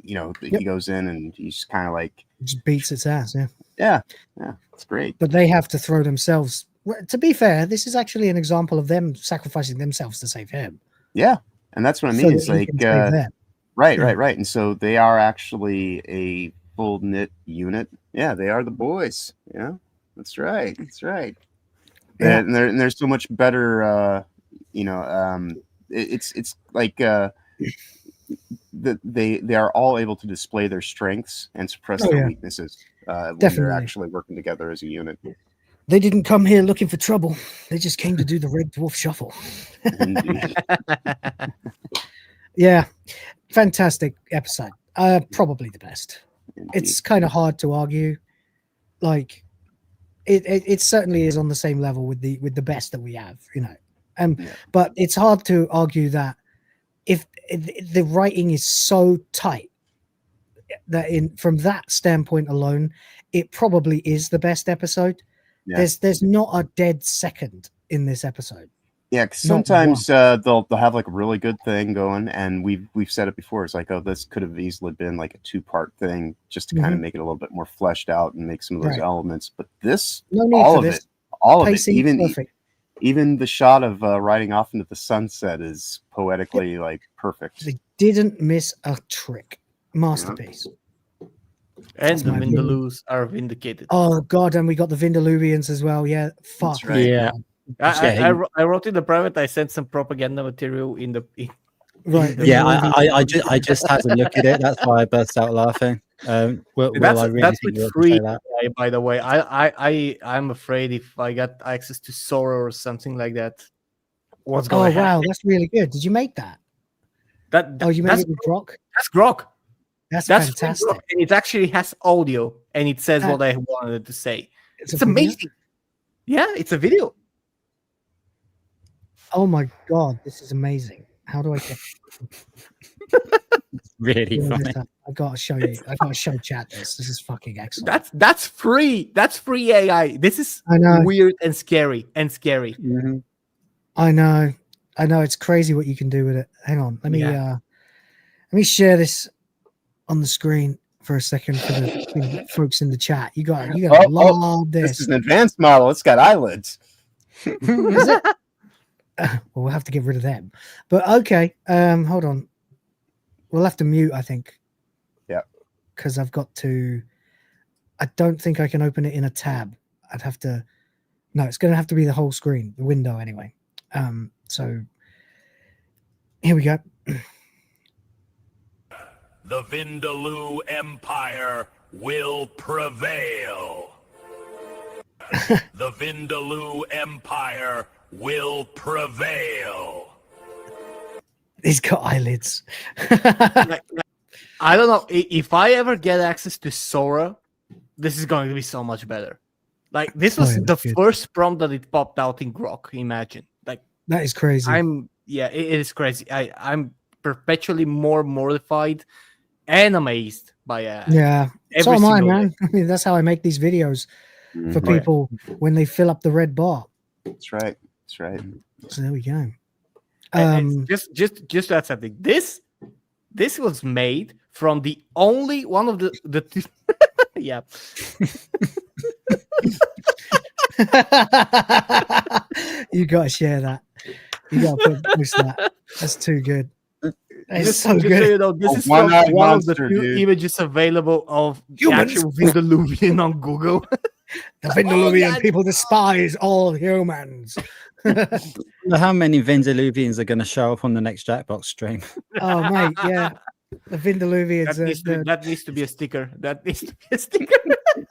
he goes in and he's kind of like just beats its ass. Yeah, it's great. But they have to throw themselves. To be fair, this is actually an example of them sacrificing themselves to save him. Yeah, and that's what I mean. It's like right. And so they are actually a full knit unit. Yeah, they are the boys. Yeah, that's right. Yeah. And they're so much better. It's like they are all able to display their strengths and suppress their weaknesses when they're actually working together as a unit. They didn't come here looking for trouble. They just came to do the Red Dwarf shuffle. Yeah, fantastic episode. Probably the best. Indeed. It's kind of hard to argue. it certainly is on the same level with the best that we have, but it's hard to argue that if the writing is so tight that from that standpoint alone, it probably is the best episode. There's not a dead second in this episode. Yeah, 'cause sometimes they'll have like a really good thing going, and we've said it before. It's like, oh, this could have easily been like a 2-part thing, just to kind of make it a little bit more fleshed out and make some of those elements. But this, all of it, even the shot of riding off into the sunset is poetically like perfect. They didn't miss a trick. Masterpiece. And the Vindaloos are vindicated. Oh god, and we got the Vindaloovians as well. Yeah, fuck. Right. Yeah. I wrote in the private. I sent some propaganda material in the. Yeah, I just had to look at it. That's why I burst out laughing. I really that's think with you free. that. By the way, I'm afraid if I got access to Sora or something like that, what's going to happen? Oh wow, that's really good. Did you make that? You made it with Grok? That's Grok. That's fantastic. Grok. And it actually has audio, and it says what I wanted to say. It's amazing. Yeah, it's a video. Oh my god, this is amazing. How do I get really funny? I gotta show you. I gotta show chat this. This is fucking excellent. That's free. That's free AI. This is weird and scary Mm-hmm. I know. It's crazy what you can do with it. Hang on. Let me share this on the screen for a second for the folks in the chat. You got love this. This is an advanced model. It's got eyelids. Is it? Well, we'll have to get rid of them. But okay, hold on. We'll have to mute, I think. Yeah. Because I've got to. I don't think I can open it in a tab. I'd have to. No, it's going to have to be the whole screen, the window anyway. So here we go. The Vindaloo Empire will prevail. The Vindaloo Empire will prevail. He's got eyelids. I don't know. If I ever get access to Sora, this is going to be so much better. Like, this was the first prompt that it popped out in Grok. Imagine. Like, that is crazy. It is crazy. I'm perpetually more mortified and amazed by yeah. So am I, man. I mean, that's how I make these videos for people when they fill up the red bar. That's right. That's right. So there we go. And just that's something. This was made from the only one of the two. Yeah. You gotta share that. You gotta post that. That's too good. It's so good. So you know, this is from one of the two images available of the actual Vindaloovian on Google. The Vindaloovian people despise all humans. How many Vindaloovians are going to show up on the next Jackbox stream? Oh, mate, yeah. The Vindaloovians. That needs to be a sticker. That needs to be a sticker.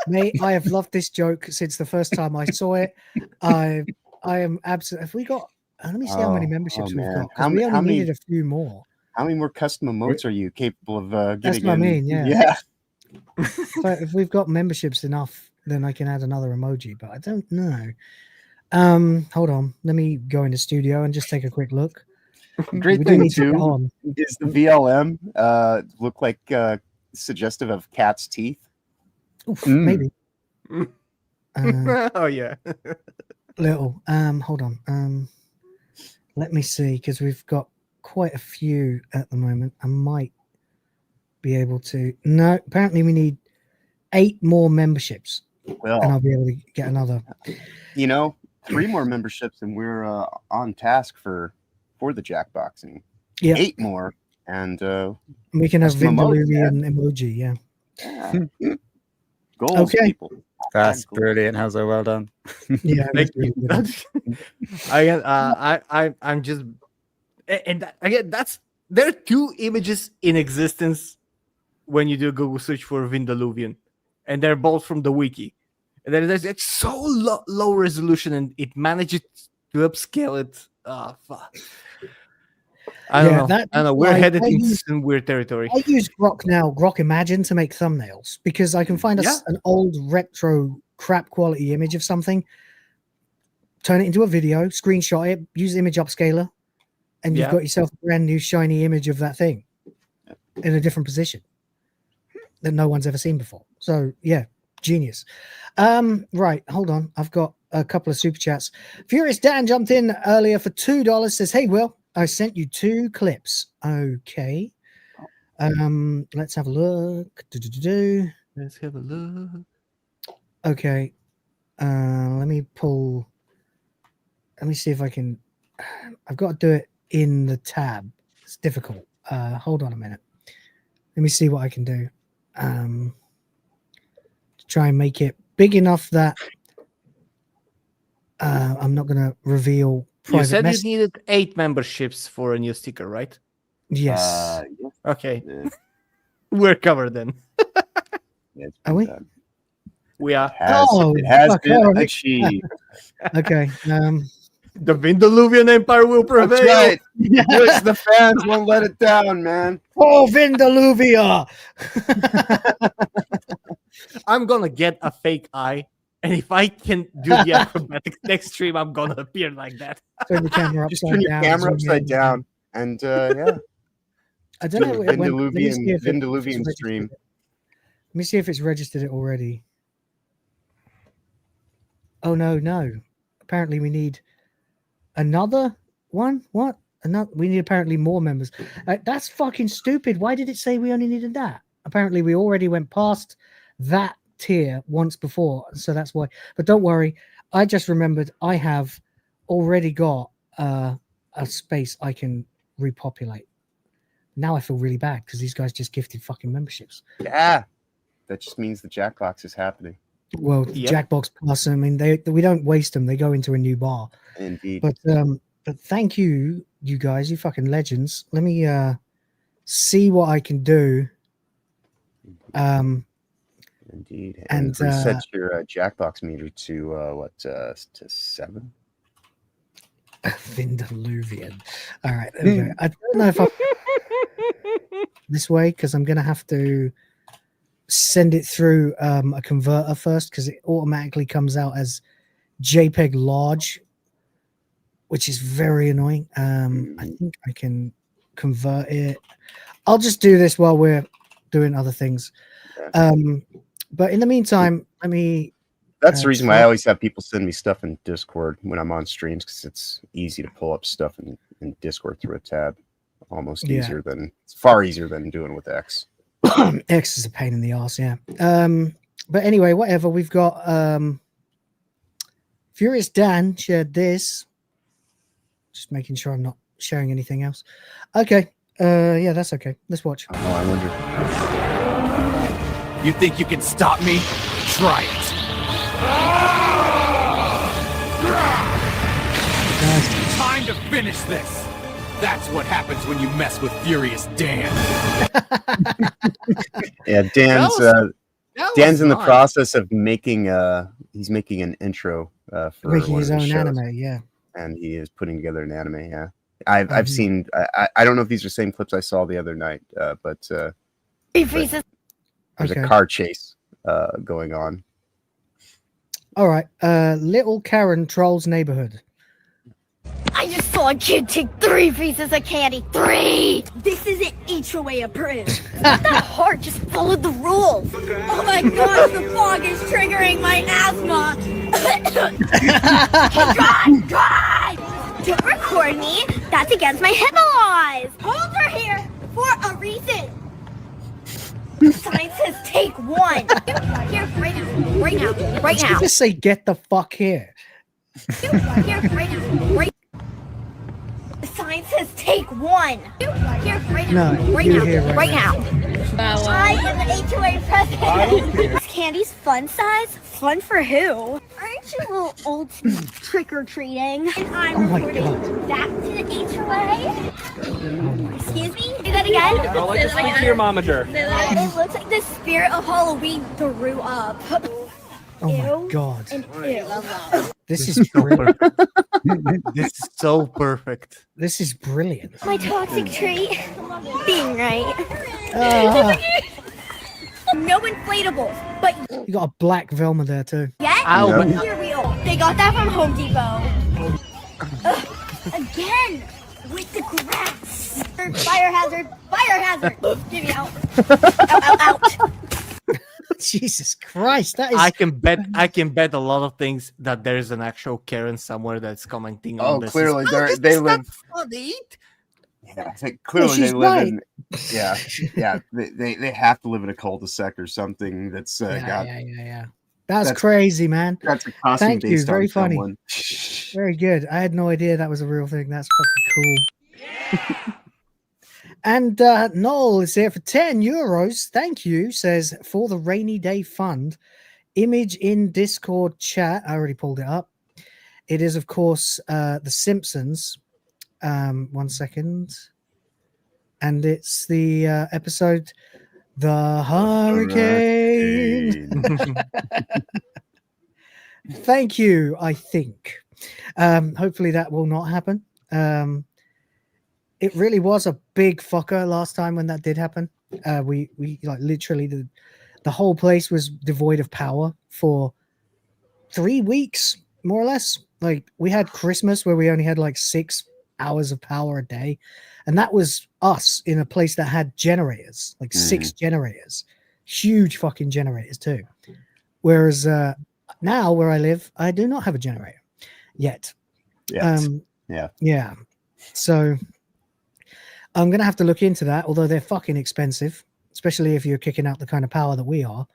Mate, I have loved this joke since the first time I saw it. I am absolutely. Have we got? Let me see how many memberships we've got. Because we only needed a few more. How many more custom emotes are you capable of getting? That's what I mean. Yeah. Yeah. So if we've got memberships enough, then I can add another emoji. But I don't know. Hold on. Let me go into studio and just take a quick look. Great thing too is the VLM look like suggestive of cat's teeth. Oof, maybe. Oh yeah. Little. Hold on. Let me see, because we've got quite a few at the moment. I might be able to. No, apparently we need 8 more memberships. Well, and I'll be able to get another. 3 more memberships, and we're on task for the Jackbox, and 8 more, and we can have Vindaloovian emoji. Yeah. Goals, people. That's brilliant. How's that? Well done. Yeah. I'm just, and again, there are 2 images in existence when you do a Google search for Vindaloovian, and they're both from the wiki. And then it's so low resolution, and it manages to upscale it. Fuck. I don't know. We're headed into some weird territory. I use Grok now, Grok Imagine, to make thumbnails because I can find an old retro crap quality image of something, turn it into a video, screenshot it, use image upscaler, and you've got yourself a brand new shiny image of that thing in a different position that no one's ever seen before. So yeah, genius. Right, hold on. I've got a couple of super chats. Furious Dan jumped in earlier for $2, says, hey, Will, I sent you 2 clips. Okay. Let's have a look. Let's have a look. Okay. Let me see if I can. I've got to do it in the tab. It's difficult. Hold on a minute. Let me see what I can do. To try and make it big enough that I'm not going to reveal private You said messages. you needed 8 memberships for a new sticker, right? Yes. Okay. We're covered then. Are we? We are. It has been achieved. Okay. The Vindoluvian Empire will prevail. That's right. Yes, the fans won't let it down, man. Oh, Vindaluvia! I'm gonna get a fake eye, and if I can do the acrobatics next stream, I'm gonna appear like that. Turn the camera Just upside turn your down. camera upside down, and yeah. I don't know. Let me see if Vindoluvian stream. Let me see if it's registered it already. Oh no! Apparently, we need another one. What? Another? We need apparently more members. That's fucking stupid. Why did it say we only needed that? Apparently, we already went past that tier once before, so that's why. But don't worry. I just remembered I have already got a space I can repopulate. Now I feel really bad because these guys just gifted fucking memberships. Yeah, that just means the Jackbox is happening. Well, Jackbox Plus. I mean, we don't waste them; they go into a new bar. Indeed. But thank you, you guys, you fucking legends. Let me see what I can do. Indeed. And reset your Jackbox meter to to 7. Vindoluvian. All right, there we go. I don't know if I this way because I'm gonna have to send it through a converter first because it automatically comes out as JPEG large, which is very annoying. I think I can convert it. I'll just do this while we're doing other things. But in the meantime, let me. That's the reason why I always have people send me stuff in Discord when I'm on streams because it's easy to pull up stuff in Discord through a tab. Almost easier than it's far easier than doing with X. X is a pain in the ass, yeah. But anyway, whatever. We've got Furious Dan shared this. Just making sure I'm not sharing anything else. Okay. Yeah, that's okay. Let's watch. Oh, I wonder. You think you can stop me? Try it. Time to finish this. That's what happens when you mess with Furious Dan. Yeah, Dan's in the process of making he's making an intro for making his own shows. anime, yeah. And he is putting together an anime, yeah. I've seen I don't know if these are the same clips I saw the other night, but there's a car chase going on. All right. Little Karen trolls neighborhood. I just saw a kid take 3 pieces of candy. 3! This isn't HOA approved. It's not that hard. Just follow the rules. Oh my gosh, the fog is triggering my asthma. Hey, God! Don't record me. That's against my HIPAA laws. Hold her here for a reason. Sign says take 1. Here, right now. Just say get the fuck here. Here, right. The sign says take 1. Here, right now. I am the HOA president. Is candy's fun size? Fun for who? Aren't you a little old to be trick-or-treating? And I'm reporting back to the HOA. Excuse me? Do that again? I'll let you speak to your momager. It looks like the spirit of Halloween threw up. Oh my god. And ew. This is brilliant. This is so perfect. This is brilliant. My toxic trait, being right. No inflatables, but You got a black Velma there too. yes, Ow, but- Steer wheel. They got that from Home Depot. Ugh, again with the grass. Fire hazard. Fire hazard. Get me out. Out. Jesus Christ, that is. I can bet a lot of things that there's an actual Karen somewhere that's commenting on this. Clearly This they is live. not funny. Yeah, I think clearly she's they live right. in. Yeah. They have to live in a cul-de-sac or something that's got. Yeah. That's crazy, man. That's a costume Thank you. based Very on funny. someone. Very good. I had no idea that was a real thing. That's fucking cool. And Noel is here for €10. Thank you. Says for the rainy day fund. Image in Discord chat. I already pulled it up. It is, of course, The Simpsons. 1 second. And it's the episode The Hurricane. Thank you, I think. Hopefully that will not happen. It really was a big fucker last time when that did happen. We like literally the whole place was devoid of power for 3 weeks, more or less. Like we had Christmas where we only had like 6 hours of power a day, and that was us in a place that had generators, like 6 generators, huge fucking generators too. Whereas now where I live, I do not have a generator yet. Yeah. So I'm going to have to look into that, although they're fucking expensive, especially if you're kicking out the kind of power that we are,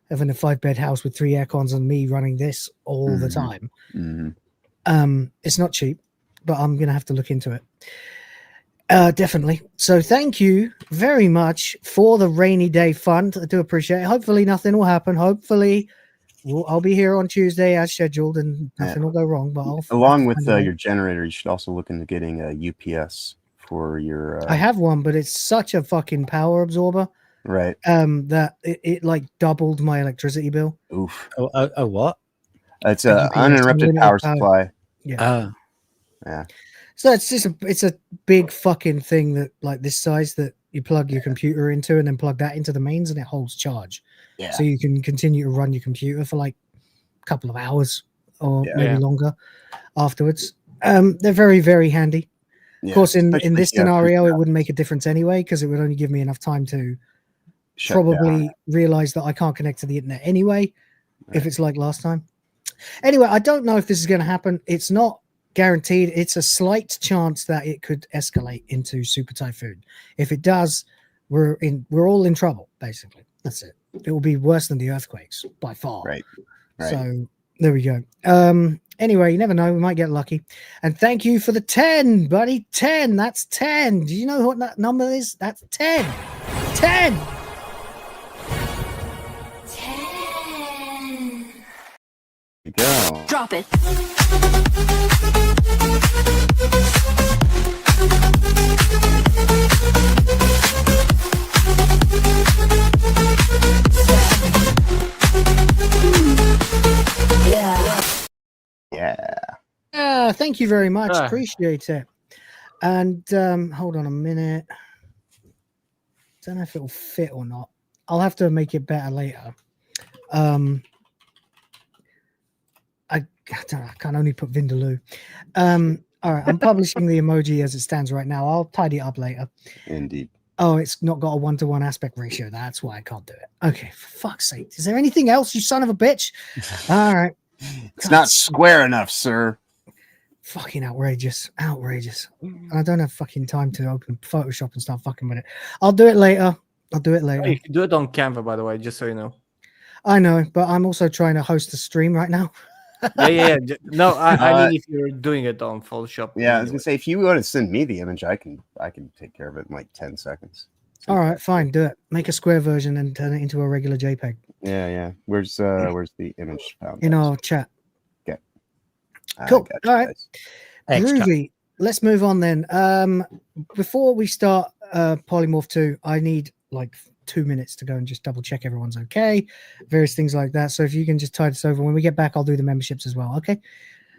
having a 5-bed house with 3 air cons and me running this all the time. It's not cheap, but I'm going to have to look into it. Definitely. So thank you very much for the rainy day fund. I do appreciate it. Hopefully nothing will happen. Hopefully I'll be here on Tuesday as scheduled and nothing will go wrong. But along with your generator, you should also look into getting a UPS for your. I have one, but it's such a fucking power absorber. Right. That it like doubled my electricity bill. Oof. Oh, what? It's an uninterrupted power supply. Yeah. Yeah. So it's a big fucking thing that like this size that you plug your computer into and then plug that into the mains and it holds charge. Yeah. So you can continue to run your computer for like a couple of hours or maybe longer afterwards. They're very, very handy. Of course, in this scenario, it wouldn't make a difference anyway because it would only give me enough time to probably realize that I can't connect to the internet anyway, if it's like last time. Anyway, I don't know if this is going to happen. It's not guaranteed. It's a slight chance that it could escalate into Super Typhoon. If it does, we're all in trouble, basically. That's it. It will be worse than the earthquakes by far. Right. So there we go. Anyway, you never know. We might get lucky. And thank you for the 10, buddy. 10. That's 10. Do you know what that number is? That's 10. 10. 10. You go. Drop it. Yeah. Thank you very much. Appreciate it. And hold on a minute. Don't know if it'll fit or not. I'll have to make it better later. I can only put Vindaloo. All right, I'm publishing the emoji as it stands right now. I'll tidy it up later. Indeed. Oh, it's not got a 1-to-1 aspect ratio. That's why I can't do it. Okay, for fuck's sake. Is there anything else, you son of a bitch? All right. It's not square enough, sir. Fucking outrageous. Outrageous. I don't have fucking time to open Photoshop and start fucking with it. I'll do it later. You can do it on Canva, by the way, just so you know. I know, but I'm also trying to host a stream right now. Yeah. No, I mean if you're doing it on Photoshop. Yeah, I was gonna say if you want to send me the image, I can take care of it in like 10 seconds. All right, fine, do it. Make a square version and turn it into a regular JPEG. Yeah. Where's the image found? In our chat. Okay. Cool. All right. Groovy. Let's move on then. Before we start Polymorph 2, I need like 2 minutes to go and just double check everyone's okay, various things like that. So if you can just tie this over, when we get back, I'll do the memberships as well. Okay.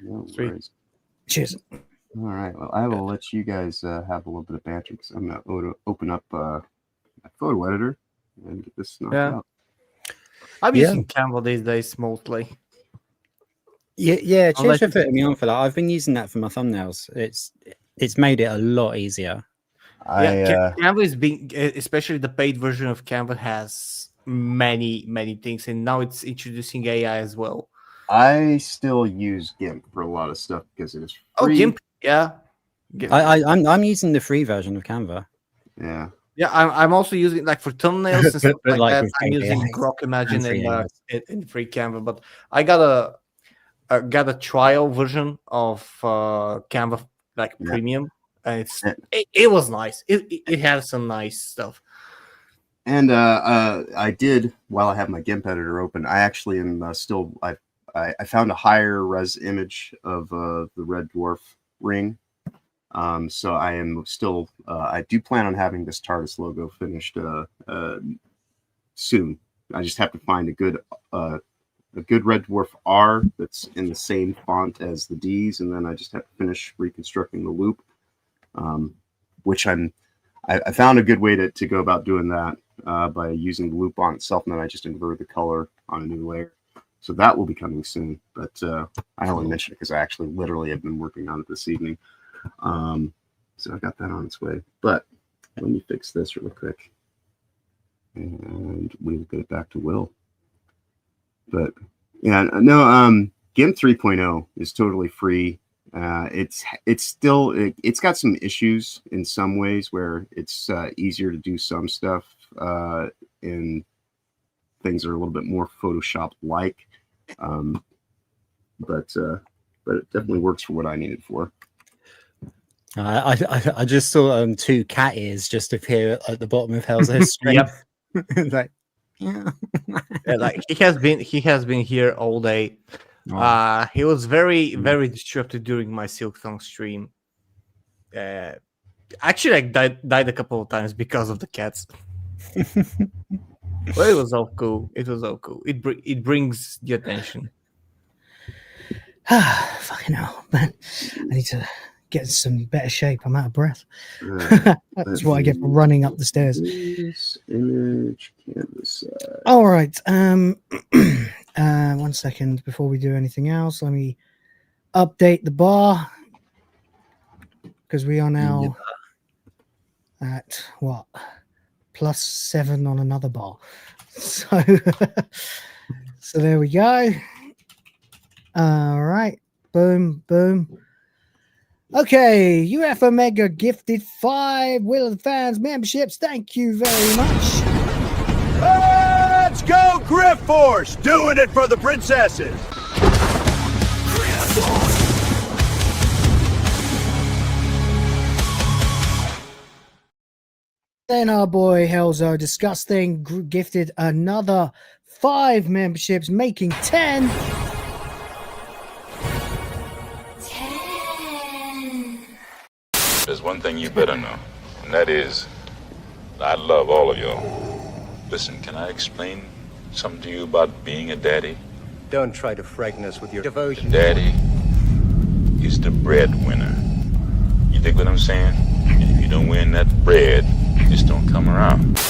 No worries. Cheers. All right. Well, I will let you guys have a little bit of banter because I'm gonna open up my photo editor and get this knocked out. I'm using Canva these days mostly. Yeah. Cheers Unless- for putting me on for that. I've been using that for my thumbnails. It's made it a lot easier. Canva is being, especially the paid version of Canva, has many things, and now it's introducing AI as well. I still use GIMP for a lot of stuff because it is free. Oh, GIMP, yeah. I'm using the free version of Canva. Yeah. Yeah, I'm also using like for thumbnails and stuff But like that. with I'm free using AI Grok Imagine and free AI. and free Canva, but I got a trial version of Canva like premium, and it was nice. It had some nice stuff. And I did, while I have my GIMP editor open, I actually am I found a higher res image of the Red Dwarf ring. So I am still, I do plan on having this TARDIS logo finished soon. I just have to find a good Red Dwarf R that's in the same font as the D's, and then I just have to finish reconstructing the loop, which I found a good way to go about doing that by using the loop on itself, and then I just invert the color on a new layer. So that will be coming soon, but I only mention it because I actually literally have been working on it this evening. So I got that on its way, but let me fix this real quick and we'll get it back to Will. But yeah, no, GIMP 3.0 is totally free. It's got some issues in some ways where it's easier to do some stuff and things are a little bit more Photoshop like, but it definitely works for what I need it for. I just saw 2 cat ears just appear at the bottom of Hell's screen. Like, yeah, like he has been here all day. He was very disrupted during my Silk Tongue stream. Actually, I died a couple of times because of the cats. Well, it was all cool. It brings the attention. Fucking hell, man! I need to get in some better shape. I'm out of breath. That's what I get for running up the stairs. Image canvas. All right. 1 second before we do anything else. Let me update the bar because we are now at what +7 on another bar. So, so there we go. All right. Boom, boom. Okay, UF Omega gifted 5 Will of the Fans memberships. Thank you very much. Let's go, Griff Force! Doing it for the princesses! Then our boy Helzo Disgusting gifted another 5 memberships, making 10. There's one thing you better know, and that is, I love all of y'all. Listen, can I explain something to you about being a daddy? Don't try to frighten us with your devotion. Daddy is the breadwinner. You dig what I'm saying? And if you don't win that bread, it just don't come around.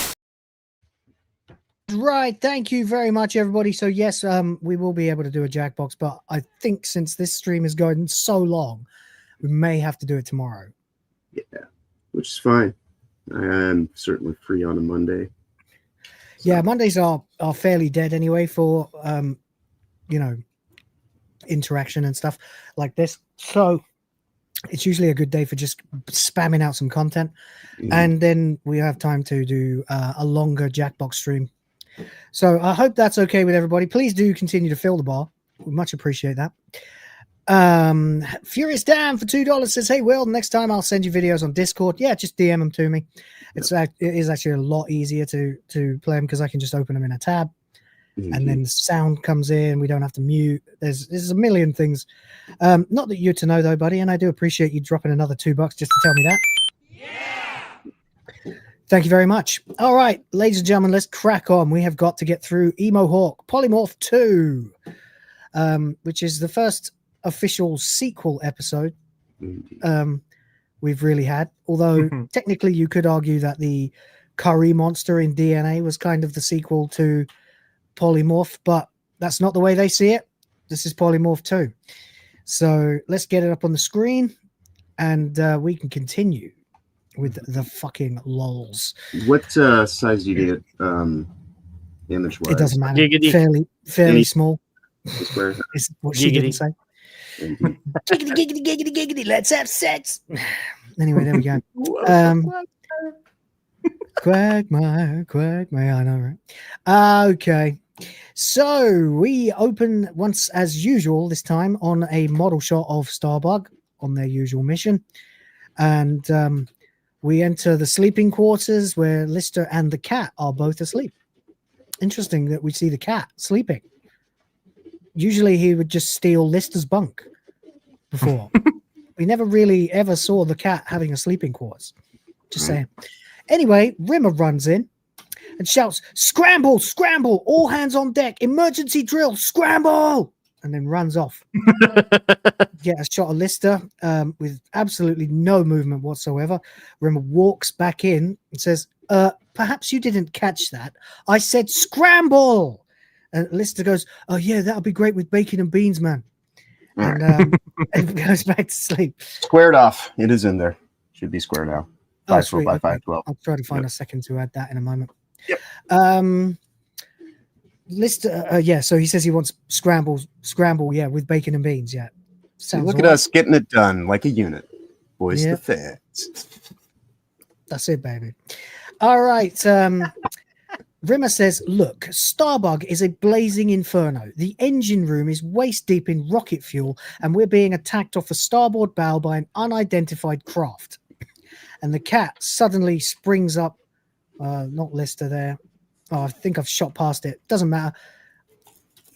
Right, thank you very much, everybody. So yes, we will be able to do a Jackbox, but I think since this stream is going so long, we may have to do it tomorrow. Yeah, which is fine. I am certainly free on a Monday. So. Yeah, Mondays are fairly dead anyway for interaction and stuff like this. So it's usually a good day for just spamming out some content, and then we have time to do a longer Jackbox stream. So I hope that's okay with everybody. Please do continue to fill the bar. We much appreciate that. Furious Dan for $2 says, hey Will, next time I'll send you videos on Discord. Yeah, just DM them to me. It is actually a lot easier to play them because I can just open them in a tab, and then the sound comes in. We don't have to mute. There's a million things. Not that you're to know though, buddy, and I do appreciate you dropping another $2 just to tell me that. Yeah. Thank you very much. All right, ladies and gentlemen, let's crack on. We have got to get through Emohawk Polymorph II, which is the first official sequel episode we've really had, although technically you could argue that the curry monster in DNA was kind of the sequel to Polymorph, but that's not the way they see it. This is Polymorph 2. So let's get it up on the screen, and we can continue with the fucking lols. What size do you get image wise? It doesn't matter. Fairly small. Square. Is what she didn't say. Giggity, let's have sex. Anyway, there we go. Quagmire, I know, right? Okay. So we open once as usual, this time on a model shot of Starbug on their usual mission. And we enter the sleeping quarters where Lister and the cat are both asleep. Interesting that we see the cat sleeping. Usually he would just steal Lister's bunk before. We never really ever saw the cat having a sleeping quarters. Just saying. Anyway, Rimmer runs in and shouts, "Scramble, scramble, all hands on deck, emergency drill, scramble!" And then runs off. Get a shot of Lister with absolutely no movement whatsoever. Rimmer walks back in and says, "Perhaps you didn't catch that. I said scramble!" And Lister goes, "Oh yeah, that'll be great with bacon and beans, man." And, and goes back to sleep. Squared off. It is in there. Should be square now. 5 by 512. I'll try to find a second to add that in a moment. Yep. Lister, yeah. So he says he wants scramble, yeah, with bacon and beans. Yeah. Sounds look at us getting it done like a unit. Voice the feds. That's it, baby. All right. Rimmer says, "Look, Starbug is a blazing inferno. The engine room is waist deep in rocket fuel, and we're being attacked off the starboard bow by an unidentified craft." And the cat suddenly springs up. Not Lister there. Oh, I think I've shot past it. Doesn't matter.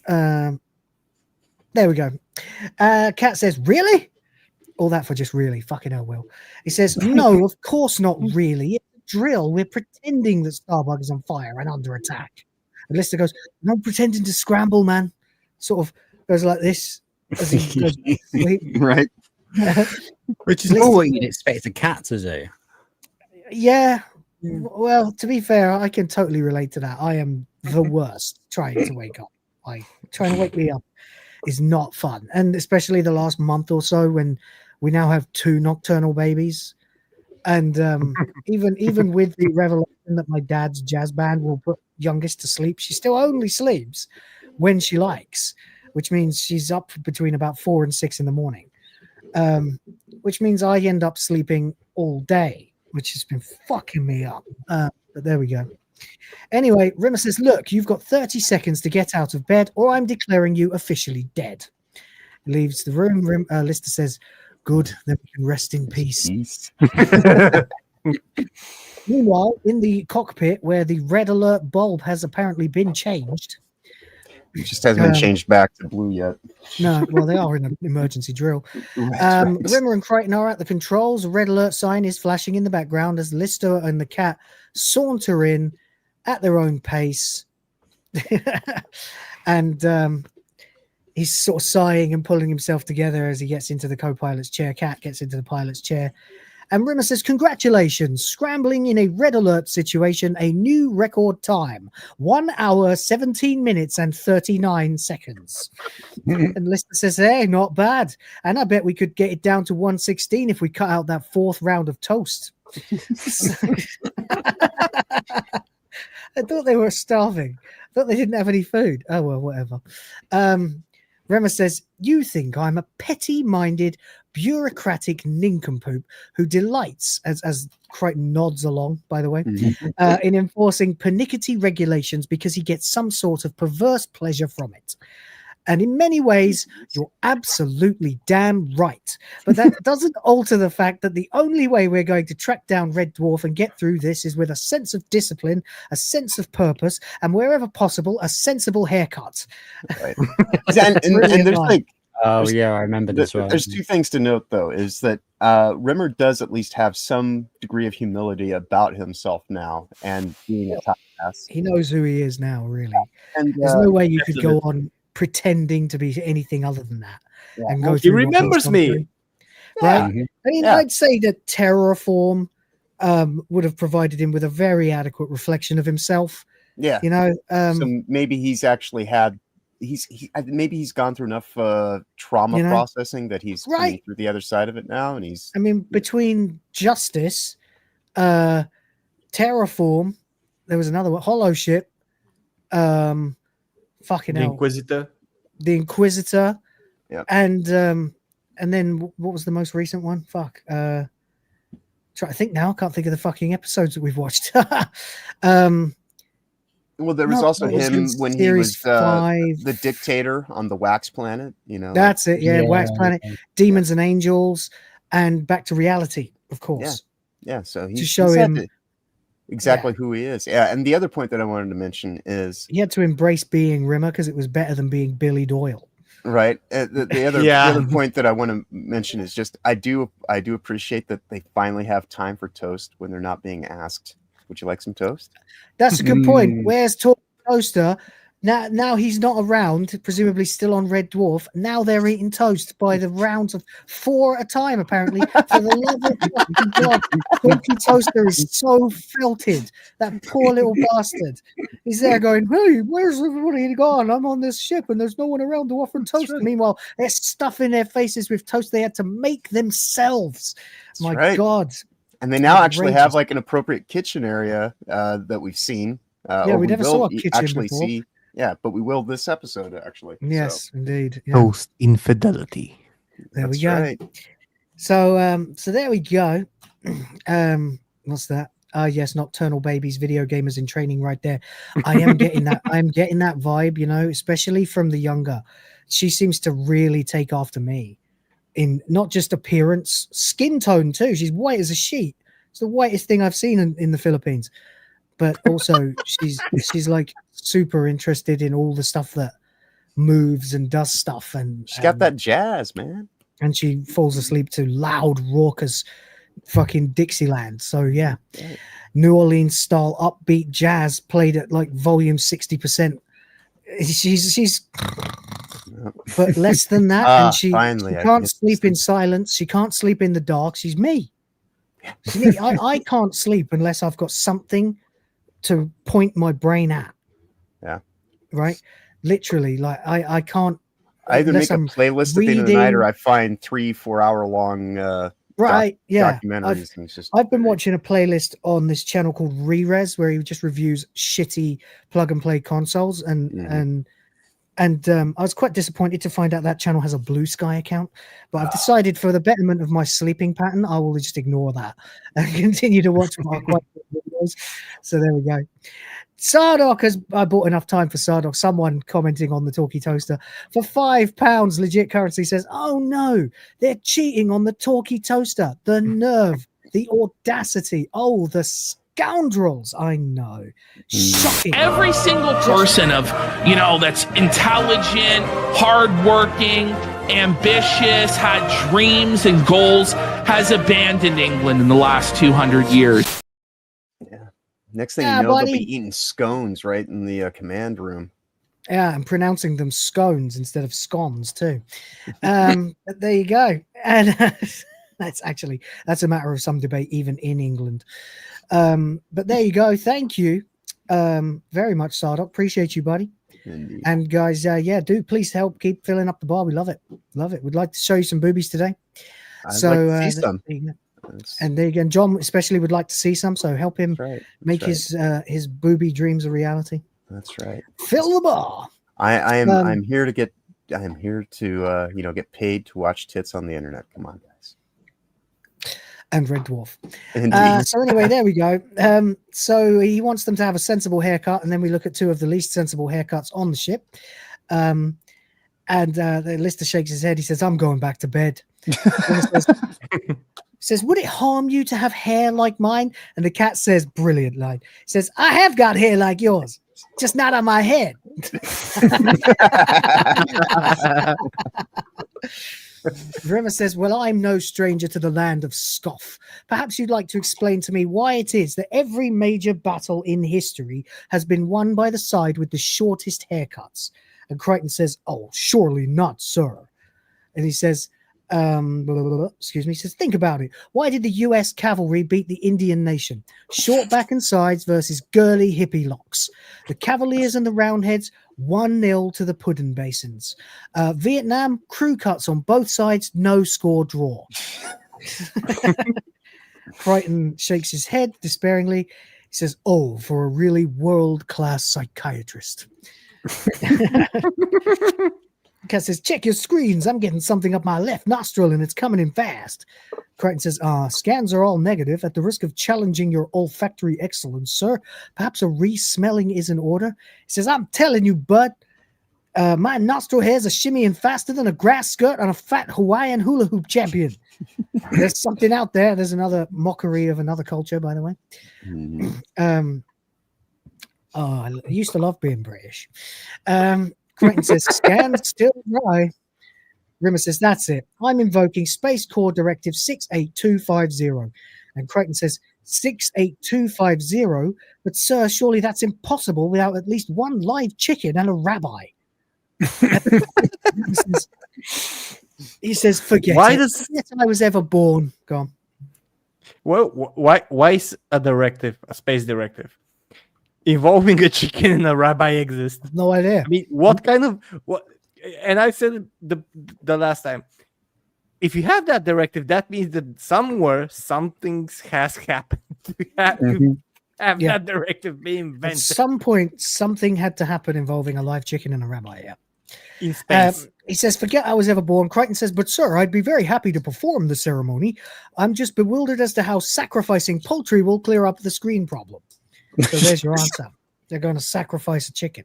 There we go. Cat says, "Really?" All that for just really. Fucking hell, Will. He says, "No, of course not really. It's a drill. We're pretending that Starbug is on fire and under attack." And Lister goes, "No pretending to scramble, man." Sort of goes like this. As he goes, right. Which is not what you'd expect a cat to do. Yeah. Well, to be fair, I can totally relate to that. I am the worst trying to wake up. Trying to wake me up is not fun. And especially the last month or so when we now have 2 nocturnal babies. And even with the revelation that my dad's jazz band will put youngest to sleep, she still only sleeps when she likes, which means she's up between about 4 and 6 in the morning. Which means I end up sleeping all day, which has been fucking me up. But there we go. Anyway, Rimmer says, "Look, you've got 30 seconds to get out of bed or I'm declaring you officially dead." He leaves the room. Lister says, "Good, then we can rest in peace." Meanwhile, in the cockpit where the red alert bulb has apparently been changed. It just hasn't been changed back to blue yet. No, well, they are in an emergency drill. Right. Rimmer and Crichton are at the controls. A red alert sign is flashing in the background as Lister and the cat saunter in at their own pace. And he's sort of sighing and pulling himself together as he gets into the co-pilot's chair. Cat gets into the pilot's chair. And Rimmer says, "Congratulations, scrambling in a red alert situation, a new record time, 1 hour, 17 minutes and 39 seconds. And Lister says, "Hey, not bad. And I bet we could get it down to 1:16 if we cut out that 4th round of toast." I thought they were starving. I thought they didn't have any food. Oh, well, whatever. Rimmer says, "You think I'm a petty-minded, bureaucratic nincompoop who delights," as Crichton nods along, by the way, "in enforcing pernickety regulations because he gets some sort of perverse pleasure from it. And in many ways, you're absolutely damn right. But that doesn't alter the fact that the only way we're going to track down Red Dwarf and get through this is with a sense of discipline, a sense of purpose, and wherever possible, a sensible haircut." Right. and there's like, oh yeah, I remember this one. There's 2 things to note though, is that Rimmer does at least have some degree of humility about himself now, and being a top ass. He knows who he is now, really. And there's no way you could go on pretending to be anything other than that. Yeah. And go He remembers me. Right? I mean, I'd say that Terraform would have provided him with a very adequate reflection of himself. Yeah. You know, so maybe he's actually had maybe he's gone through enough trauma processing that he's coming through the other side of it now, and he's. I mean, between Justice, Terraform, there was another one, Hollow Ship, fucking the hell, the Inquisitor, and then what was the most recent one? Fuck, try to think now. I can't think of the fucking episodes that we've watched. Well, there was also him when he was the dictator on the Wax Planet. That's it. Yeah, Wax Planet, Demons and Angels, and Back to Reality, of course. Yeah. So to show him exactly who he is. Yeah, and the other point that I wanted to mention is he had to embrace being Rimmer because it was better than being Billy Doyle. Right. The other point that I want to mention is just I do appreciate that they finally have time for toast when they're not being asked. Would you like some toast? That's a good point. Where's Toaster? Now he's not around, presumably still on Red Dwarf. Now they're eating toast by the rounds of 4 at a time, apparently. For the love of God, Corky Toaster is so felted. That poor little bastard. He's there going, hey, where's everybody gone? I'm on this ship and there's no one around to offer toast. Right. Meanwhile, they're stuffing their faces with toast they had to make themselves. My God. And they now actually have like an appropriate kitchen area that we've seen. We never saw a kitchen before. Yeah, but we will this episode actually. Yes, indeed. Yeah. Toast infidelity. There we go. Right. So there we go. What's that? Yes, Nocturnal Babies, video gamers in training right there. I am getting that. I'm getting that vibe, especially from the younger. She seems to really take after me. In not just appearance, skin tone too. She's white as a sheet. It's the whitest thing I've seen in the Philippines. But also, she's like super interested in all the stuff that moves and does stuff. And she's got that jazz, man. And she falls asleep to loud, raucous, fucking Dixieland. So yeah, New Orleans style upbeat jazz played at like volume 60%. She's. But less than that, and she can't sleep in silence. She can't sleep in the dark. She's me. I can't sleep unless I've got something to point my brain at. Yeah. Right. Literally, like I can't. I either make a playlist at the end of the night, or I find 3-4 hour long documentaries. I've been watching a playlist on this channel called Re-Res, where he just reviews shitty plug and play consoles, and I was quite disappointed to find out that channel has a Blue Sky account, but I've decided for the betterment of my sleeping pattern, I will just ignore that and continue to watch my quite good videos. So there we go. Sardock I bought enough time for Sardock. Someone commenting on the Talkie Toaster for £5, legit currency, says, "Oh no, they're cheating on the Talkie Toaster. The nerve, the audacity. Oh, the scoundrels." I know. Shocking. Every single person that's intelligent, hardworking, ambitious, had dreams and goals, has abandoned England in the last 200 years. Yeah. Next thing you know, they'll be eating scones right in the command room. Yeah, and pronouncing them scones instead of scones too. But there you go. And that's a matter of some debate even in England. But there you go. Thank you very much, Sardock. Appreciate you, buddy. Indeed. And guys, do please help keep filling up the bar. We love it. We'd like to show you some boobies today. I'd like to see some. And there again, John especially would like to see some, so help him make his booby dreams a reality. That's right. Fill the bar. I'm here to get paid to watch tits on the internet. Come on, guys. And Red Dwarf. Indeed. So anyway, there we go. So he wants them to have a sensible haircut, and then we look at two of the least sensible haircuts on the ship. And the lister shakes his head. He says, "I'm going back to bed." Says, "Would it harm you to have hair like mine?" And the cat says, brilliant line. He says, "I have got hair like yours, just not on my head." River says, "Well, I'm no stranger to the land of scoff. Perhaps you'd like to explain to me why it is that every major battle in history has been won by the side with the shortest haircuts." And Crichton says, "Oh, surely not, sir." And he says, Excuse me, says, think about it. Why did the US cavalry beat the Indian nation? Short back and sides versus girly hippie locks. The Cavaliers and the Roundheads 1-0 to the Puddin' Basins. Vietnam, crew cuts on both sides, no score draw. Crichton shakes his head despairingly. He says, oh, for a really world-class psychiatrist. Cat says, check your screens. I'm getting something up my left nostril and it's coming in fast. Crichton says, scans are all negative. At the risk of challenging your olfactory excellence, sir, perhaps a re-smelling is in order. He says, I'm telling you, bud, my nostril hairs are shimmying faster than a grass skirt on a fat Hawaiian hula hoop champion. There's something out there. There's another mockery of another culture, by the way. I used to love being British. Crichton says, scan still dry. Rimmer says, that's it. I'm invoking Space Corps Directive 68250. And Crichton says, 68250? But sir, surely that's impossible without at least one live chicken and a rabbi. He says, forget it. Yes, I was ever born. Go on. Well, why is a directive, a space directive, involving a chicken and a rabbi exist? No idea. I mean, what? And I said the last time, if you have that directive, that means that somewhere something has happened to have that directive be invented. At some point, something had to happen involving a live chicken and a rabbi. Yeah. In space. He says, forget I was ever born. Crichton says, but sir, I'd be very happy to perform the ceremony. I'm just bewildered as to how sacrificing poultry will clear up the screen problem. So there's your answer. They're going to sacrifice a chicken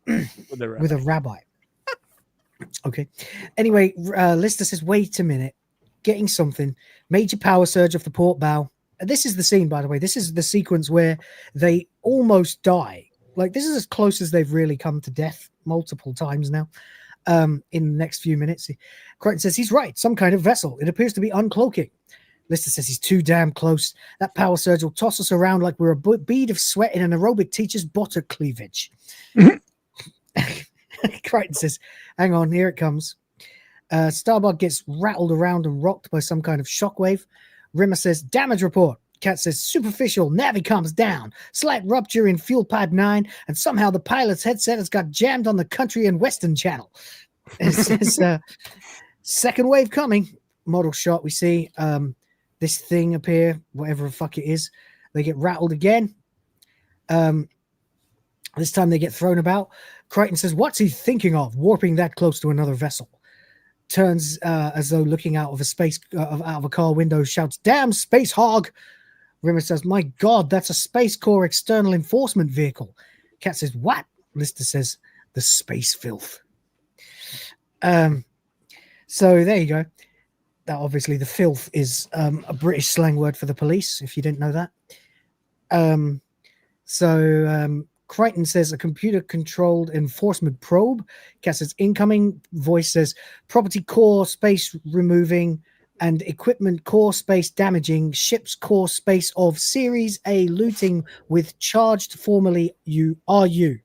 with a rabbi. Okay. Anyway, Lister says, wait a minute. Getting something. Major power surge off the port bow. This is the scene, by the way. This is the sequence where they almost die. Like, this is as close as they've really come to death multiple times now. In the next few minutes. Crichton says, he's right. Some kind of vessel. It appears to be uncloaking. Lister says, he's too damn close. That power surge will toss us around like we're a bead of sweat in an aerobic teacher's butter cleavage. Crichton says, hang on, here it comes. Starbug gets rattled around and rocked by some kind of shockwave. Rimmer says, damage report. Cat says, superficial, navi comes down. Slight rupture in fuel pipe 9, and somehow the pilot's headset has got jammed on the country and western channel. It says, second wave coming. Model shot, we see this thing appear, whatever the fuck it is. They get rattled again. This time they get thrown about. Crichton says, what's he thinking of, warping that close to another vessel? Turns as though looking out of a out of a car window, shouts, damn space hog. Rimmer says, my God, that's a Space Corps external enforcement vehicle. Cat says, what? Lister says, the space filth. So there you go. That obviously the filth is a British slang word for the police, if you didn't know that. Crichton says, a computer-controlled enforcement probe. Cat says, incoming. Voice says, property core space removing and equipment core space damaging, ship's core space of Series A looting with charged formerly RU,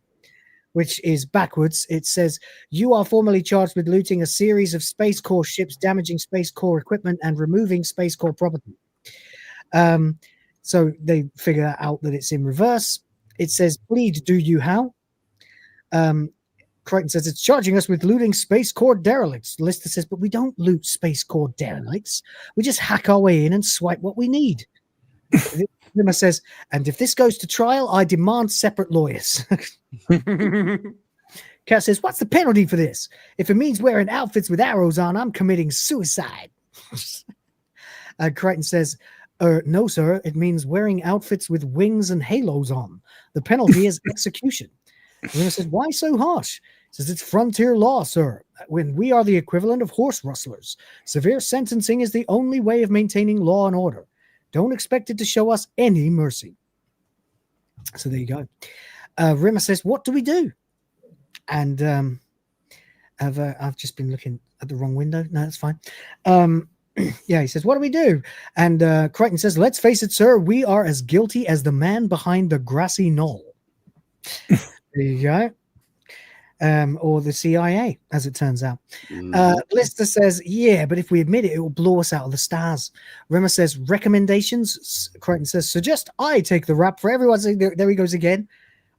which is backwards. It says, you are formally charged with looting a series of Space Corps ships, damaging Space Corps equipment and removing Space Corps property. So they figure out that it's in reverse. It says, please do you how? Crichton says, it's charging us with looting Space Corps derelicts. Lister says, but we don't loot Space Corps derelicts. We just hack our way in and swipe what we need. Rimmer says, and if this goes to trial, I demand separate lawyers. Cat says, what's the penalty for this? If it means wearing outfits with arrows on, I'm committing suicide. Crichton says, no, sir, it means wearing outfits with wings and halos on. The penalty is execution. Rimmer says, why so harsh? Says, it's frontier law, sir. When we are the equivalent of horse rustlers. Severe sentencing is the only way of maintaining law and order. Don't expect it to show us any mercy. So there you go. Rimmer says, what do we do? And I've just been looking at the wrong window. No, that's fine. Yeah, he says, what do we do? And Crichton says, let's face it, sir, we are as guilty as the man behind the grassy knoll. There you go. or the CIA, as it turns out. Lister says, yeah, but if we admit it, it will blow us out of the stars. Rimmer says, recommendations? Crichton says, suggest I take the rap for everyone. There he goes again,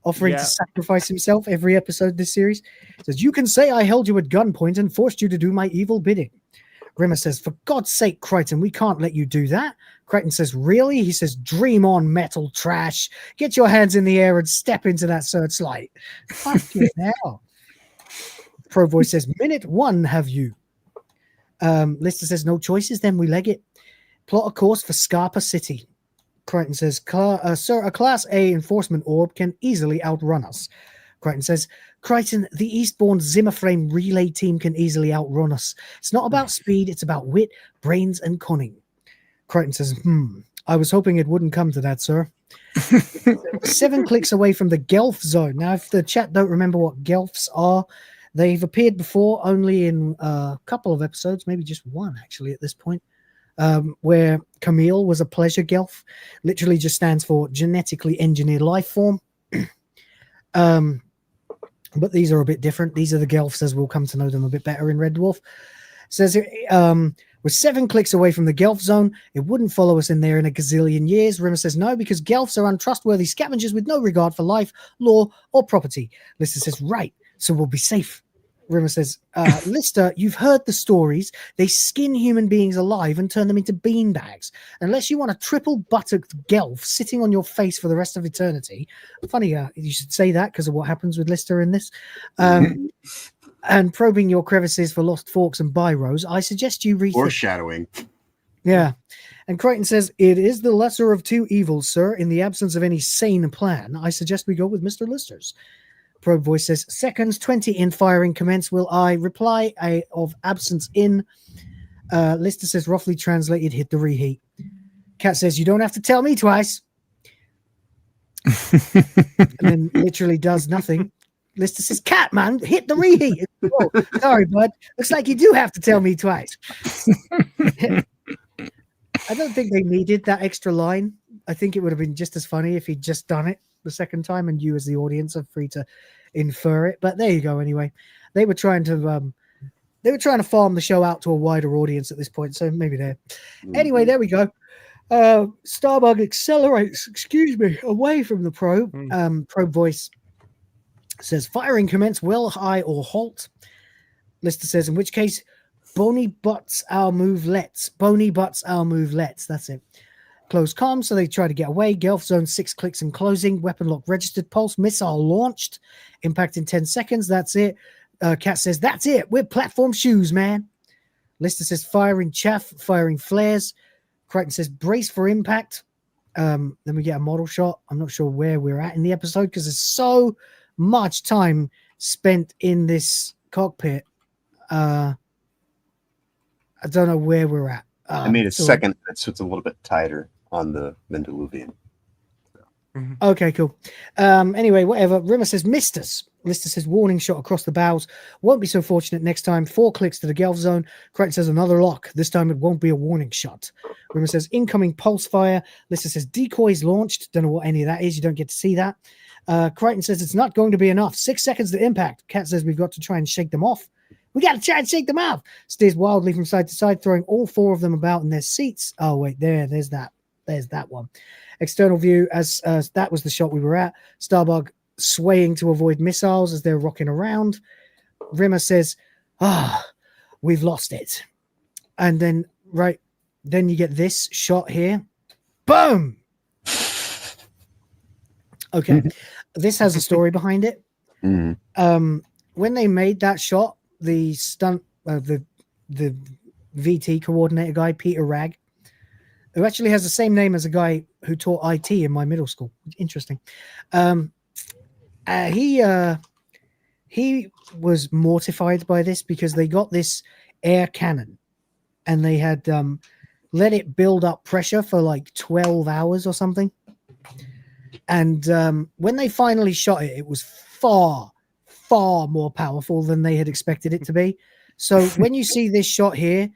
offering to sacrifice himself every episode this series. Says, you can say I held you at gunpoint and forced you to do my evil bidding. Rimmer says, for God's sake, Crichton, we can't let you do that. Crichton says, really? He says, dream on, metal trash. Get your hands in the air and step into that searchlight. Fucking hell. Pro Voice says, minute one, have you? Lister says, no choices, then we leg it. Plot a course for Scarpa City. Crichton says, sir, a Class A enforcement orb can easily outrun us. Crichton says, Crichton, the Eastbourne Zimmerframe relay team can easily outrun us. It's not about speed, it's about wit, brains, and cunning. Crichton says, I was hoping it wouldn't come to that, sir. 7 clicks away from the Gelf zone. Now, if the chat don't remember what Gelfs are, they've appeared before only in a couple of episodes, maybe just one, actually, at this point, where Camille was a pleasure Gelf. Literally just stands for genetically engineered life form. But these are a bit different. These are the Gelfs, as we'll come to know them a bit better in Red Dwarf. Says, we're 7 clicks away from the Gelf zone. It wouldn't follow us in there in a gazillion years. Rimmer says, no, because Gelfs are untrustworthy scavengers with no regard for life, law, or property. Lister says, right, so we'll be safe. Rimmer says, Lister, you've heard the stories. They skin human beings alive and turn them into beanbags. Unless you want a triple-buttocked Gelf sitting on your face for the rest of eternity. Funny, you should say that because of what happens with Lister in this. And probing your crevices for lost forks and biros, I suggest you rethink. Foreshadowing. Yeah. And Crichton says, it is the lesser of two evils, sir. In the absence of any sane plan, I suggest we go with Mr. Lister's. Probe Voice says, seconds 20 in firing commence. Will I reply of absence in? Lister says, roughly translated, hit the reheat. Cat says, you don't have to tell me twice. And then literally does nothing. Lister says, Cat, man, hit the reheat. Oh, sorry, bud. Looks like you do have to tell me twice. I don't think they needed that extra line. I think it would have been just as funny if he'd just done it the second time and you as the audience are free to infer it. But there you go. Anyway, they were trying to farm the show out to a wider audience at this point. So maybe there. Anyway, there we go. Starbug accelerates, away from the probe. Probe Voice says, firing commence, well, high, or halt. Lister says, in which case, bony butts our movelets. Bony butts our movelets. That's it. Close comms, so they try to get away. Gelf zone 6 clicks and closing. Weapon lock registered. Pulse missile launched. Impact in 10 seconds. That's it. Cat says, that's it. We're platform shoes, man. Lister says, firing chaff, firing flares. Crichton says, brace for impact. Then we get a model shot. I'm not sure where we're at in the episode because there's so much time spent in this cockpit. I don't know where we're at. I made a second, so it's a little bit tighter on the Mendelevian. Okay, cool. Anyway, whatever. Rimmer says, missed us. Lister says, warning shot across the bows. Won't be so fortunate next time. 4 clicks to the Gelf zone. Crichton says, another lock. This time it won't be a warning shot. Rimmer says, incoming pulse fire. Lister says, decoys launched. Don't know what any of that is. You don't get to see that. Crichton says, it's not going to be enough. 6 seconds to impact. Cat says, we've got to try and shake them off. We got to try and shake them off. Steers wildly from side to side, throwing all 4 of them about in their seats. Oh, wait, there's that. There's that one. External view, as that was the shot we were at. Starbug swaying to avoid missiles as they're rocking around. Rimmer says, we've lost it. And then, then you get this shot here. Boom! Okay. This has a story behind it. When they made that shot, the stunt, the VT coordinator guy, Peter Ragg, who actually has the same name as a guy who taught IT in my middle school. Interesting. He was mortified by this because they got this air cannon and they had let it build up pressure for like 12 hours or something. And when they finally shot it, it was far, far more powerful than they had expected it to be. So when you see this shot here,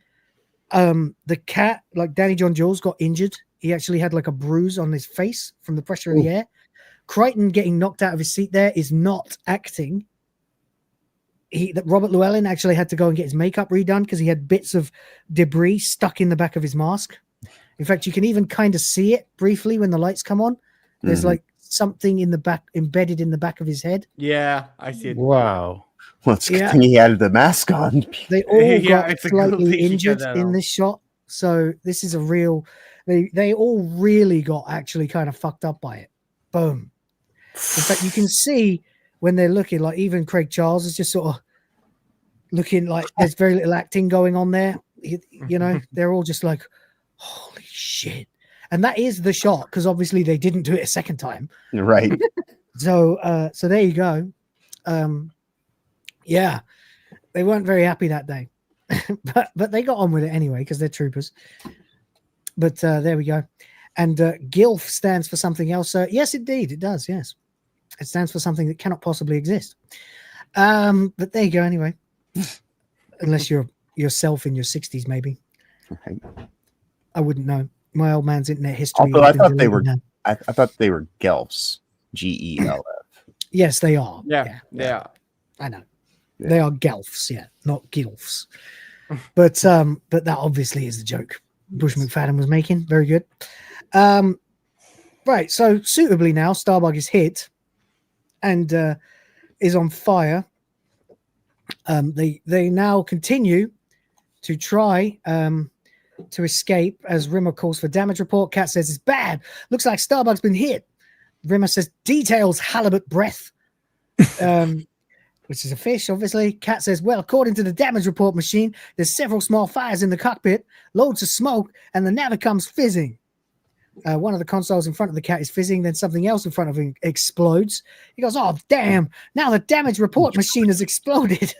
the cat, like Danny John Jules, got injured. He actually had like a bruise on his face from the pressure of the air. Crichton getting knocked out of his seat there is not acting. that Robert Llewellyn actually had to go and get his makeup redone because he had bits of debris stuck in the back of his mask. In fact, you can even kind of see it briefly when the lights come on. There's like something in the back, embedded in the back of his head. Yeah, I see it. Wow. Well, it's a good thing he had the mask on. They all got it's a good slightly thing he injured had that in on. this shot. So this is a real, they all really got actually kind of fucked up by it. Boom. In fact, you can see when they're looking, like even Craig Charles is just sort of looking like there's very little acting going on there. You know, they're all just like, holy shit. And that is the shot, because obviously they didn't do it a second time. Right. So there you go. Yeah, they weren't very happy that day, but they got on with it anyway because they're troopers. But there we go. And GILF stands for something else. Yes, indeed, it does. Yes, it stands for something that cannot possibly exist. But there you go. Anyway, unless you're yourself in your 60s, maybe. Right. I wouldn't know. My old man's internet history. Although I thought they were, I thought they were GELFs. GELF. Yes, they are. Yeah, they are. I know. Yeah. They are GELFs, yeah, not GILFs. But that obviously is the joke Bush McFadden was making. Very good. Right, so suitably now, Starbug is hit and is on fire. They now continue to try to escape as Rimmer calls for damage report. Cat says it's bad. Looks like Starbug's been hit. Rimmer says details halibut breath, which is a fish, obviously. Cat says, well, according to the damage report machine, there's several small fires in the cockpit, loads of smoke, and the navicom's fizzing. One of the consoles in front of the cat is fizzing, then something else in front of him explodes. He goes, oh, damn, now the damage report machine has exploded.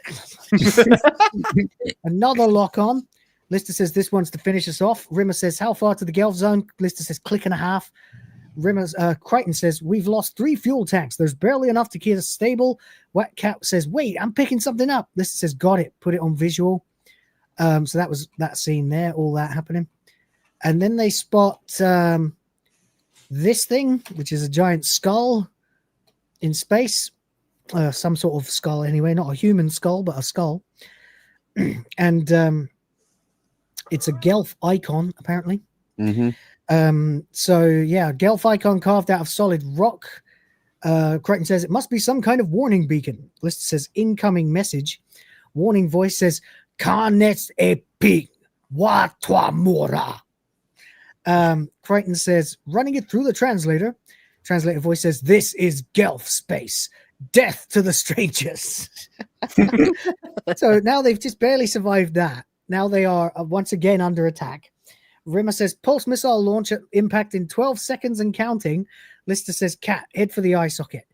Another lock on. Lister says this one's to finish us off. Rimmer says, how far to the Gelf zone? Lister says, click and a half. Rimmer's Crichton says, we've lost 3 fuel tanks. There's barely enough to keep us stable. Wet Cat says, wait, I'm picking something up. Lister says, got it. Put it on visual. So that was that scene there, all that happening. And then they spot this thing, which is a giant skull in space. Some sort of skull anyway, not a human skull, but a skull. And it's a Gelf icon, apparently. So yeah, Gelf icon carved out of solid rock. Crichton says it must be some kind of warning beacon. Lister says incoming message. Warning voice says Carnets epic wa toi mora. Crichton says running it through the translator. Translator voice says this is Gelf space. Death to the strangers. So now they've just barely survived that. Now they are once again under attack. Rimmer says pulse missile launch at impact in 12 seconds and counting. Lister says cat, head for the eye socket.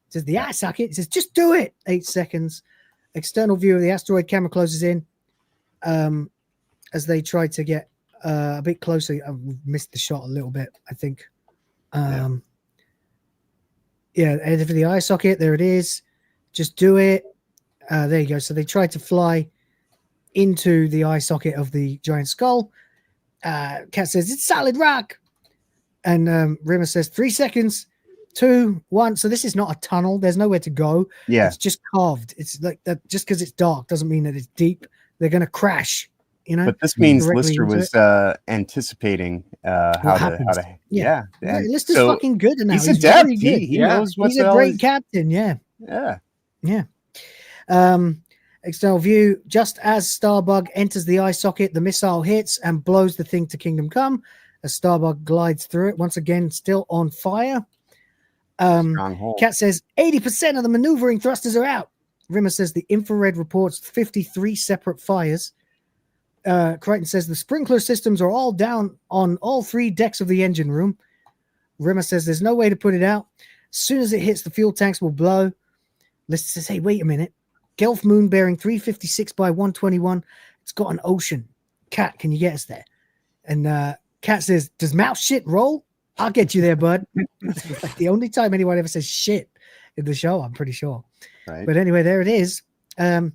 It says the eye socket. It says just do it. 8 seconds. External view of the asteroid camera closes in as they try to get a bit closer. I've missed the shot a little bit, I think. Yeah, head for the eye socket. There it is. Just do it. There you go. So they tried to fly into the eye socket of the giant skull. Cat says it's solid rock, and Rimmer says 3 seconds, 2, 1. So this is not a tunnel. There's nowhere to go. Yeah, it's just carved. It's like that. Just because it's dark doesn't mean that it's deep. They're gonna crash. You know. But this means Lister was anticipating how to. Yeah. Lister's fucking good now. He's adept. He knows what's. He's a great captain. Yeah. External view, just as Starbug enters the eye socket, the missile hits and blows the thing to Kingdom Come as Starbug glides through it, once again still on fire. Cat says 80% of the maneuvering thrusters are out. Rimmer says the infrared reports 53 separate fires. Crichton says the sprinkler systems are all down on all 3 decks of the engine room. Rimmer says there's no way to put it out. As soon as it hits, the fuel tanks will blow. Lister says, hey, wait a minute. Gelf moon bearing 356 by 121. It's got an ocean. Cat, can you get us there? And Cat says, does mouse shit roll? I'll get you there, bud. It's like the only time anyone ever says shit in the show, I'm pretty sure. Right. But anyway, there it is. And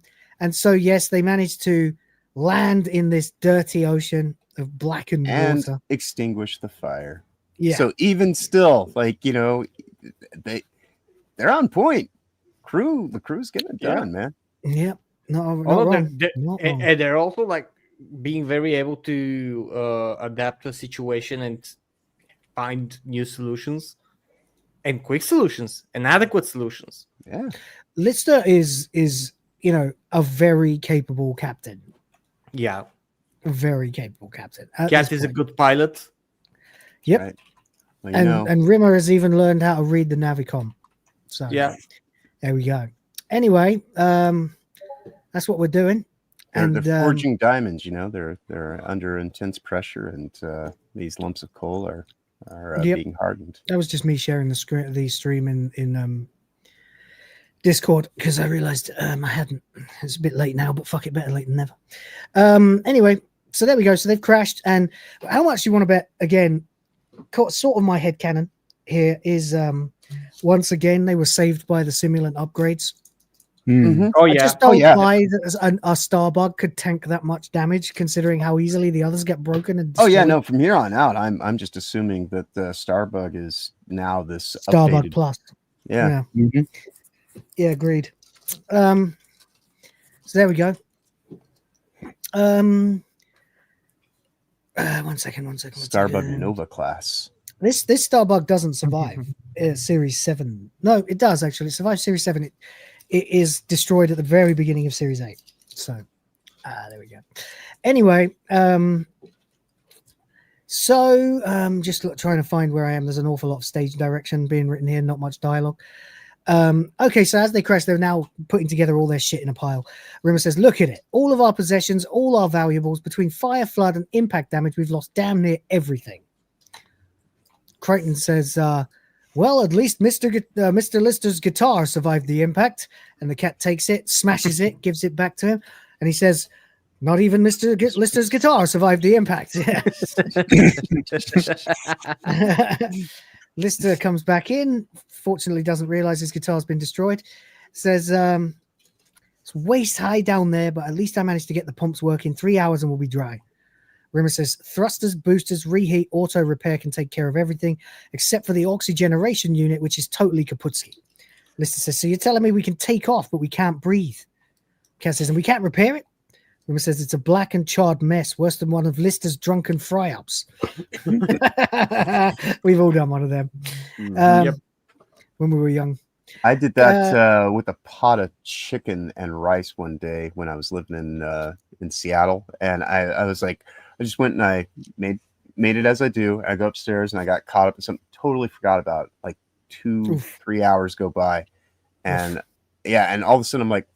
so, yes, they managed to land in this dirty ocean of blackened water. Extinguish the fire. Yeah. So even still, like, you know, they're on point. The crew's getting it done, man. Yep. No, All not of wrong. them, and they're also like being very able to adapt to a situation and find new solutions and quick solutions and adequate solutions. Yeah. Lister is a very capable captain. Yeah. A very capable captain. Cat is a good pilot. Yep. Right. Well, and Rimmer has even learned how to read the Navicom. So yeah, there we go. Anyway, that's what we're doing. They're forging diamonds. They're under intense pressure, and these lumps of coal are being hardened. That was just me sharing the stream in Discord because I realized I hadn't. It's a bit late now, but fuck it, better late than never. Anyway, so there we go. So they've crashed, and how much do you want to bet? Again, sort of my headcanon here is once again they were saved by the simulant upgrades. Mm-hmm. Oh yeah, I just don't buy that a Starbug could tank that much damage, considering how easily the others get broken and destroyed. Oh yeah, no. From here on out, I'm just assuming that the Starbug is now this Starbug updated... Plus. Yeah. Mm-hmm. Yeah, agreed. So there we go. 1 second. Starbug Nova class. This Starbug doesn't survive Series 7. No, it does actually. It survives Series 7. It is destroyed at the very beginning of Series 8. So, there we go. Anyway, just trying to find where I am. There's an awful lot of stage direction being written here, not much dialogue. Okay, so as they crash, they're now putting together all their shit in a pile. Rimmer says, look at it. All of our possessions, all our valuables, between fire, flood, and impact damage, we've lost damn near everything. Crichton says, well, at least Mr. Lister's guitar survived the impact. And the cat takes it, smashes it, gives it back to him. And he says, not even Mr. Lister's guitar survived the impact. Lister comes back in, fortunately doesn't realize his guitar's been destroyed. Says, it's waist high down there, but at least I managed to get the pumps working. 3 hours and we'll be dry. Rimmer says, thrusters, boosters, reheat, auto repair can take care of everything except for the oxygeneration unit, which is totally kaputski. Lister says, so you're telling me we can take off, but we can't breathe? Cat says, and we can't repair it? Rimmer says, it's a black and charred mess, worse than one of Lister's drunken fry-ups. We've all done one of them when we were young. I did that with a pot of chicken and rice one day when I was living in Seattle, and I was like, I just went and I made it as I do. I go upstairs and I got caught up in something totally forgot about. Like 2-3 hours go by, and and all of a sudden I'm like,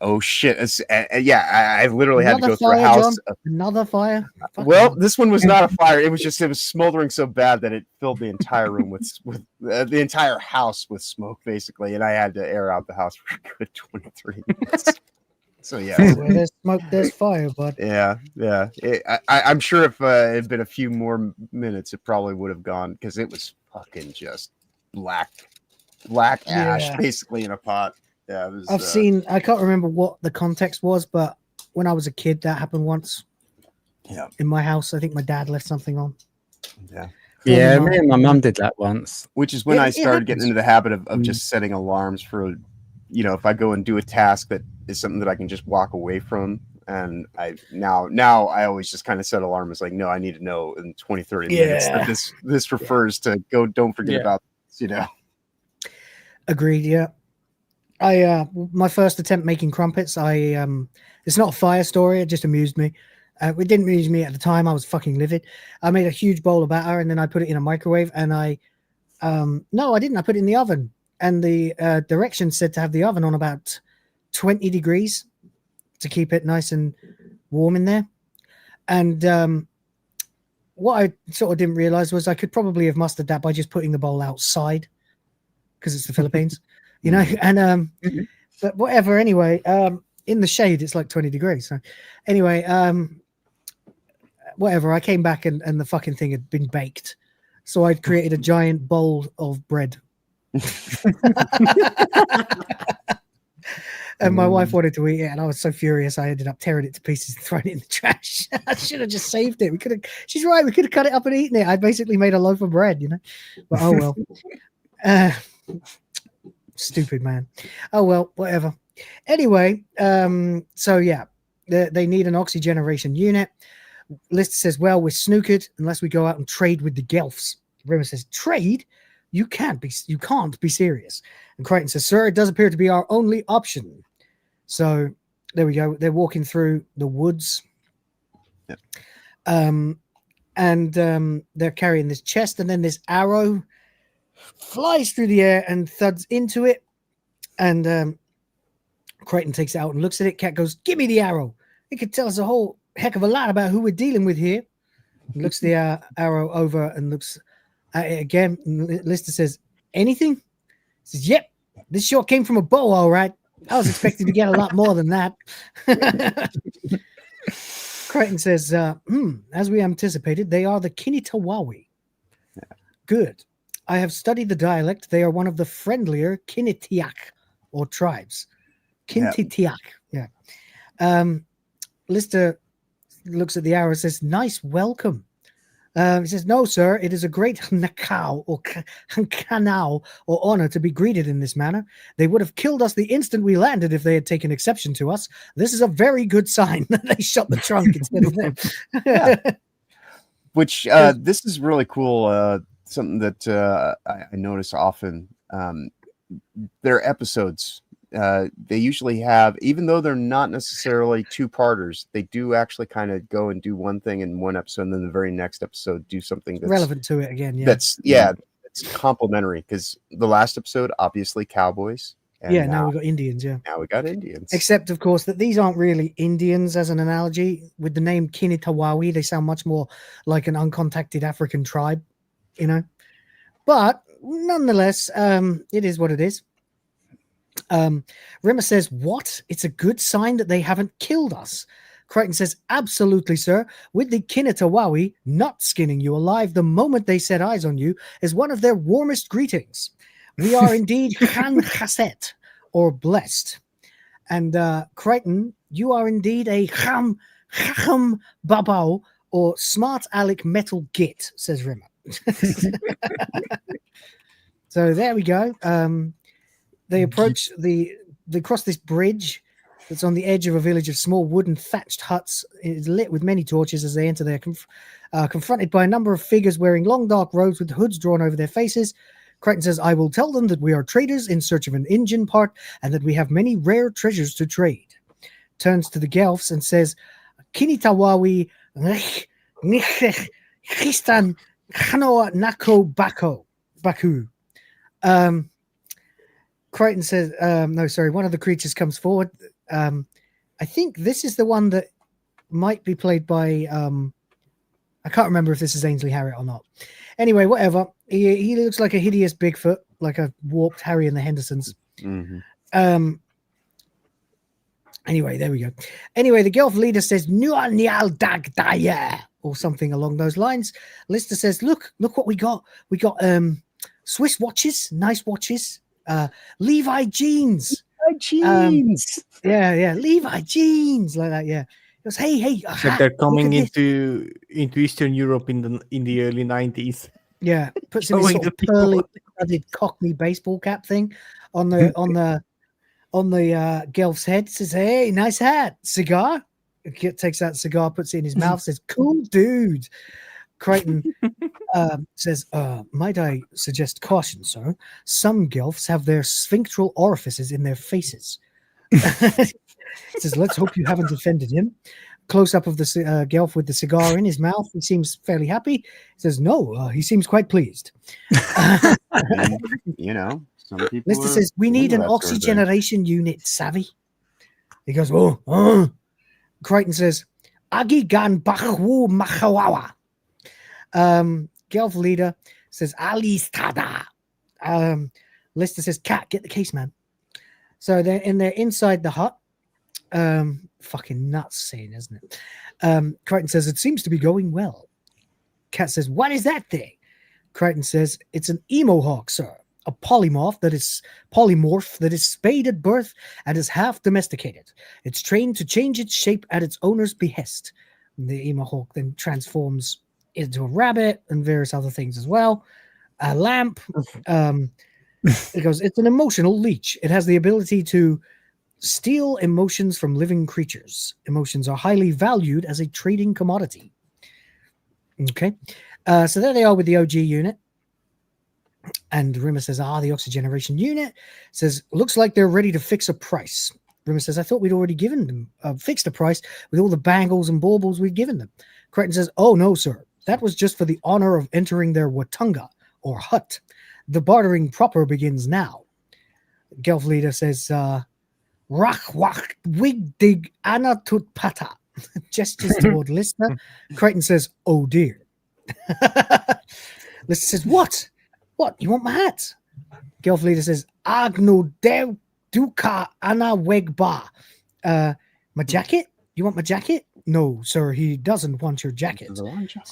oh shit! I literally had to go through a house. Another fire. Well, this one was not a fire. It was smoldering so bad that it filled the entire room with the entire house with smoke, basically, and I had to air out the house for a good 23 minutes. So yeah, where there's smoke, there's fire, bud. Yeah. I'm sure if it had been a few more minutes, it probably would have gone because it was fucking just black ash, basically in a pot. Yeah, it was, I've seen. I can't remember what the context was, but when I was a kid, that happened once. Yeah, in my house, I think my dad left something on. Yeah, me and my mum did that once. Which is when I started getting into the habit of just setting alarms for, if I go and do a task that is something that I can just walk away from. And I now I always just kind of set alarms like, no, I need to know in 20-30 minutes that this refers to go. Don't forget about this, Agreed. Yeah. My first attempt making crumpets, it's not a fire story. It just amused me. It didn't amuse me at the time. I was fucking livid. I made a huge bowl of batter and then I put it in a microwave and no, I didn't. I put it in the oven and the directions said to have the oven on about 20 degrees to keep it nice and warm in there. And what I sort of didn't realize was I could probably have mustered that by just putting the bowl outside because it's the Philippines. And but whatever. Anyway, in the shade, it's like 20 degrees. So anyway, whatever. I came back and the fucking thing had been baked. So I'd created a giant bowl of bread. And my wife wanted to eat it, and I was so furious I ended up tearing it to pieces and throwing it in the trash. I should have just saved it. She's right. We could have cut it up and eaten it. I basically made a loaf of bread, But oh well. Stupid man. Oh well, whatever. Anyway, so yeah, they need an oxygeneration unit. Lister says, well, we're snookered unless we go out and trade with the Gelfs. Rimmer says, trade? You can't be serious. And Crichton says, sir, it does appear to be our only option. So there we go. They're walking through the woods. Yep. And they're carrying this chest, and then this arrow flies through the air and thuds into it. And Crichton takes it out and looks at it. Cat goes, give me the arrow. It could tell us a whole heck of a lot about who we're dealing with here. He looks the arrow over and looks at it again. Lister says, anything? He says, yep, this sure came from a bow, all right. I was expecting to get a lot more than that. Crichton says, as we anticipated, they are the Kinitawawi. Yeah. Good. I have studied the dialect. They are one of the friendlier Kinitiak, or tribes. Kinitiak, yeah. Lister looks at the arrow and says, nice welcome. He says, no, sir, it is a great nakao or kanao or honor to be greeted in this manner. They would have killed us the instant we landed if they had taken exception to us. This is a very good sign that they shot the trunk instead of them. Which this is really cool. Something that I notice often. Their episodes. They usually have, even though they're not necessarily two-parters, they do actually kind of go and do one thing in one episode, and then the very next episode do something that's relevant to it again. Yeah, it's complementary, because the last episode, obviously, cowboys. And now we got Indians. Yeah, now we got Indians. Except, of course, that these aren't really Indians as an analogy. With the name Kinitawawi, they sound much more like an uncontacted African tribe, you know. But nonetheless, it is what it is. Rimmer says, what? It's a good sign that they haven't killed us. Crichton says, absolutely, sir. With the Kinitawawi not skinning you alive the moment they set eyes on you is one of their warmest greetings. We are indeed Khan Chasset, or blessed. And Crichton, you are indeed a Chacham Babao, or smart Alec metal git, says Rimmer. So there we go. They approach they cross this bridge that's on the edge of a village of small wooden thatched huts. It is lit with many torches as they enter. They're confronted by a number of figures wearing long dark robes with hoods drawn over their faces. Crichton says, I will tell them that we are traders in search of an engine part and that we have many rare treasures to trade. Turns to the Gelfs and says, Kinitawawi Chistan Kanoa Nako Baku. Crichton says, no, sorry, one of the creatures comes forward. I think this is the one that might be played by, I can't remember if this is Ainsley Harriott or not. Anyway, whatever. He looks like a hideous Bigfoot, like a warped Harry and the Hendersons. Mm-hmm. Anyway, there we go. Anyway, the Gelf leader says, Nual Nial Dag Daya, or something along those lines. Lister says, look what we got. We got Swiss watches, nice watches. Levi jeans. Yeah, Levi jeans, like that. Yeah, he goes, hey. Like they're coming into Eastern Europe in the early 90s. Yeah, puts in his sort of pearly Cockney baseball cap thing on the Gelf's head. Says, hey, nice hat, cigar. Takes out the cigar, puts it in his mouth. Says, cool dude. Crichton says, might I suggest caution, sir? Some Gelfs have their sphincteral orifices in their faces. Says, let's hope you haven't offended him. Close up of the Gelf with the cigar in his mouth. He seems fairly happy. He says, no, he seems quite pleased. And, some people. Lister says, we need an oxygeneration unit, savvy. He goes, oh. Crichton says, Agi gan bakwu machawawa. Gelf leader says, Ali Stada. Lister says, Cat, get the case, man. So they're inside the hut. Fucking nuts scene, isn't it? Crichton says, it seems to be going well. Cat says, what is that thing? Crichton says, it's an Emohawk, sir. A polymorph that is spayed at birth and is half domesticated. It's trained to change its shape at its owner's behest. And the Emohawk then transforms into a rabbit and various other things as well. A lamp. It goes, it's an emotional leech. It has the ability to steal emotions from living creatures. Emotions are highly valued as a trading commodity. Okay. So there they are with the OG unit. And Rimmer says, the oxygeneration unit says, looks like they're ready to fix a price. Rimmer says, I thought we'd already given them, fixed a price with all the bangles and baubles we'd given them. Crichton says, oh, no, sir. That was just for the honor of entering their Watunga, or hut. The bartering proper begins now. Gelf leader says, Rak wak wig dig anatut pata. Gestures toward Lister. Crichton says, oh dear. Lister says, what? What? You want my hat? Gelf leader says, Agno de duka ana wegba. My jacket? You want my jacket? No, sir, he doesn't want your jacket.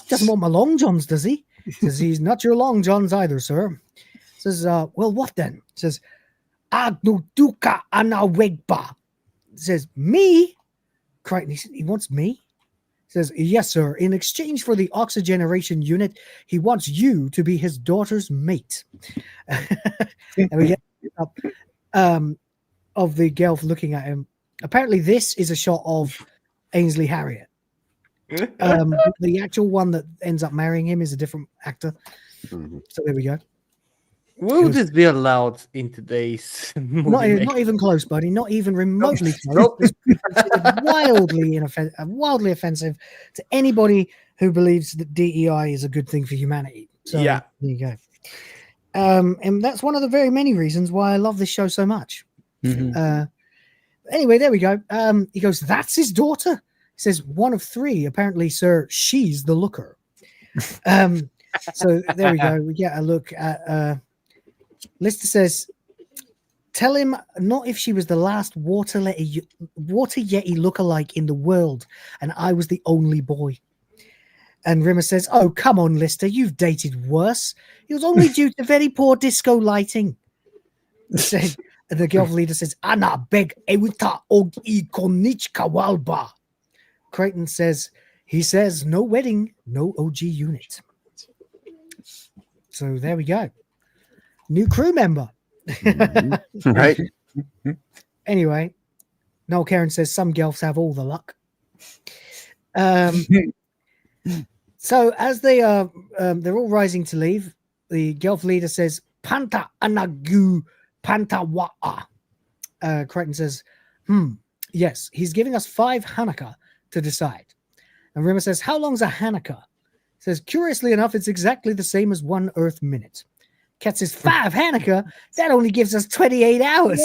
Doesn't want my long johns, does he? Says he's not your long johns either, sir. Says, well, what then? Says, Agno duka ana wegba. Says, me? Crichton, he wants me? Says, yes, sir. In exchange for the oxygeneration unit, he wants you to be his daughter's mate. And we get up of the Gelf looking at him. Apparently, this is a shot of Ainsley Harriott. The actual one that ends up marrying him is a different actor. So there we go. Will this be allowed in today's movie? Not even close, buddy. Not even remotely close. Wildly offensive to anybody who believes that DEI is a good thing for humanity. So yeah, there you go. And that's one of the very many reasons why I love this show so much. Anyway, there we go. He goes, that's his daughter. He says, one of three. Apparently, sir, she's the looker. So there we go. We get a look at Lister says, tell him not if she was the last water yeti lookalike in the world and I was the only boy. And Rimmer says, oh, come on, Lister, you've dated worse. It was only due to very poor disco lighting. And the girl leader says, Anna beg ewita og I konichka walba. Crichton says, he says, no wedding, no OG unit. So there we go. New crew member. Right. Anyway, Noel Karen says some Gelfs have all the luck. So as they are, they're all rising to leave. The Gelf leader says, Panta anagu panta wa'a. Crichton says, yes, he's giving us 5 Hanukkah to decide. And Rimmer says, how long's a Hanukkah? Says, curiously enough, it's exactly the same as 1 Earth minute. Cat says, 5 Hanukkah? That only gives us 28 hours.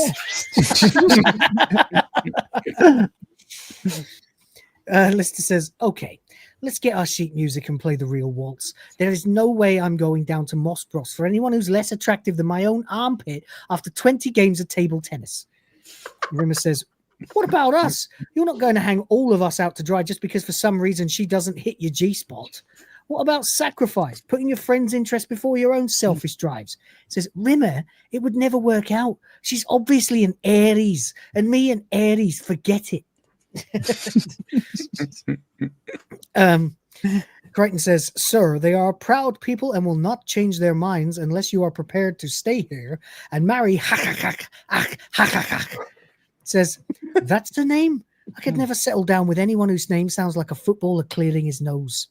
Lister says, okay, let's get our sheet music and play the real waltz. There is no way I'm going down to Moss Bros for anyone who's less attractive than my own armpit after 20 games of table tennis. Rimmer says, what about us? You're not going to hang all of us out to dry just because for some reason she doesn't hit your G-spot. What about sacrifice? Putting your friend's interest before your own selfish drives. It says, Rimmer, it would never work out. She's obviously an Aries, and me and Aries, forget it. Crichton says, sir, they are proud people and will not change their minds unless you are prepared to stay here and marry says, that's the name? I could never settle down with anyone whose name sounds like a footballer clearing his nose.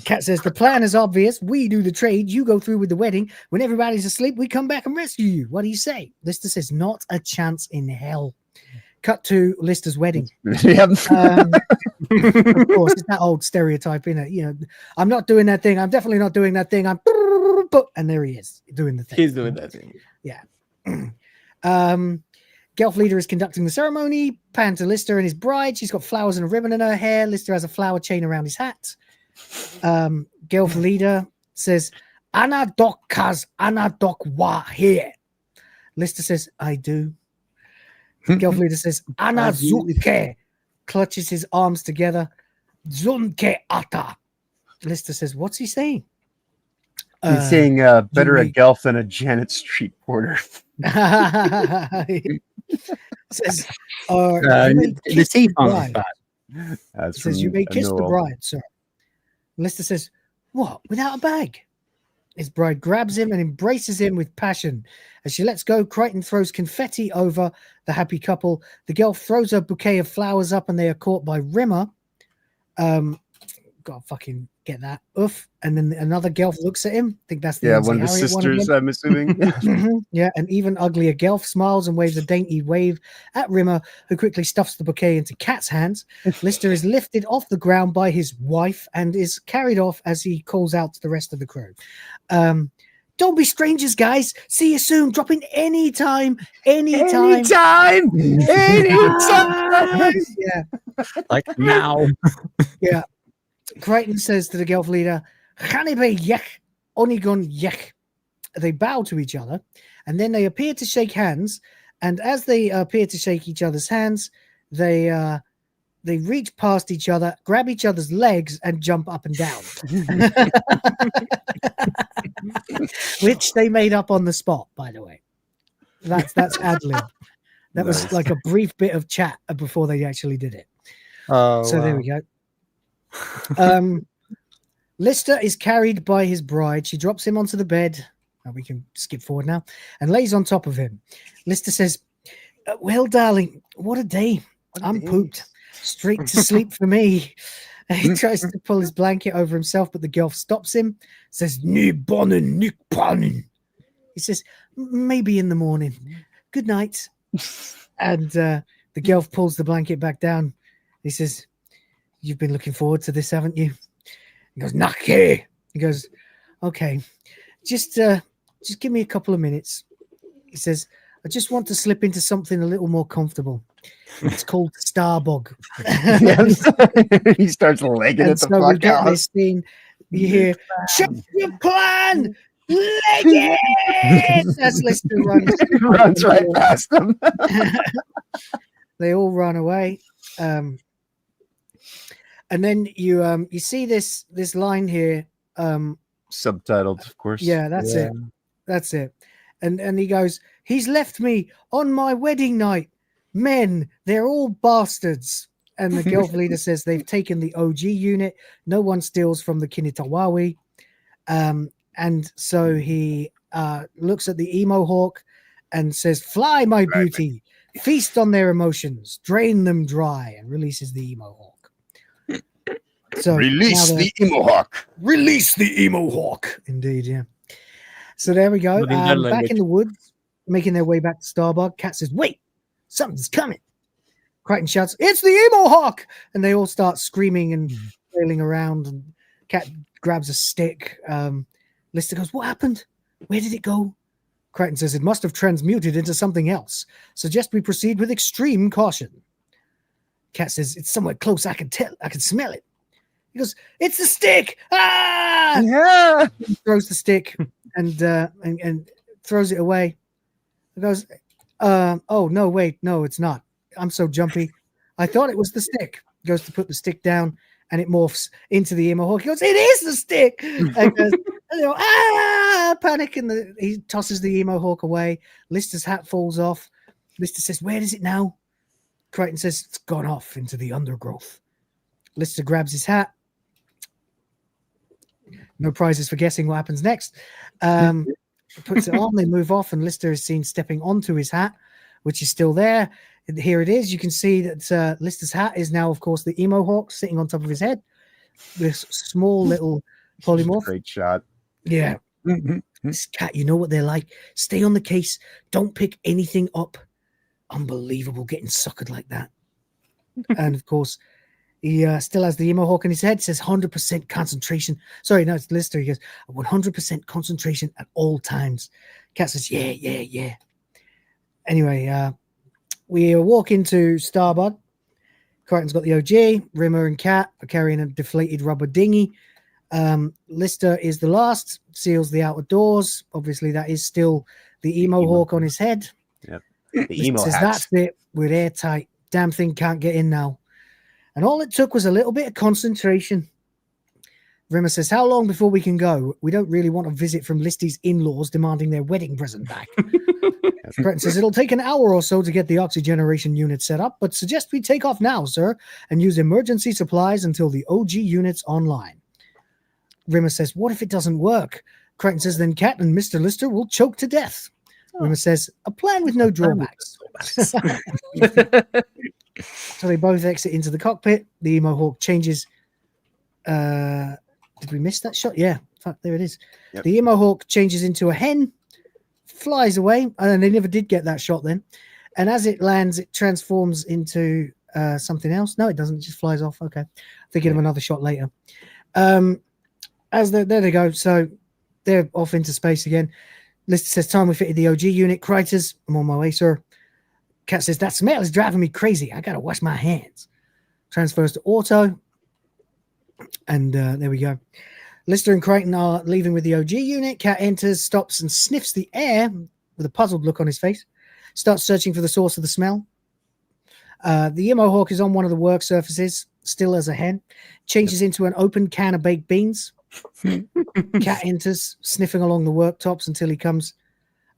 Cat says, the plan is obvious. We do the trade. You go through with the wedding. When everybody's asleep, we come back and rescue you. What do you say? Lister says, not a chance in hell. Cut to Lister's wedding. Of course, it's that old stereotype, innit? You know, I'm not doing that thing. I'm definitely not doing that thing. And there he is doing the thing. He's doing that thing. Yeah. Gelf leader is conducting the ceremony. Pan to Lister and his bride. She's got flowers and a ribbon in her hair. Lister has a flower chain around his hat. Gelf leader says, Anna doc kaz Anna doc wa here. Lister says, I do. Gelf leader says, Anna zuke. Clutches his arms together. Zunke ata. Lister says, what's he saying? He's saying better a Gelf than a Janet Street porter. Says, the teeth aren't bad. Says you may kiss the bride, sir. Lister says, what? Without a bag? His bride grabs him and embraces him with passion. As she lets go, Crichton throws confetti over the happy couple. The girl throws a bouquet of flowers up and they are caught by Rimmer. Gotta fucking get that. Oof. And then another Gelf looks at him. I think that's the one of the Harriet sisters, again. I'm assuming. Yeah, an even uglier Gelf smiles and waves a dainty wave at Rimmer, who quickly stuffs the bouquet into Cat's hands. Lister is lifted off the ground by his wife and is carried off as he calls out to the rest of the crew. Don't be strangers, guys. See you soon. Drop in anytime. Anytime. Yeah. Like now. Yeah. Crichton says to the Gelf leader, Hanibe yek, Onigon yek. They bow to each other, and then they appear to shake hands. And as they appear to shake each other's hands, they reach past each other, grab each other's legs, and jump up and down. Which they made up on the spot, by the way. That's ad-lib. That was like a brief bit of chat before they actually did it. Oh, so there we go. Lister is carried by his bride. She drops him onto the bed. We can skip forward now, and lays on top of him. Lister says, well, darling, what a day. I'm pooped. Straight to sleep for me. He tries to pull his blanket over himself, but the girl stops him. Says, "Nu bonnen, nu bonnen." He says, maybe in the morning. Good night. And the girl pulls the blanket back down. He says, you've been looking forward to this, haven't you? He goes, Nake. He goes, okay, just give me a couple of minutes. He says, I just want to slip into something a little more comfortable. It's called Starbug. He starts legging it the we fuck get out. this scene. You hear, "Shut your plan! Leg it!" As Lister runs right past them. They all run away. And then you see this line here. Subtitled, of course. Yeah, that's it. That's it. And he goes, he's left me on my wedding night. Men, they're all bastards. And the Gelf leader says they've taken the OG unit. No one steals from the Kinitawawi. And so he looks at the Emohawk and says, fly, my beauty. Feast on their emotions. Drain them dry. And releases the Emohawk. So Release the Emohawk. Release the Emohawk. Indeed, yeah. So there we go. Back in the woods, making their way back to Starbug. Cat says, wait, something's coming. Crichton shouts, it's the Emohawk! And they all start screaming and flailing around. And Cat grabs a stick. Lister goes, what happened? Where did it go? Crichton says, it must have transmuted into something else. Suggest we proceed with extreme caution. Cat says, it's somewhere close. I can tell. I can smell it. He goes, it's the stick! Ah! Yeah! He throws the stick and throws it away. He goes, oh, no, wait, no, it's not. I'm so jumpy. I thought it was the stick. He goes to put the stick down and it morphs into the Emohawk. He goes, it is the stick! And goes, panic, and he tosses the Emohawk away. Lister's hat falls off. Lister says, where is it now? Crichton says, it's gone off into the undergrowth. Lister grabs his hat. No prizes for guessing what happens next. Puts it on, they move off, and Lister is seen stepping onto his hat, which is still there. Here it is. You can see that Lister's hat is now, of course, the Emohawk sitting on top of his head. This small little polymorph. Great shot. Yeah. This cat, you know what they're like. Stay on the case. Don't pick anything up. Unbelievable getting suckered like that. And, of course, he still has the Emohawk in his head. It says 100% concentration. Sorry, no, it's Lister. He goes, 100% concentration at all times. Cat says, yeah. Anyway, we walk into Starbug. Crichton's got the OG. Rimmer and Cat are carrying a deflated rubber dinghy. Lister is the last, seals the outer doors. Obviously, that is still the Emohawk on his head. Yep. The Emo says, hats. that's it. We're airtight. Damn thing can't get in now. And all it took was a little bit of concentration. Rimmer says, how long before we can go? We don't really want a visit from Listy's in-laws demanding their wedding present back. Crichton says, it'll take an hour or so to get the oxygeneration unit set up, but suggest we take off now, sir, and use emergency supplies until the OG unit's online. Rimmer says, what if it doesn't work? Crichton says, then Cat and Mr. Lister will choke to death. Rimmer says, a plan with no drawbacks. So they both exit into the cockpit. The Emohawk changes. Did we miss that shot? Yeah. Fuck, there it is. Yep. The Emohawk changes into a hen, flies away, and they never did get that shot then. And as it lands, it transforms into something else. No, it doesn't. It just flies off. Okay. Thinking of another shot later. There they go. So they're off into space again. Lister says, time we fitted the OG unit. Critters, I'm on my way, sir. Cat says, that smell is driving me crazy. I gotta wash my hands. Transfers to auto. And there we go. Lister and Crichton are leaving with the OG unit. Cat enters, stops, and sniffs the air with a puzzled look on his face. Starts searching for the source of the smell. The Emohawk is on one of the work surfaces, still as a hen. Changes into an open can of baked beans. Cat enters, sniffing along the worktops until he comes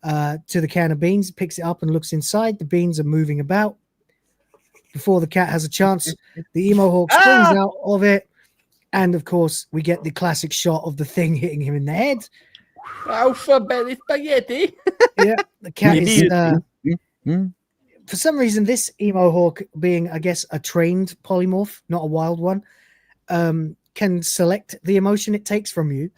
to the can of beans, picks it up and looks inside. The beans are moving about. Before the cat has a chance, the Emohawk springs out of it. And, of course, we get the classic shot of the thing hitting him in the head. Alphabet spaghetti. Yeah, the cat is... for some reason, this Emohawk, being, I guess, a trained polymorph, not a wild one, can select the emotion it takes from you,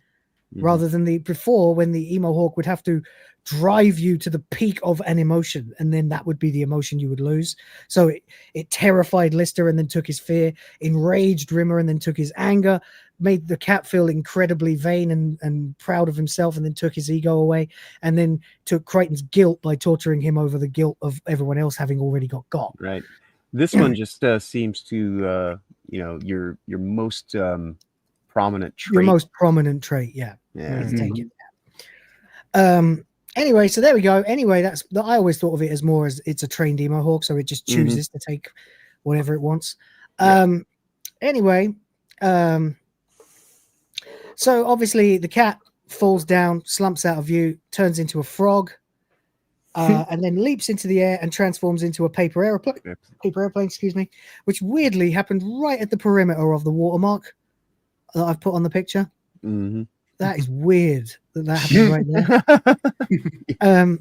rather than before when the Emohawk would have to drive you to the peak of an emotion, and then that would be the emotion you would lose. So it terrified Lister and then took his fear, enraged Rimmer and then took his anger, made the cat feel incredibly vain and proud of himself, and then took his ego away, and then took Crichton's guilt by torturing him over the guilt of everyone else having already got. Right. This one just seems to, your most prominent trait. Your most prominent trait, yeah. Yeah. Take it. Anyway, so there we go. Anyway, I always thought of it as more as it's a trained Emohawk, so it just chooses to take whatever it wants. Anyway, so obviously the cat falls down, slumps out of view, turns into a frog, and then leaps into the air and transforms into a paper airplane, excuse me, which weirdly happened right at the perimeter of the watermark that I've put on the picture. That is weird that happened right there.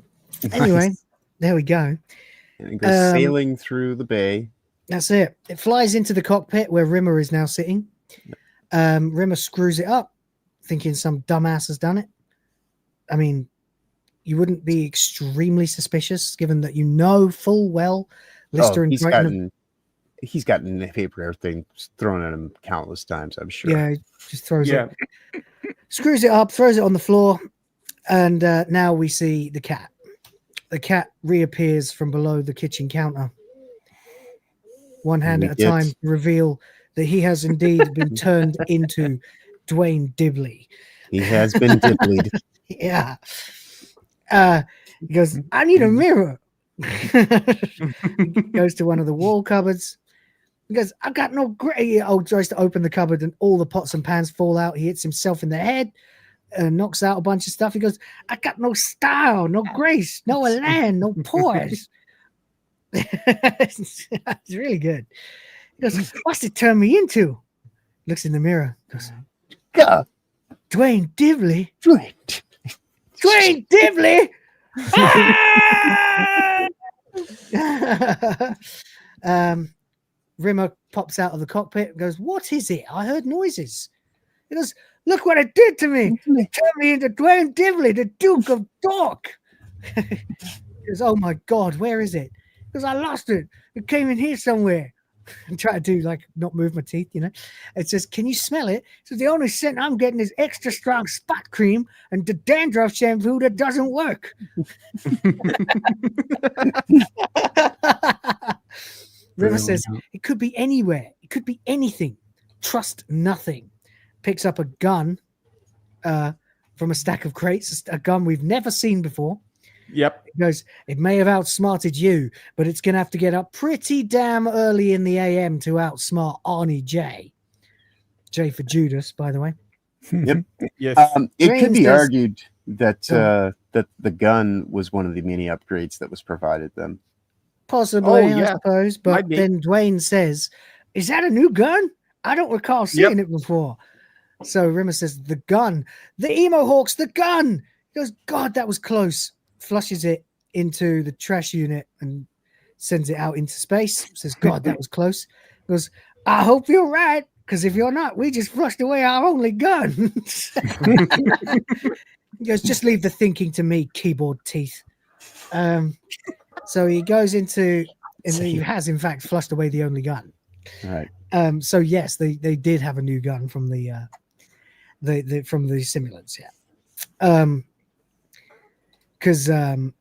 Anyway, there we go. And it goes sailing through the bay. That's it. It flies into the cockpit where Rimmer is now sitting. Rimmer screws it up, thinking some dumbass has done it. I mean, you wouldn't be extremely suspicious, given that you know full well Lister and Crichton. He's gotten the paper everything thrown at him countless times, I'm sure. Yeah, he just throws it. Screws it up, throws it on the floor, and now we see the cat. The cat reappears from below the kitchen counter. One hand at a time to reveal that he has indeed been turned into Dwayne Dibley. He has been Dibleyed. Yeah. He goes, I need a mirror. Goes to one of the wall cupboards. He goes, I've got no grace. Tries to open the cupboard and all the pots and pans fall out. He hits himself in the head and knocks out a bunch of stuff. He goes, I got no style, no grace, no elan, no poise. It's really good. He goes, what's it turn me into? Looks in the mirror. Goes, God, Dwayne Dibley. Dwayne Dibley. Rimmer pops out of the cockpit and goes, what is it? I heard noises. He goes, look what it did to me. It turned me into Dwayne Dibley, the Duke of Dork. He goes, oh my God, where is it? He goes, I lost it. It came in here somewhere. I'm trying to do not move my teeth, It says, can you smell it? So the only scent I'm getting is extra strong spot cream and the dandruff shampoo that doesn't work. River says, it could be anywhere. It could be anything. Trust nothing. Picks up a gun from a stack of crates, a gun we've never seen before. Yep. He goes, it may have outsmarted you, but it's going to have to get up pretty damn early in the AM to outsmart Arnie J. J for Judas, by the way. Yep. Yes. It could be argued that that the gun was one of the mini upgrades that was provided them. Possibly, I suppose. But then Dwayne says, is that a new gun? I don't recall seeing it before. So Rimmer says, the gun, the Emohawks, the gun. He goes, God, that was close. Flushes it into the trash unit and sends it out into space. Says, God, that was close. He goes, I hope you're right, because if you're not, we just flushed away our only gun. He goes, just leave the thinking to me, keyboard teeth. So he goes into, and he has in fact flushed away the only gun. Right. So yes, they did have a new gun from the from the simulants, yeah. Because hang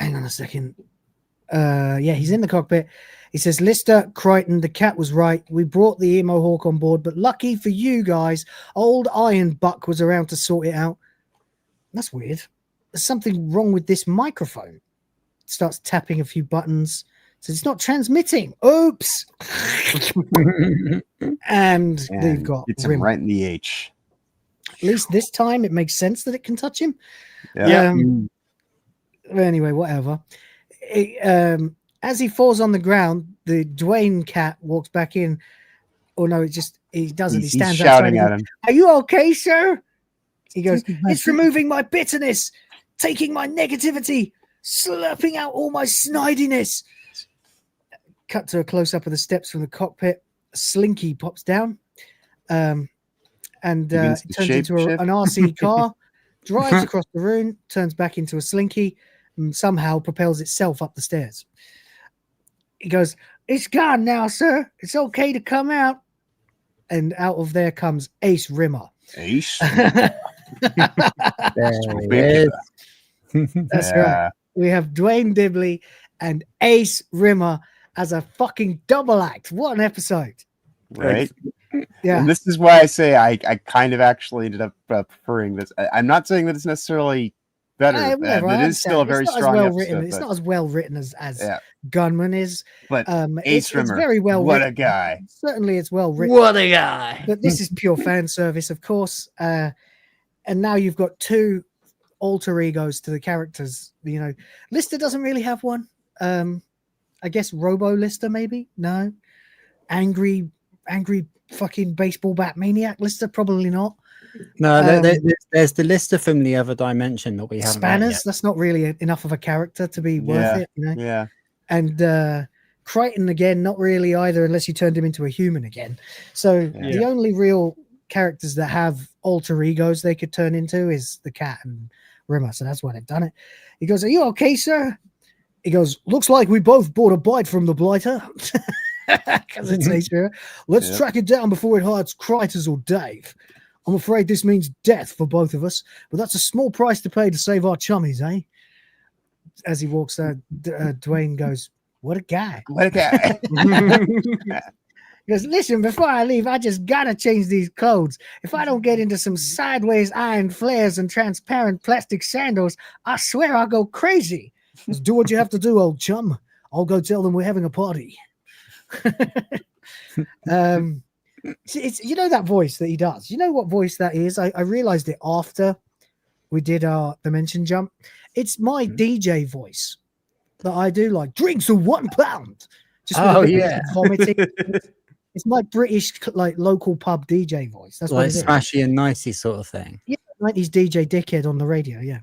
on a second. Yeah, he's in the cockpit. He says, Lister, Crichton, the cat was right. We brought the Emohawk on board, but lucky for you guys, old Iron Buck was around to sort it out. That's weird. There's something wrong with this microphone. Starts tapping a few buttons. Says it's not transmitting. Oops. and they've got it's him right in the H. At least this time it makes sense that it can touch him. Yeah. Anyway, whatever. As he falls on the ground, the Dwayne cat walks back in. Oh no, he doesn't. He stands shouting outside. at him. Are you okay, sir? He goes, it's removing my bitterness, taking my negativity, slurping out all my snidiness. Cut to a close-up of the steps from the cockpit. A slinky pops down. And it turns into an RC car, drives across the room, turns back into a slinky, and somehow propels itself up the stairs. He goes, it's gone now, sir. It's okay to come out. And out of there comes Ace Rimmer. Ace? That's right. We have Dwayne Dibley and Ace Rimmer as a fucking double act. What an episode. Right? Yeah. And this is why I say I kind of actually ended up preferring this. I'm not saying that it's necessarily better, but it is still a very strong episode. It's not as well written as Gunmen is. But Ace Rimmer, it's very well what written. a guy. Certainly it's well written. What a guy. But this is pure fan service, of course. And now you've got two alter egos to the characters. You know, Lister doesn't really have one. I guess Robo Lister, maybe? No. Angry fucking baseball bat maniac Lister, probably not. No, there's the Lister from the other dimension that we haven't. Spanners, that's not really enough of a character to be worth it, you know. Yeah. And Crichton again, not really either, unless you turned him into a human again. So the only real characters that have alter egos they could turn into is the cat and Rimmer. So that's why they've done it. He goes, "Are you okay, sir?" He goes, "Looks like we both bought a bite from the blighter." Because it's nature. Let's track it down before it hides Critters or Dave. I'm afraid this means death for both of us, but that's a small price to pay to save our chummies, eh? As he walks out, Dwayne goes, "What a guy! What a guy!" He goes, "Listen, before I leave, I just gotta change these clothes. If I don't get into some sideways iron flares and transparent plastic sandals, I swear I'll go crazy. Just do what you have to do, old chum. I'll go tell them we're having a party." It's you know that voice that he does. You know what voice that is? I realized it after we did our dimension jump. It's my DJ voice that I do, like drinks of £1. Just vomiting. It's my British like local pub DJ voice. That's like what smashy and nicey sort of thing. Yeah, 90s DJ dickhead on the radio. Yeah.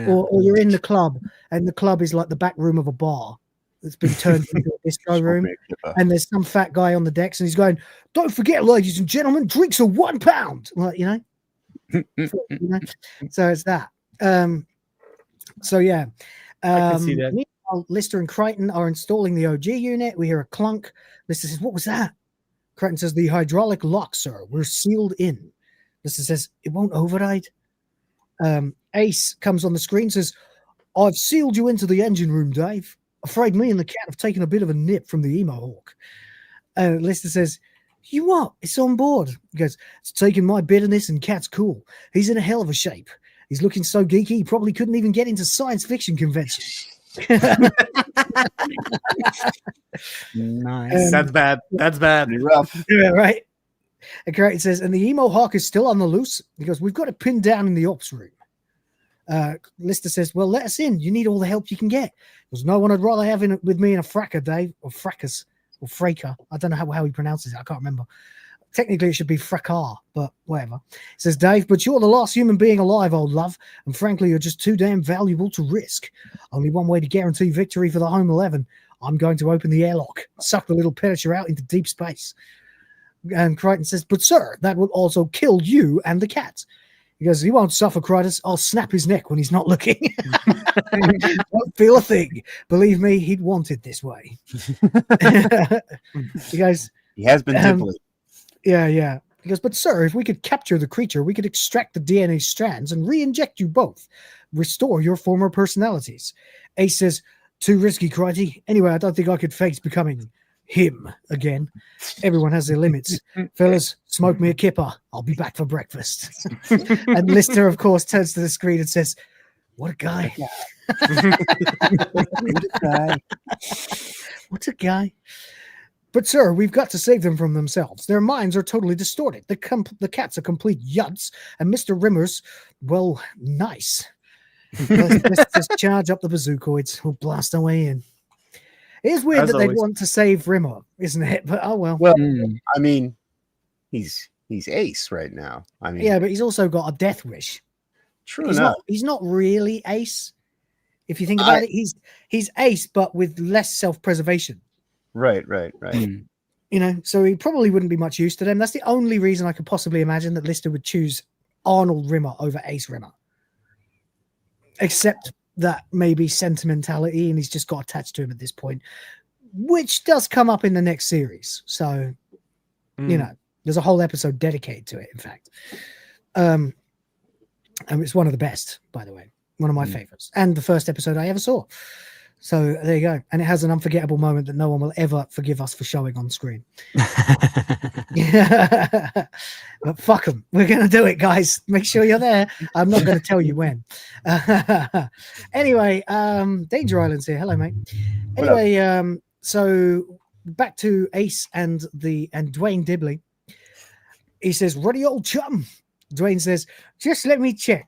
Or you're in the club and the club is like the back room of a bar that's been turned into a disco room, and there's some fat guy on the decks and he's going, "Don't forget, ladies and gentlemen, drinks are £1." Like, you know, so it's that. So yeah, I can see that. meanwhile, Lister and Crichton are installing the OG unit. We hear a clunk. Lister says, "What was that?" Crichton says, "The hydraulic lock, sir. We're sealed in." Lister says, "It won't override." Ace comes on the screen, says, "I've sealed you into the engine room, Dave. Afraid me and the cat have taken a bit of a nip from the Emohawk." Lister says, "You what? It's on board." He goes, "It's taking my bitterness and cat's cool. He's in a hell of a shape. He's looking so geeky, he probably couldn't even get into science fiction conventions." Nice. That's bad. That's bad. Pretty rough. Yeah, right. And Crichton says, "And the Emohawk is still on the loose." He goes, "We've got it pinned down in the ops room." Lister says, "Well, let us in. You need all the help you can get." There's no one I'd rather have in with me in a fracker, Dave, or fracas, or fraker. I don't know how he pronounces it. I can't remember. Technically, it should be fracas, but whatever. It says, Dave, but you're the last human being alive, old love, and frankly, you're just too damn valuable to risk. Only one way to guarantee victory for the home 11. I'm going to open the airlock, suck the little Punisher out into deep space. And Crichton says, but sir, that will also kill you and the cat. He goes, he won't suffer, Crichton. I'll snap his neck when he's not looking. Won't feel a thing. Believe me, he'd want it this way. He goes, he has been dimply. Yeah. He goes, but sir, if we could capture the creature, we could extract the DNA strands and re-inject you both. Restore your former personalities. Ace says, too risky, Crichton. Anyway, I don't think I could face becoming him again. Everyone has their limits. Fellas, smoke me a kipper. I'll be back for breakfast. And Lister, of course, turns to the screen and says, what a guy. What a guy. But, sir, we've got to save them from themselves. Their minds are totally distorted. The cat's a complete yutz, and Mr. Rimmer's, well, nice. Let's just charge up the bazookoids. We'll blast our way in. It is weird that they'd want to save Rimmer, isn't it? But, oh, well. Well, I mean, he's Ace right now. I mean, yeah, but he's also got a death wish. True enough. He's not really Ace. If you think about it, he's Ace, but with less self-preservation. Right. You know, so he probably wouldn't be much use to them. That's the only reason I could possibly imagine that Lister would choose Arnold Rimmer over Ace Rimmer. Except that maybe sentimentality, and he's just got attached to him at this point, which does come up in the next series. So, you know, there's a whole episode dedicated to it, in fact. And it's one of the best, by the way. One of my favorites. And the first episode I ever saw. So there you go. And it has an unforgettable moment that no one will ever forgive us for showing on screen. But fuck them. We're going to do it, guys. Make sure you're there. I'm not going to tell you when. Anyway, Danger Island's here. Hello, mate. Anyway, so back to Ace and Dwayne Dibley. He says, "Ruddy old chum." Dwayne says, "Just let me check.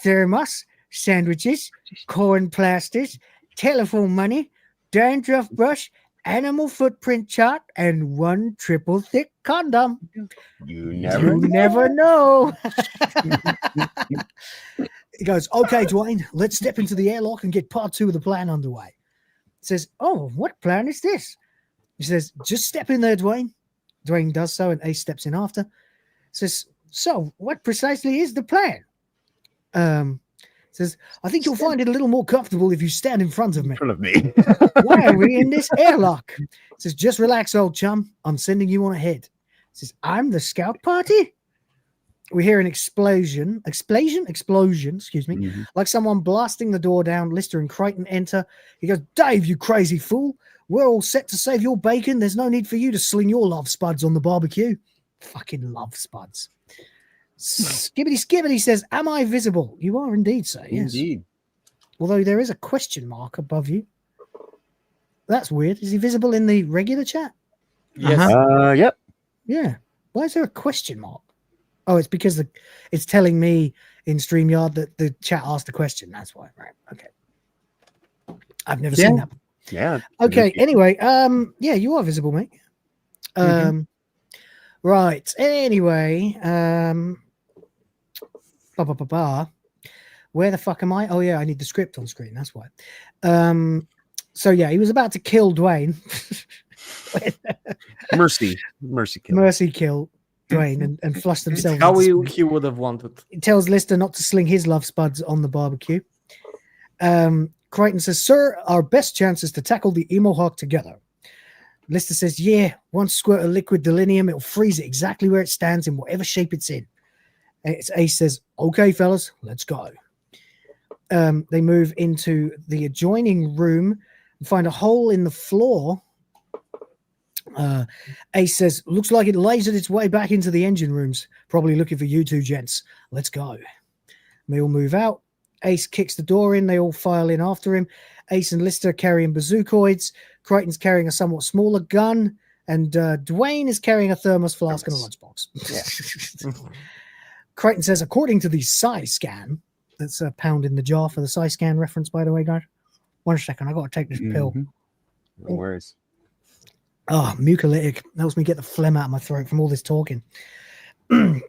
Thermos, sandwiches, corn plasters, telephone money, dandruff brush, animal footprint chart, and one triple thick condom. You never know." He goes, "Okay, Dwayne, let's step into the airlock and get part 2 of the plan underway." He says, "Oh, what plan is this?" He says, "Just step in there, Dwayne." Dwayne does so, and Ace steps in after. Says, "So, what precisely is the plan?" Says, "I think you'll find it a little more comfortable if you stand in front of me." "Why are we in this airlock?" Says, "Just relax, old chum. I'm sending you on ahead." Says, "I'm the scout party?" We hear an explosion, excuse me, like someone blasting the door down. Lister and Crichton enter. He goes, "Dave, you crazy fool. We're all set to save your bacon. There's no need for you to sling your love spuds on the barbecue." Fucking love spuds. Skibbity says, "Am I visible?" You are indeed, sir. Yes. Indeed. Although there is a question mark above you. That's weird. Is he visible in the regular chat? Yes. Yep. Yeah. Why is there a question mark? Oh, it's because it's telling me in StreamYard that the chat asked a question. That's why. Right. Okay. I've never seen that. Yeah. Okay. Anyway, yeah, you are visible, mate. Right. Anyway, where the fuck am I? Oh yeah, I need the script on screen. That's why. So yeah, he was about to kill Dwayne. Mercy kill Dwayne and flush themselves. How he would have wanted. He tells Lister not to sling his love spuds on the barbecue. Crichton says, "Sir, our best chance is to tackle the Emohawk together." Lister says, "Yeah, one squirt of liquid delinium, it'll freeze it exactly where it stands in whatever shape it's in." Ace says, "Okay, fellas, let's go." They move into the adjoining room and find a hole in the floor. Ace says, "Looks like it lasered its way back into the engine rooms. Probably looking for you two gents. Let's go." They all move out. Ace kicks the door in. They all file in after him. Ace and Lister carrying bazookoids. Crichton's carrying a somewhat smaller gun. And Dwayne is carrying a thermos flask and a lunchbox. Yeah. Crichton says, according to the sci-scan, that's a pound in the jar for the sci-scan reference, by the way, guys. 1 second, I got to take this pill. No worries. Oh, mucolytic helps me get the phlegm out of my throat from all this talking. Yeah,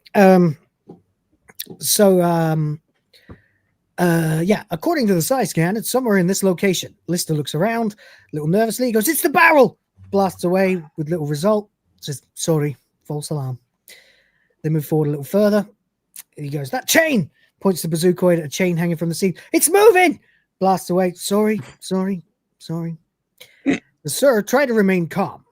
according to the side scan, it's somewhere in this location. Lister looks around, a little nervously. He goes, "It's the barrel!" Blasts away with little result. Says, "Sorry, false alarm." They move forward a little further. He goes, "That chain!" Points the bazookoid at a chain hanging from the seat. "It's moving!" Blasts away. Sorry. Sir, try to remain calm.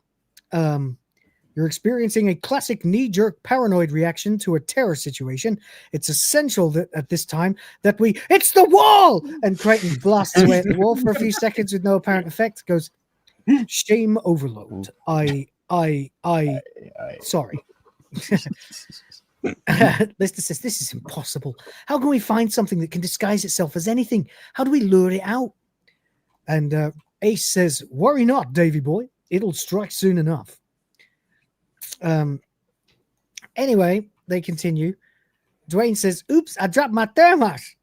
You're experiencing a classic knee-jerk paranoid reaction to a terror situation. It's essential that at this time that it's the wall! And Crichton blasts away at the wall for a few seconds with no apparent effect. Goes, "Shame overload. Sorry." Lister says, "This is impossible. How can we find something that can disguise itself as anything? How do we lure it out?" And Ace says, "Worry not, Davy boy. It'll strike soon enough." Anyway, they continue. Dwayne says, "Oops, I dropped my thermos."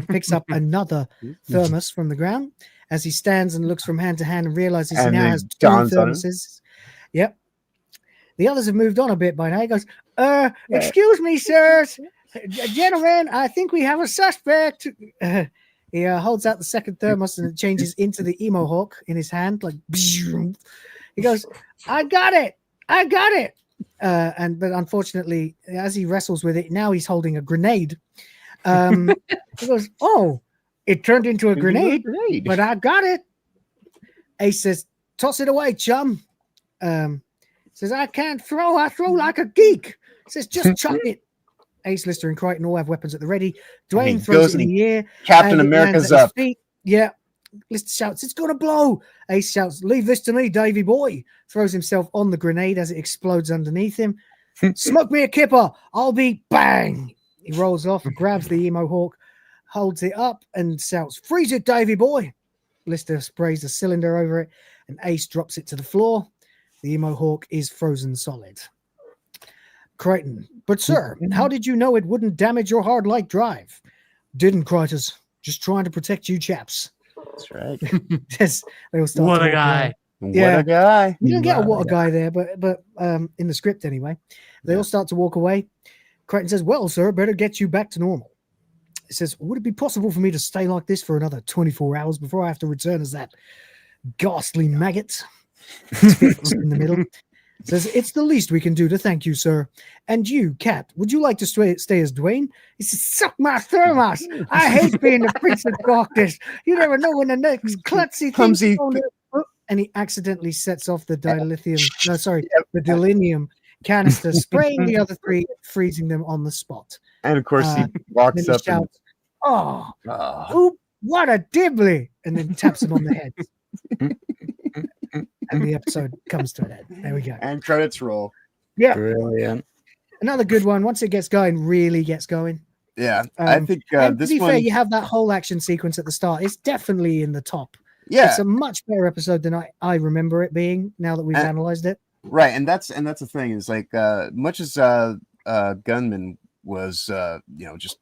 Picks up another thermos from the ground as he stands and looks from hand to hand and realizes he now has 2 thermoses. Yep. The others have moved on a bit by now. He goes, "Excuse me, sirs. Gentlemen, I think we have a suspect." He holds out the second thermos and it changes into the Emohawk in his hand. Like, he goes, I got it. But unfortunately, as he wrestles with it, now he's holding a grenade. He goes, "Oh, it turned into a grenade, but I got it." Ace says, "Toss it away, chum." Says, "I can't throw. I throw like a geek." Says, "Just chuck it." Ace, Lister, and Crichton all have weapons at the ready. Dwayne throws it in the air. Captain America's up. Yeah. Lister shouts, "It's going to blow." Ace shouts, "Leave this to me, Davy boy." Throws himself on the grenade as it explodes underneath him. "Smoke me a kipper. I'll be bang." He rolls off, grabs the Emohawk, holds it up and shouts, "Freeze it, Davy boy." Lister sprays a cylinder over it and Ace drops it to the floor. The Emohawk is frozen solid. Crichton, "But sir, how did you know it wouldn't damage your hard light drive?" "Didn't, Critus. Just trying to protect you chaps." That's right. They all start What to a walk guy. away. What a guy. You don't get a what a guy there, but in the script anyway. They all start to walk away. Crichton says, "Well, sir, better get you back to normal." He says, "Would it be possible for me to stay like this for another 24 hours before I have to return as that ghastly maggot?" In the middle. Says, "It's the least we can do to thank you, sir. And you, Cat, would you like to stay as Dwayne?" He says, "Suck my thermos. I hate being the Prince of Darkness. You never know when the next klutzy thing's going to..." And he accidentally sets off the the delinium canister, spraying the other 3, freezing them on the spot. And of course, he walks up shouts, "Oh, what a dibbly!" And then taps him on the head. And the episode comes to an end. There we go. And credits roll. Yeah. Brilliant. Another good one. Once it gets going, really gets going. Yeah. I think and this to be one... fair, you have that whole action sequence at the start. It's definitely in the top. Yeah. It's a much better episode than I remember it being now that we've analyzed it. Right. And that's the thing is like much as Gunmen was just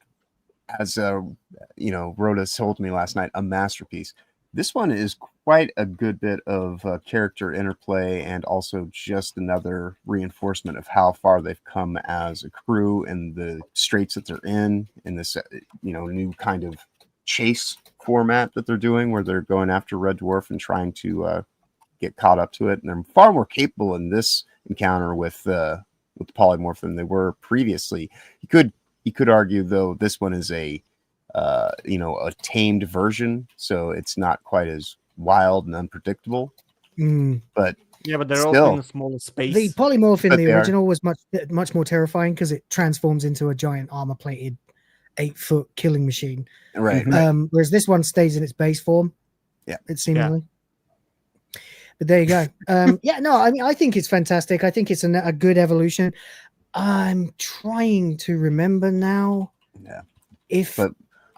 as Rhoda told me last night, a masterpiece. This one is quite a good bit of character interplay and also just another reinforcement of how far they've come as a crew and the straits that they're in this, new kind of chase format that they're doing where they're going after Red Dwarf and trying to get caught up to it. And they're far more capable in this encounter with Polymorph than they were previously. You could argue, though, this one is a tamed version, so it's not quite as wild and unpredictable. But they're also in a smaller space. The Polymorph in the original was much more terrifying because it transforms into a giant armor-plated 8-foot killing machine. Right. Whereas this one stays in its base form. Yeah. It seemingly. But there you go. I think it's fantastic. I think it's a good evolution. I'm trying to remember now. Yeah. But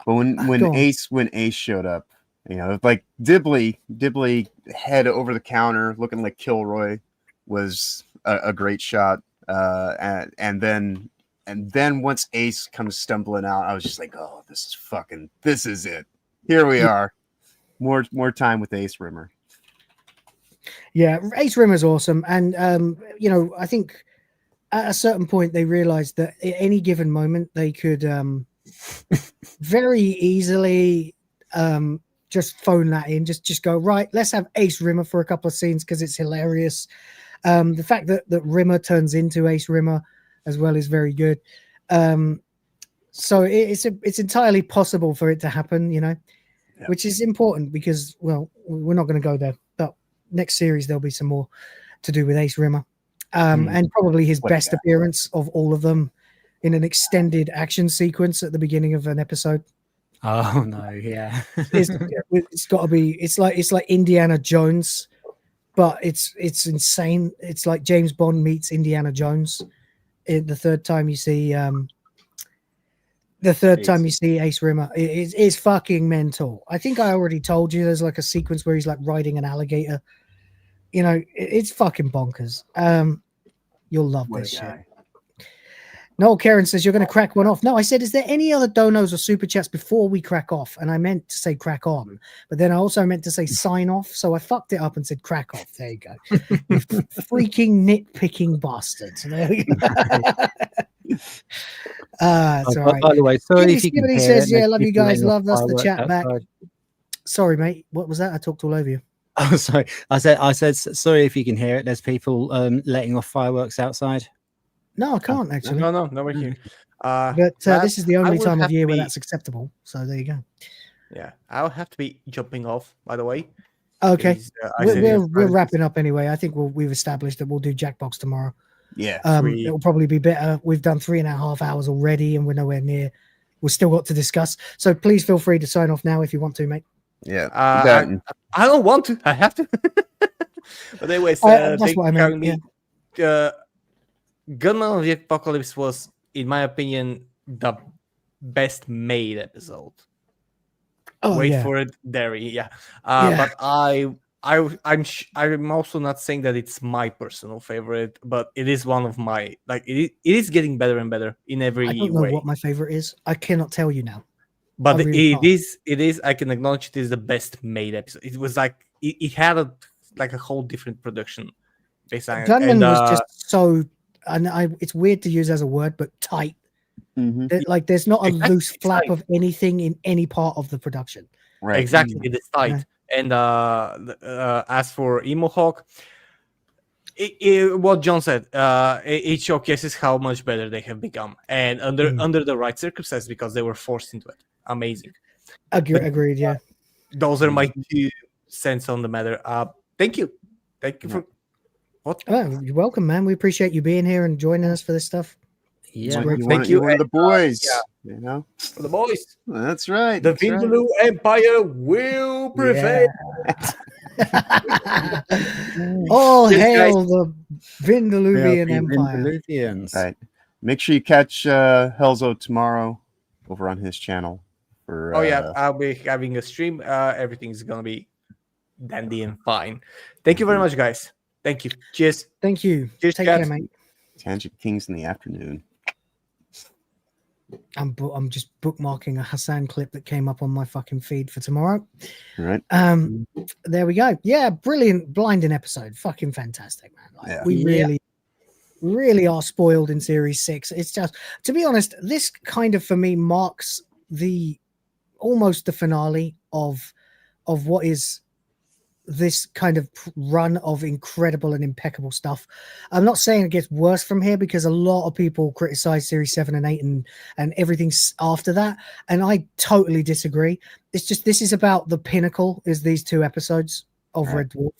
when Ace showed up, like Dibley head over the counter looking like Kilroy was a great shot. And then once Ace comes stumbling out, I was just like, oh, this is it. Here we are. More time with Ace Rimmer. Yeah, Ace Rimmer's awesome, and I think at a certain point they realized that at any given moment they could very easily just phone that in, just go, right, let's have Ace Rimmer for a couple of scenes because it's hilarious. The fact that Rimmer turns into Ace Rimmer as well is very good. So it's entirely possible for it to happen, which is important because, well, we're not going to go there, but next series there'll be some more to do with Ace Rimmer, and probably his best appearance of all of them in an extended action sequence at the beginning of an episode. Oh no, yeah. It's got to be. It's like Indiana Jones, but it's insane. It's like James Bond meets Indiana Jones. The third time you see Ace Rimmer, it's fucking mental. I think I already told you there's like a sequence where he's like riding an alligator. It's fucking bonkers. You'll love this shit. Noel Karen says you're going to crack one off. No, I said, is there any other donos or super chats before we crack off? And I meant to say crack on, but then I also meant to say sign off. So I fucked it up and said crack off. There you go. You freaking nitpicking bastards. There we go. It's all right. By the way, sorry if you can Skibidi says, yeah, love you guys. Love us. The chat back. Sorry, mate. What was that? I talked all over you. Oh, sorry. I said sorry if you can hear it. There's people letting off fireworks outside. No, I can't actually. No, we're here. But this is the only time of year where that's acceptable. So there you go. Yeah, I'll have to be jumping off, by the way. Okay. We're wrapping up anyway. I think we've established that we'll do Jackbox tomorrow. Yeah. It'll probably be better. We've done 3.5 hours already and we're nowhere near. We've still got to discuss. So please feel free to sign off now if you want to, mate. Yeah. I don't want to. I have to. But anyways, that's what I meant. Gunmen of the Apocalypse was, in my opinion, the best made episode. Wait for it, Derry. Yeah. But I'm also not saying that it's my personal favorite, but it is one of my it is getting better and better in every way. I don't know what my favorite is. I cannot tell you now. But it is. I can acknowledge it is the best made episode. It was like it had a whole different production. Gunmen was just so. And it's weird to use as a word, but tight. Like there's not a loose flap of anything in any part of the production. Right. Exactly. It is tight. Yeah. And as for Emohawk, what John said, it showcases how much better they have become, and under the right circumstances, because they were forced into it. Amazing. Agreed. Yeah. Those are my 2 cents on the matter. Thank you for. What? Oh, you're welcome, man. We appreciate you being here and joining us for this stuff. Yeah, thank you. One of the boys, for the boys. That's right. The Vindaloo Empire will prevail. All hail the Vindaluvian Empire. All right. Make sure you catch Helzo tomorrow over on his channel. I'll be having a stream. Everything's gonna be dandy and fine. Thank you very much, guys. Thank you. Cheers. Thank you. Cheers, Take care, mate. Tangent Kings in the afternoon. I'm just bookmarking a Hassan clip that came up on my fucking feed for tomorrow. All right. There we go. Yeah, brilliant, blinding episode. Fucking fantastic, man. We really are spoiled in series 6. It's just, to be honest, this kind of for me marks almost the finale of what is this kind of run of incredible and impeccable stuff. I'm not saying it gets worse from here, because a lot of people criticize series 7 and 8 and everything after that, and I totally disagree. It's just, this is about the pinnacle, is these 2 episodes of Red Dwarf,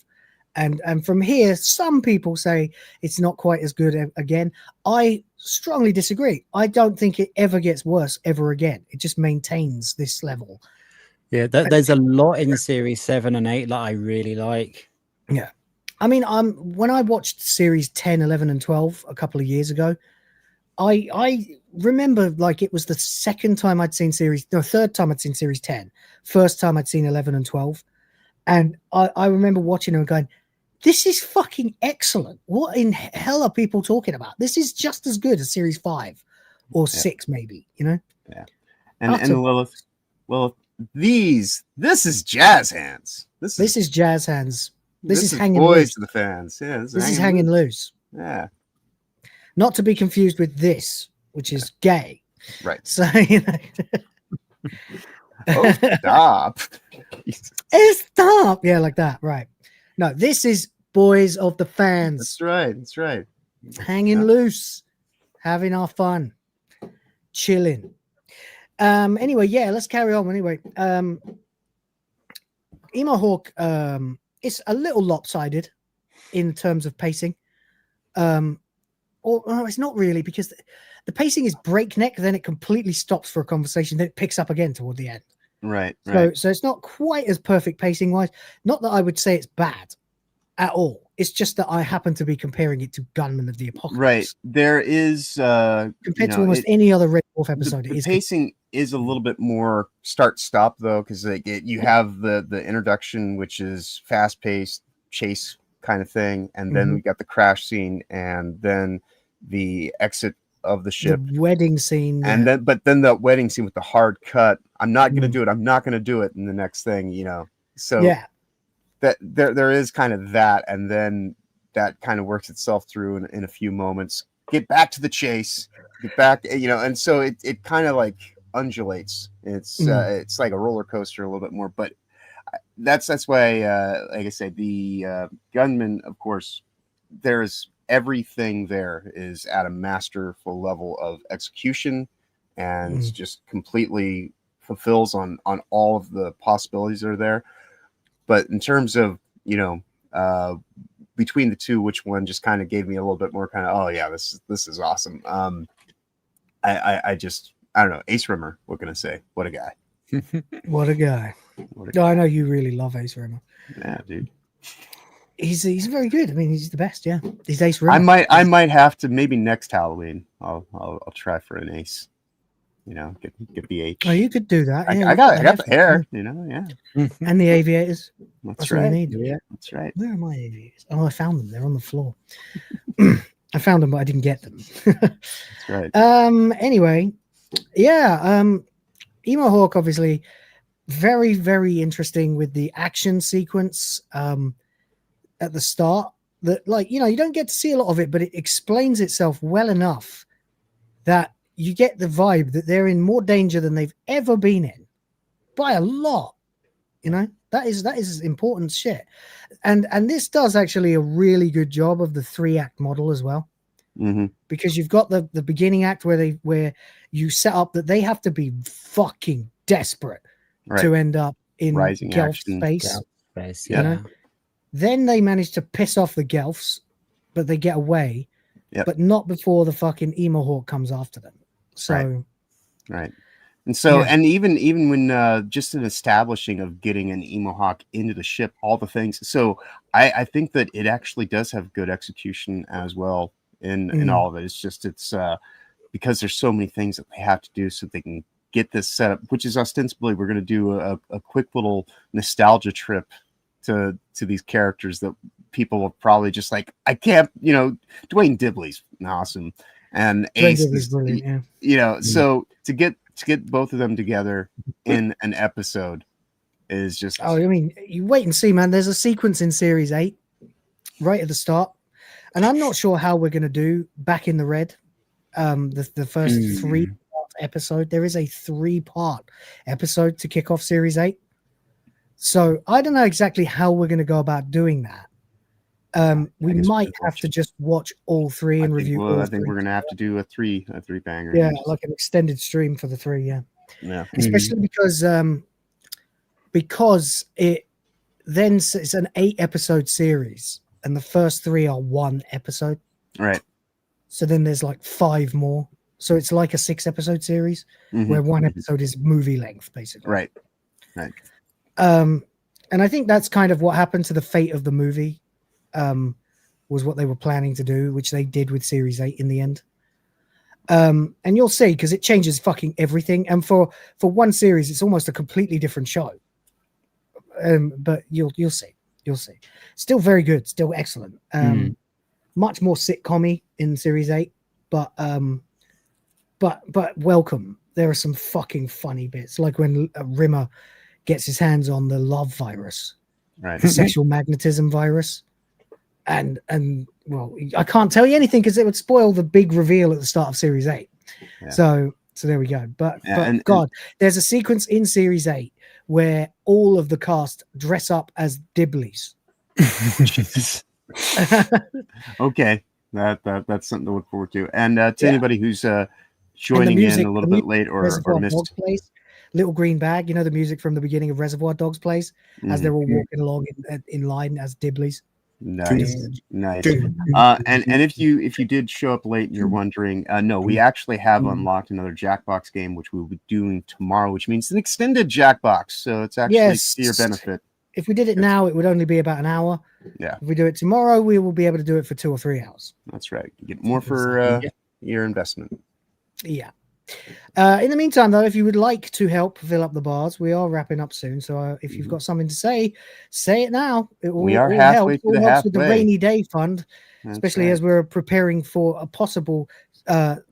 and from here some people say it's not quite as good again. I strongly disagree. I don't think it ever gets worse ever again. It just maintains this level. Yeah, there's a lot in series 7 and 8 that I really like. Yeah. I mean, when I watched series 10, 11, and 12 a couple of years ago, I remember like it was the third time I'd seen series 10, first time I'd seen 11 and 12. And I remember watching them and going, this is fucking excellent. What in hell are people talking about? This is just as good as series 5 or 6, maybe, Yeah. And Lilith, this is jazz hands. This is jazz hands. This is hanging boys loose. to the fans. Yeah, This is hanging loose. Yeah. Not to be confused with this, which is gay. Right. So, you know. Oh, stop. Stop. Yeah, like that. Right. No, this is boys of the fans. That's right. That's right. Hanging loose, having our fun, chilling. Anyway, yeah, let's carry on. Anyway, Emohawk, it's a little lopsided in terms of pacing. Or it's not really, because the pacing is breakneck, then it completely stops for a conversation, then it picks up again toward the end. Right. Right. So it's not quite as perfect pacing wise. Not that I would say it's bad at all. It's just that I happen to be comparing it to Gunmen of the Apocalypse. Right. There is compared to almost any other Red Dwarf episode. The pacing is a little bit more start-stop though, because you have the introduction, which is fast-paced chase kind of thing, and then we got the crash scene, and then the exit of the ship, the wedding scene, and then the wedding scene with the hard cut. I'm not gonna do it. I'm not gonna do it. And the next thing, you know, so yeah. That there is kind of that, and then that kind of works itself through in a few moments. Get back to the chase, get back, you know, and so it kind of like undulates. It's like a roller coaster a little bit more, but that's why, like I said, the Gunmen, of course, there's everything there is at a masterful level of execution, and just completely fulfills on all of the possibilities that are there. But in terms of, you know, between the two, which one just kind of gave me a little bit more kind of, oh yeah, this is awesome. I don't know. Ace Rimmer, what can I say? What a guy. What a guy. No, I know you really love Ace Rimmer. Yeah, dude. He's very good. I mean, he's the best. Yeah, he's Ace Rimmer. I might have to, maybe next Halloween. I'll try for an Ace. You know, get the H. Oh, you could do that. Yeah, I got the hair. You know, yeah. And the aviators. That's right. What we need. Yeah, that's right. Where are my aviators? Oh, I found them. They're on the floor. I found them, but I didn't get them. That's right. Anyway, yeah. Emohawk, obviously, very, very interesting with the action sequence at the start. That, like, you know, you don't get to see a lot of it, but it explains itself well enough that you get the vibe that they're in more danger than they've ever been in, by a lot. You know, that is important shit. And this does actually a really good job of the 3-act model as well. Because you've got the beginning act where you set up that they have to be fucking desperate to end up in Rising Gelf's action. face. You know? Then they manage to piss off the Gelfs, but they get away. But not before the fucking Emohawk comes after them. So right. And so, and even when just an establishing of getting an Emohawk into the ship, all the things. So I think that it actually does have good execution as well in all of it. It's just because there's so many things that they have to do so they can get this set up, which is ostensibly we're going to do a quick little nostalgia trip to these characters that people will probably just like, I can't, you know, Dwayne Dibley's awesome. And Ace is brilliant, yeah. You know, so to get both of them together in an episode is just I mean, you wait and see, man. There's a sequence in series 8 right at the start, and I'm not sure how we're going to do Back in the Red, the first 3-part episode. There is a 3-part episode to kick off series 8, so I don't know exactly how we're going to go about doing that. We might have to just watch all 3 and review all 3. I think we're gonna have to do a three banger. Yeah, like an extended stream for the 3. Yeah. Especially because it's an 8-episode series, and the first 3 are 1 episode. Right. So then there's like 5 more. So it's like a 6-episode series where 1 episode is movie length, basically. Right. And I think that's kind of what happened to the fate of the movie. Was what they were planning to do, which they did with series 8 in the end. And you'll see, because it changes fucking everything. And for one series, it's almost a completely different show. But you'll see. Still very good, still excellent. Much more sitcom-y in series 8, but welcome. There are some fucking funny bits, like when Rimmer gets his hands on the love virus. Right. the sexual magnetism virus, and well, I can't tell you anything because it would spoil the big reveal at the start of Series 8. Yeah. So there we go. But and there's a sequence in Series 8 where all of the cast dress up as Dibblies. Jesus. Okay, that's something to look forward to. And to anybody who's joining in a little bit late or missed. Plays, Little Green Bag, you know, the music from the beginning of Reservoir Dogs plays as they're all walking along in line as Dibblies. Nice. And if you did show up late and you're wondering, no, we actually have unlocked another Jackbox game, which we'll be doing tomorrow, which means an extended Jackbox. So it's actually to your benefit. If we did it now, it would only be about an hour. Yeah. If we do it tomorrow, we will be able to do it for 2 or 3 hours. That's right. You get more for your investment. Yeah. In the meantime, though, if you would like to help fill up the bars, we are wrapping up soon. So if you've got something to say it now. We are halfway to the halfway. With the rainy day fund, especially as we're preparing for a possible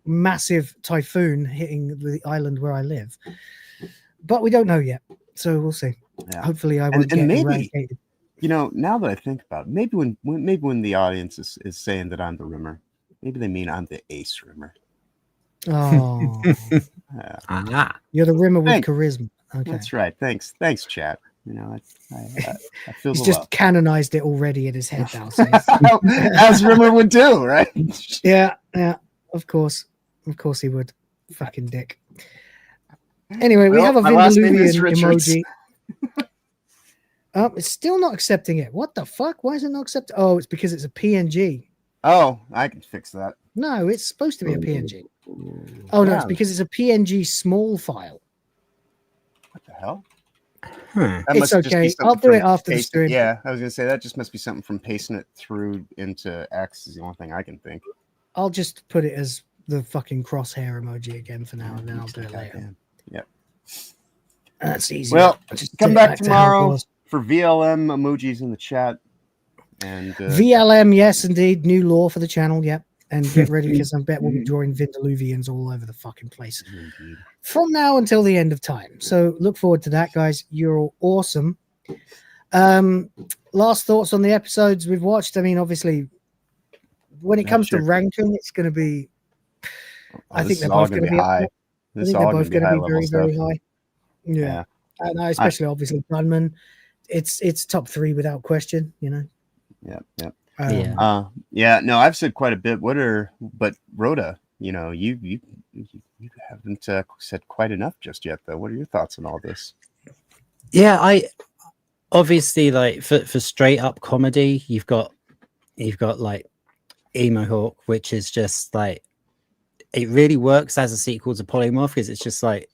massive typhoon hitting the island where I live. But we don't know yet, so we'll see. Yeah. Hopefully, I will get eradicated. You know, now that I think about it, maybe when the audience is saying that I'm the Rimmer, maybe they mean I'm the Ace Rimmer. Oh, you're the Rimmer with charisma. Okay, that's right. Thanks, chat. You know, I feel he's just canonized it already in his head now. So as Rimmer would do, right? Yeah, of course he would. Fucking dick. Anyway, we have a Vindiluvian emoji. It's still not accepting it. What the fuck? Why is it not accepting? Oh, it's because it's a PNG. Oh, I can fix that. No, it's supposed to be a PNG. Oh, no, it's because it's a PNG small file. What the hell? It's okay. I'll do it after the stream. Yeah, I was going to say that just must be something from pasting it through into X is the only thing I can think. I'll just put it as the fucking crosshair emoji again for now, and then I'll do it later. Yep. That's easy. Well, come back tomorrow for VLM emojis in the chat. And VLM, yes, indeed. New law for the channel, yep. And get ready because I bet we'll be drawing Vindiluvians all over the fucking place from now until the end of time. So look forward to that, guys. You're all awesome. Last thoughts on the episodes we've watched. I mean, obviously, when it comes to ranking, it's going to be. I think they're both going to be high. I think they're both going to be very, very high. Yeah. And especially obviously Gunmen. It's top 3 without question, you know. Yeah. No, I've said quite a bit. But Rhoda, you know, you haven't said quite enough just yet, though. What are your thoughts on all this? Yeah, I obviously like for straight up comedy, you've got like Emohawk, which is just like it really works as a sequel to Polymorph because it's just like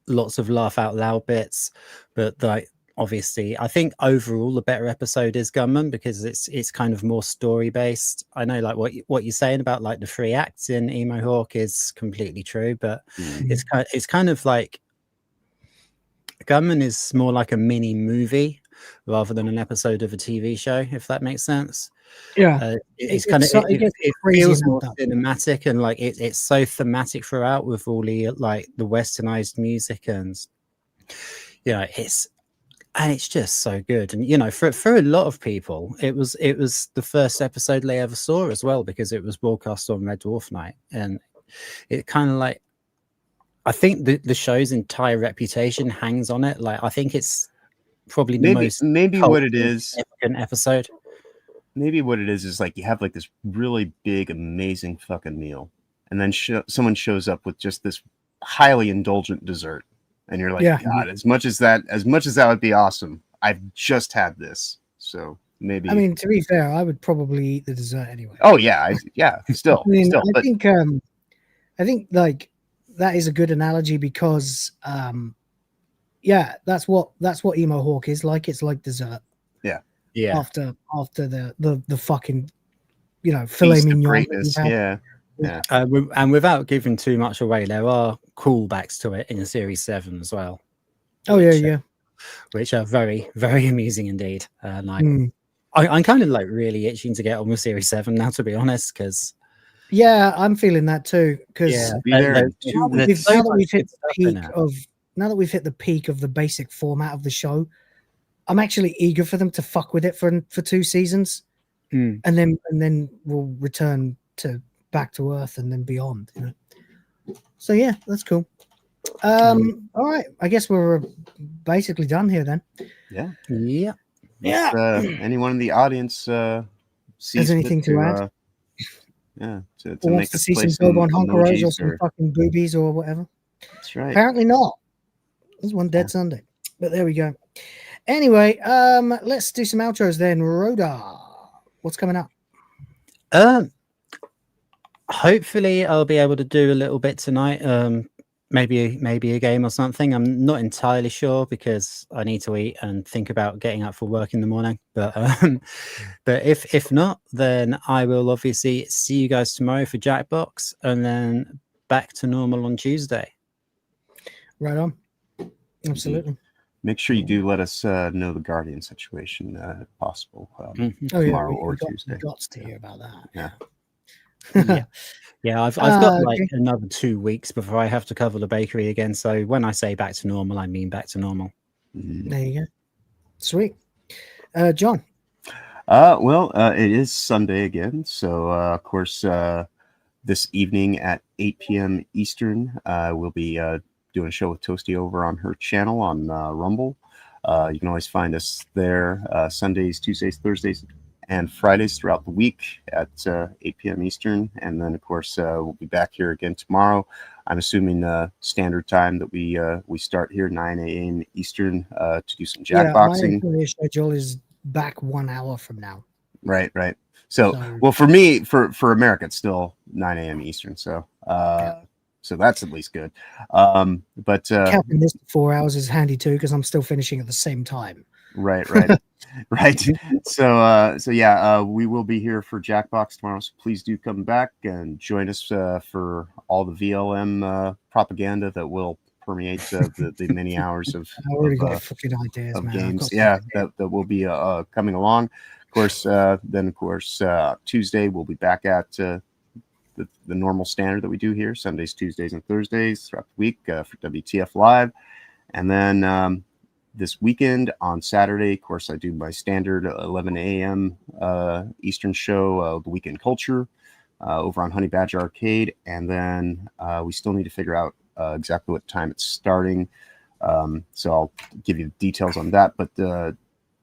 lots of laugh out loud bits, but like obviously I think overall the better episode is Gunmen because it's kind of more story based. I know like what you're saying about like the 3 acts in Emohawk is completely true, but it's kind of like Gunmen is more like a mini movie rather than an episode of a TV show, if that makes sense. Yeah, it feels more cinematic and like it's so thematic throughout with all the like the westernized music and you know it's just so good. And you know for a lot of people it was the first episode they ever saw as well because it was broadcast on Red Dwarf night, and it kind of like I think the show's entire reputation hangs on it. Like I think it's probably the most what it is episode. Maybe what it is like you have like this really big, amazing fucking meal, and then someone shows up with just this highly indulgent dessert, and you're like, God, as much as that would be awesome, I've just had this. So maybe. I mean, to be fair, I would probably eat the dessert anyway. Oh yeah, still. I mean, I think like that is a good analogy because, that's what Emohawk is like. It's like dessert. Yeah. After the fucking, you know, filet mignon. And without giving too much away, there are callbacks to it in Series 7 as well. Oh yeah. Which are very, very amusing indeed. Like I'm kind of like really itching to get on with Series 7 now, to be honest, because I'm feeling that too. Because now that we've hit the peak of the basic format of the show, I'm actually eager for them to fuck with it for 2 seasons, and then we'll return to back to Earth and then beyond. You know? So yeah, that's cool. All right, I guess we're basically done here then. Yeah. Anyone in the audience has anything to add? To Or wants to see some Bobon Honkeros or some fucking boobies or whatever. That's right. Apparently not. There's one dead Sunday, but there we go. Anyway, let's do some outros then. Rhoda, what's coming up? Hopefully I'll be able to do a little bit tonight. Maybe a game or something. I'm not entirely sure because I need to eat and think about getting up for work in the morning. But if not, then I will obviously see you guys tomorrow for Jackbox, and then back to normal on Tuesday. Right on. Absolutely. Make sure you do let us know the Guardian situation if possible. Tomorrow or Tuesday. Got to hear about that. Yeah. I've got like another 2 weeks before I have to cover the bakery again. So when I say back to normal, I mean back to normal. There you go. Sweet. John. It is Sunday again. So of course, this evening at 8 p.m. Eastern, we'll be doing a show with Toasty over on her channel on Rumble. You can always find us there Sundays, Tuesdays, Thursdays, and Fridays throughout the week at 8 p.m. Eastern. And then, of course, we'll be back here again tomorrow. I'm assuming standard time that we start here 9 a.m. Eastern to do some jackboxing. My schedule is back 1 hour from now. Right. So, well, for me, for America, it's still 9 a.m. Eastern. So, so that's at least good. But counting this 4 hours is handy too, because I'm still finishing at the same time. Right. So we will be here for Jackbox tomorrow. So please do come back and join us for all the VLM propaganda that will permeate the many hours of I already got fucking ideas, of man. games. That will be coming along. Of course, Tuesday we'll be back at the normal standard that we do here, Sundays, Tuesdays, and Thursdays throughout the week for WTF Live. And then this weekend on Saturday, of course, I do my standard 11 a.m. Eastern show, The Weekend Culture, over on Honey Badger Arcade. And then we still need to figure out exactly what time it's starting. So I'll give you the details on that. But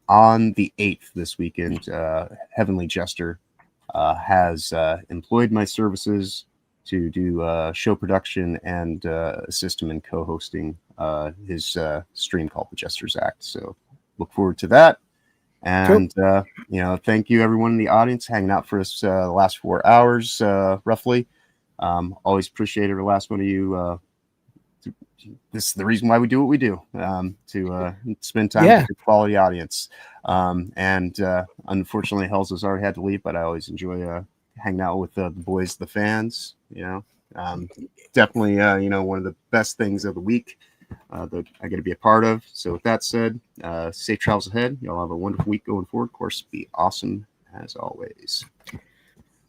on the 8th this weekend, Heavenly Jester has employed my services to do show production and assist him in co-hosting his stream called The Jester's Act. So look forward to that. And, thank you everyone in the audience hanging out for us the last 4 hours, roughly. Always appreciate every last one of you. This is the reason why we do what we do, to spend time with a quality audience. And unfortunately, Hells has already had to leave, but I always enjoy hanging out with the boys, the fans. Definitely, one of the best things of the week that I get to be a part of. So with that said, safe travels ahead. Y'all have a wonderful week going forward. Of course, be awesome as always.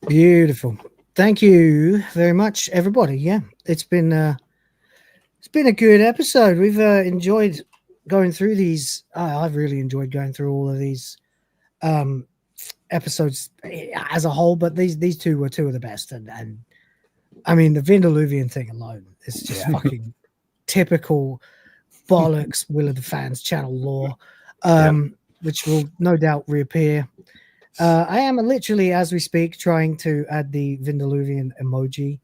Beautiful. Thank you very much, everybody. Yeah, it's been a good episode. We've enjoyed going through these. I've really enjoyed going through all of these episodes as a whole, but these two were two of the best. And I mean, the Vindiluvian thing alone is just fucking typical bollocks Will of the Fans channel lore, which will no doubt reappear. I am literally, as we speak, trying to add the Vindiluvian emoji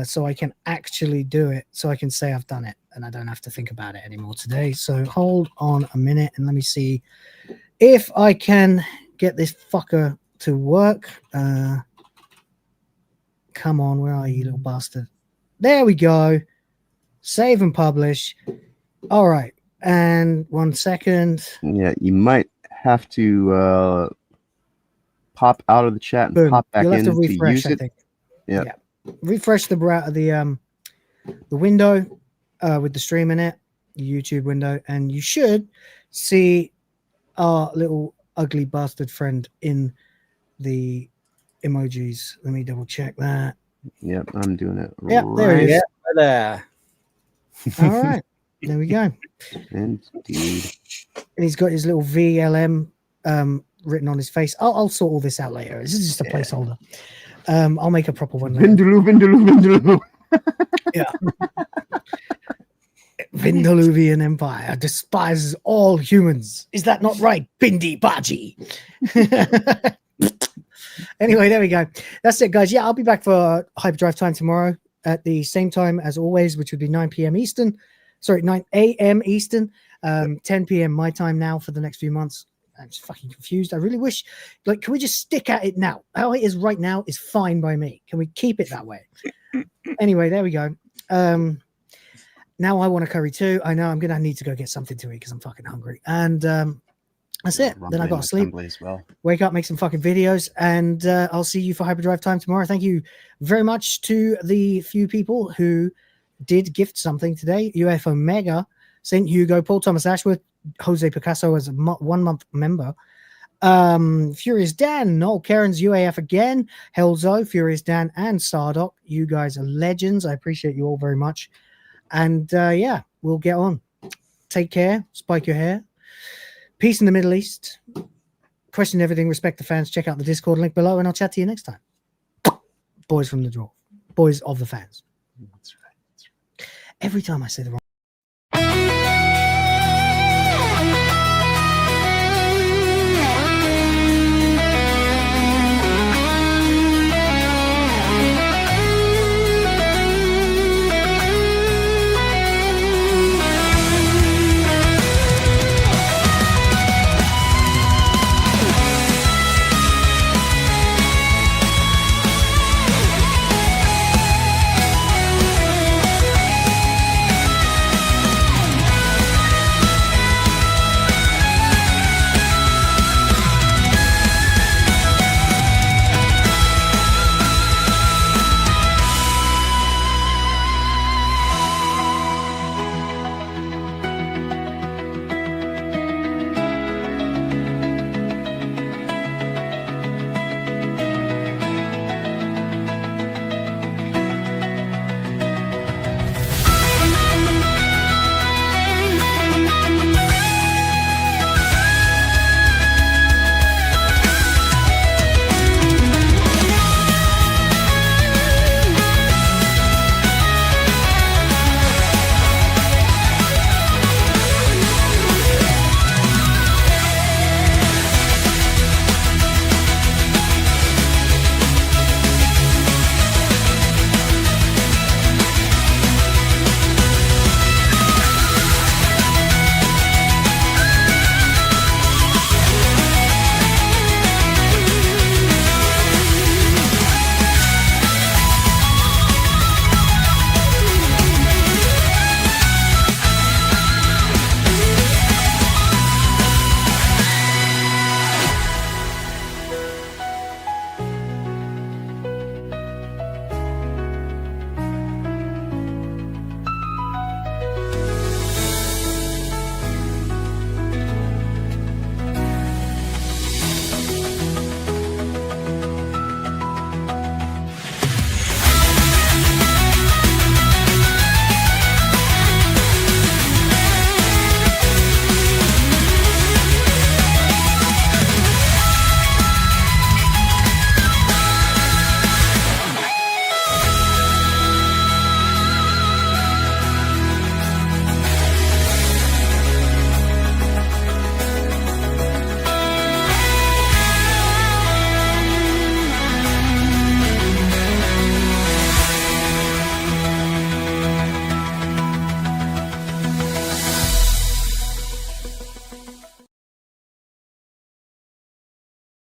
so I can actually do it, so I can say I've done it and I don't have to think about it anymore today. So hold on a minute and let me see if I can get this fucker to work. Come on, where are you, little bastard? There we go. Save and publish. All right. And 1 second. Yeah, you might have to pop out of the chat and pop back in to refresh, use it. I think. Yeah. Refresh the window with the stream in it, the YouTube window, and you should see our little ugly bastard friend in the emojis. Let me double check that. Yep, I'm doing it. Yep, there he is. There. All right. There we go. Indeed. And he's got his little VLM written on his face. I'll sort all this out later. This is just a placeholder. I'll make a proper one later. Vindaloo. Yeah. Vindaluvian Empire despises all humans. Is that not right, Bindi Baji? Anyway, there we go. That's it, guys. Yeah, I'll be back for Hyperdrive time tomorrow at the same time as always, which would be 9 p.m. Eastern. Sorry, 9 a.m. Eastern, 10 p.m. my time now for the next few months. I'm just fucking confused. I really wish, like, can we just stick at it now? How it is right now is fine by me. Can we keep it that way? Anyway, there we go. Now I want a curry too. I know I'm going to need to go get something to eat because I'm fucking hungry. And that's it. Then I got to sleep. Well. Wake up, make some fucking videos, and I'll see you for Hyperdrive time tomorrow. Thank you very much to the few people who did gift something today. UF Omega, St. Hugo, Paul Thomas Ashworth, Jose Picasso as a 1 month member. Furious Dan, Noel Cairns, UAF again, Helzo, Furious Dan, and Sardoc. You guys are legends. I appreciate you all very much. And yeah, we'll get on. Take care. Spike your hair. Peace in the Middle East. Question everything. Respect the fans. Check out the Discord link below, and I'll chat to you next time. Boys from the draw. Boys of the fans. That's right. Every time I say the wrong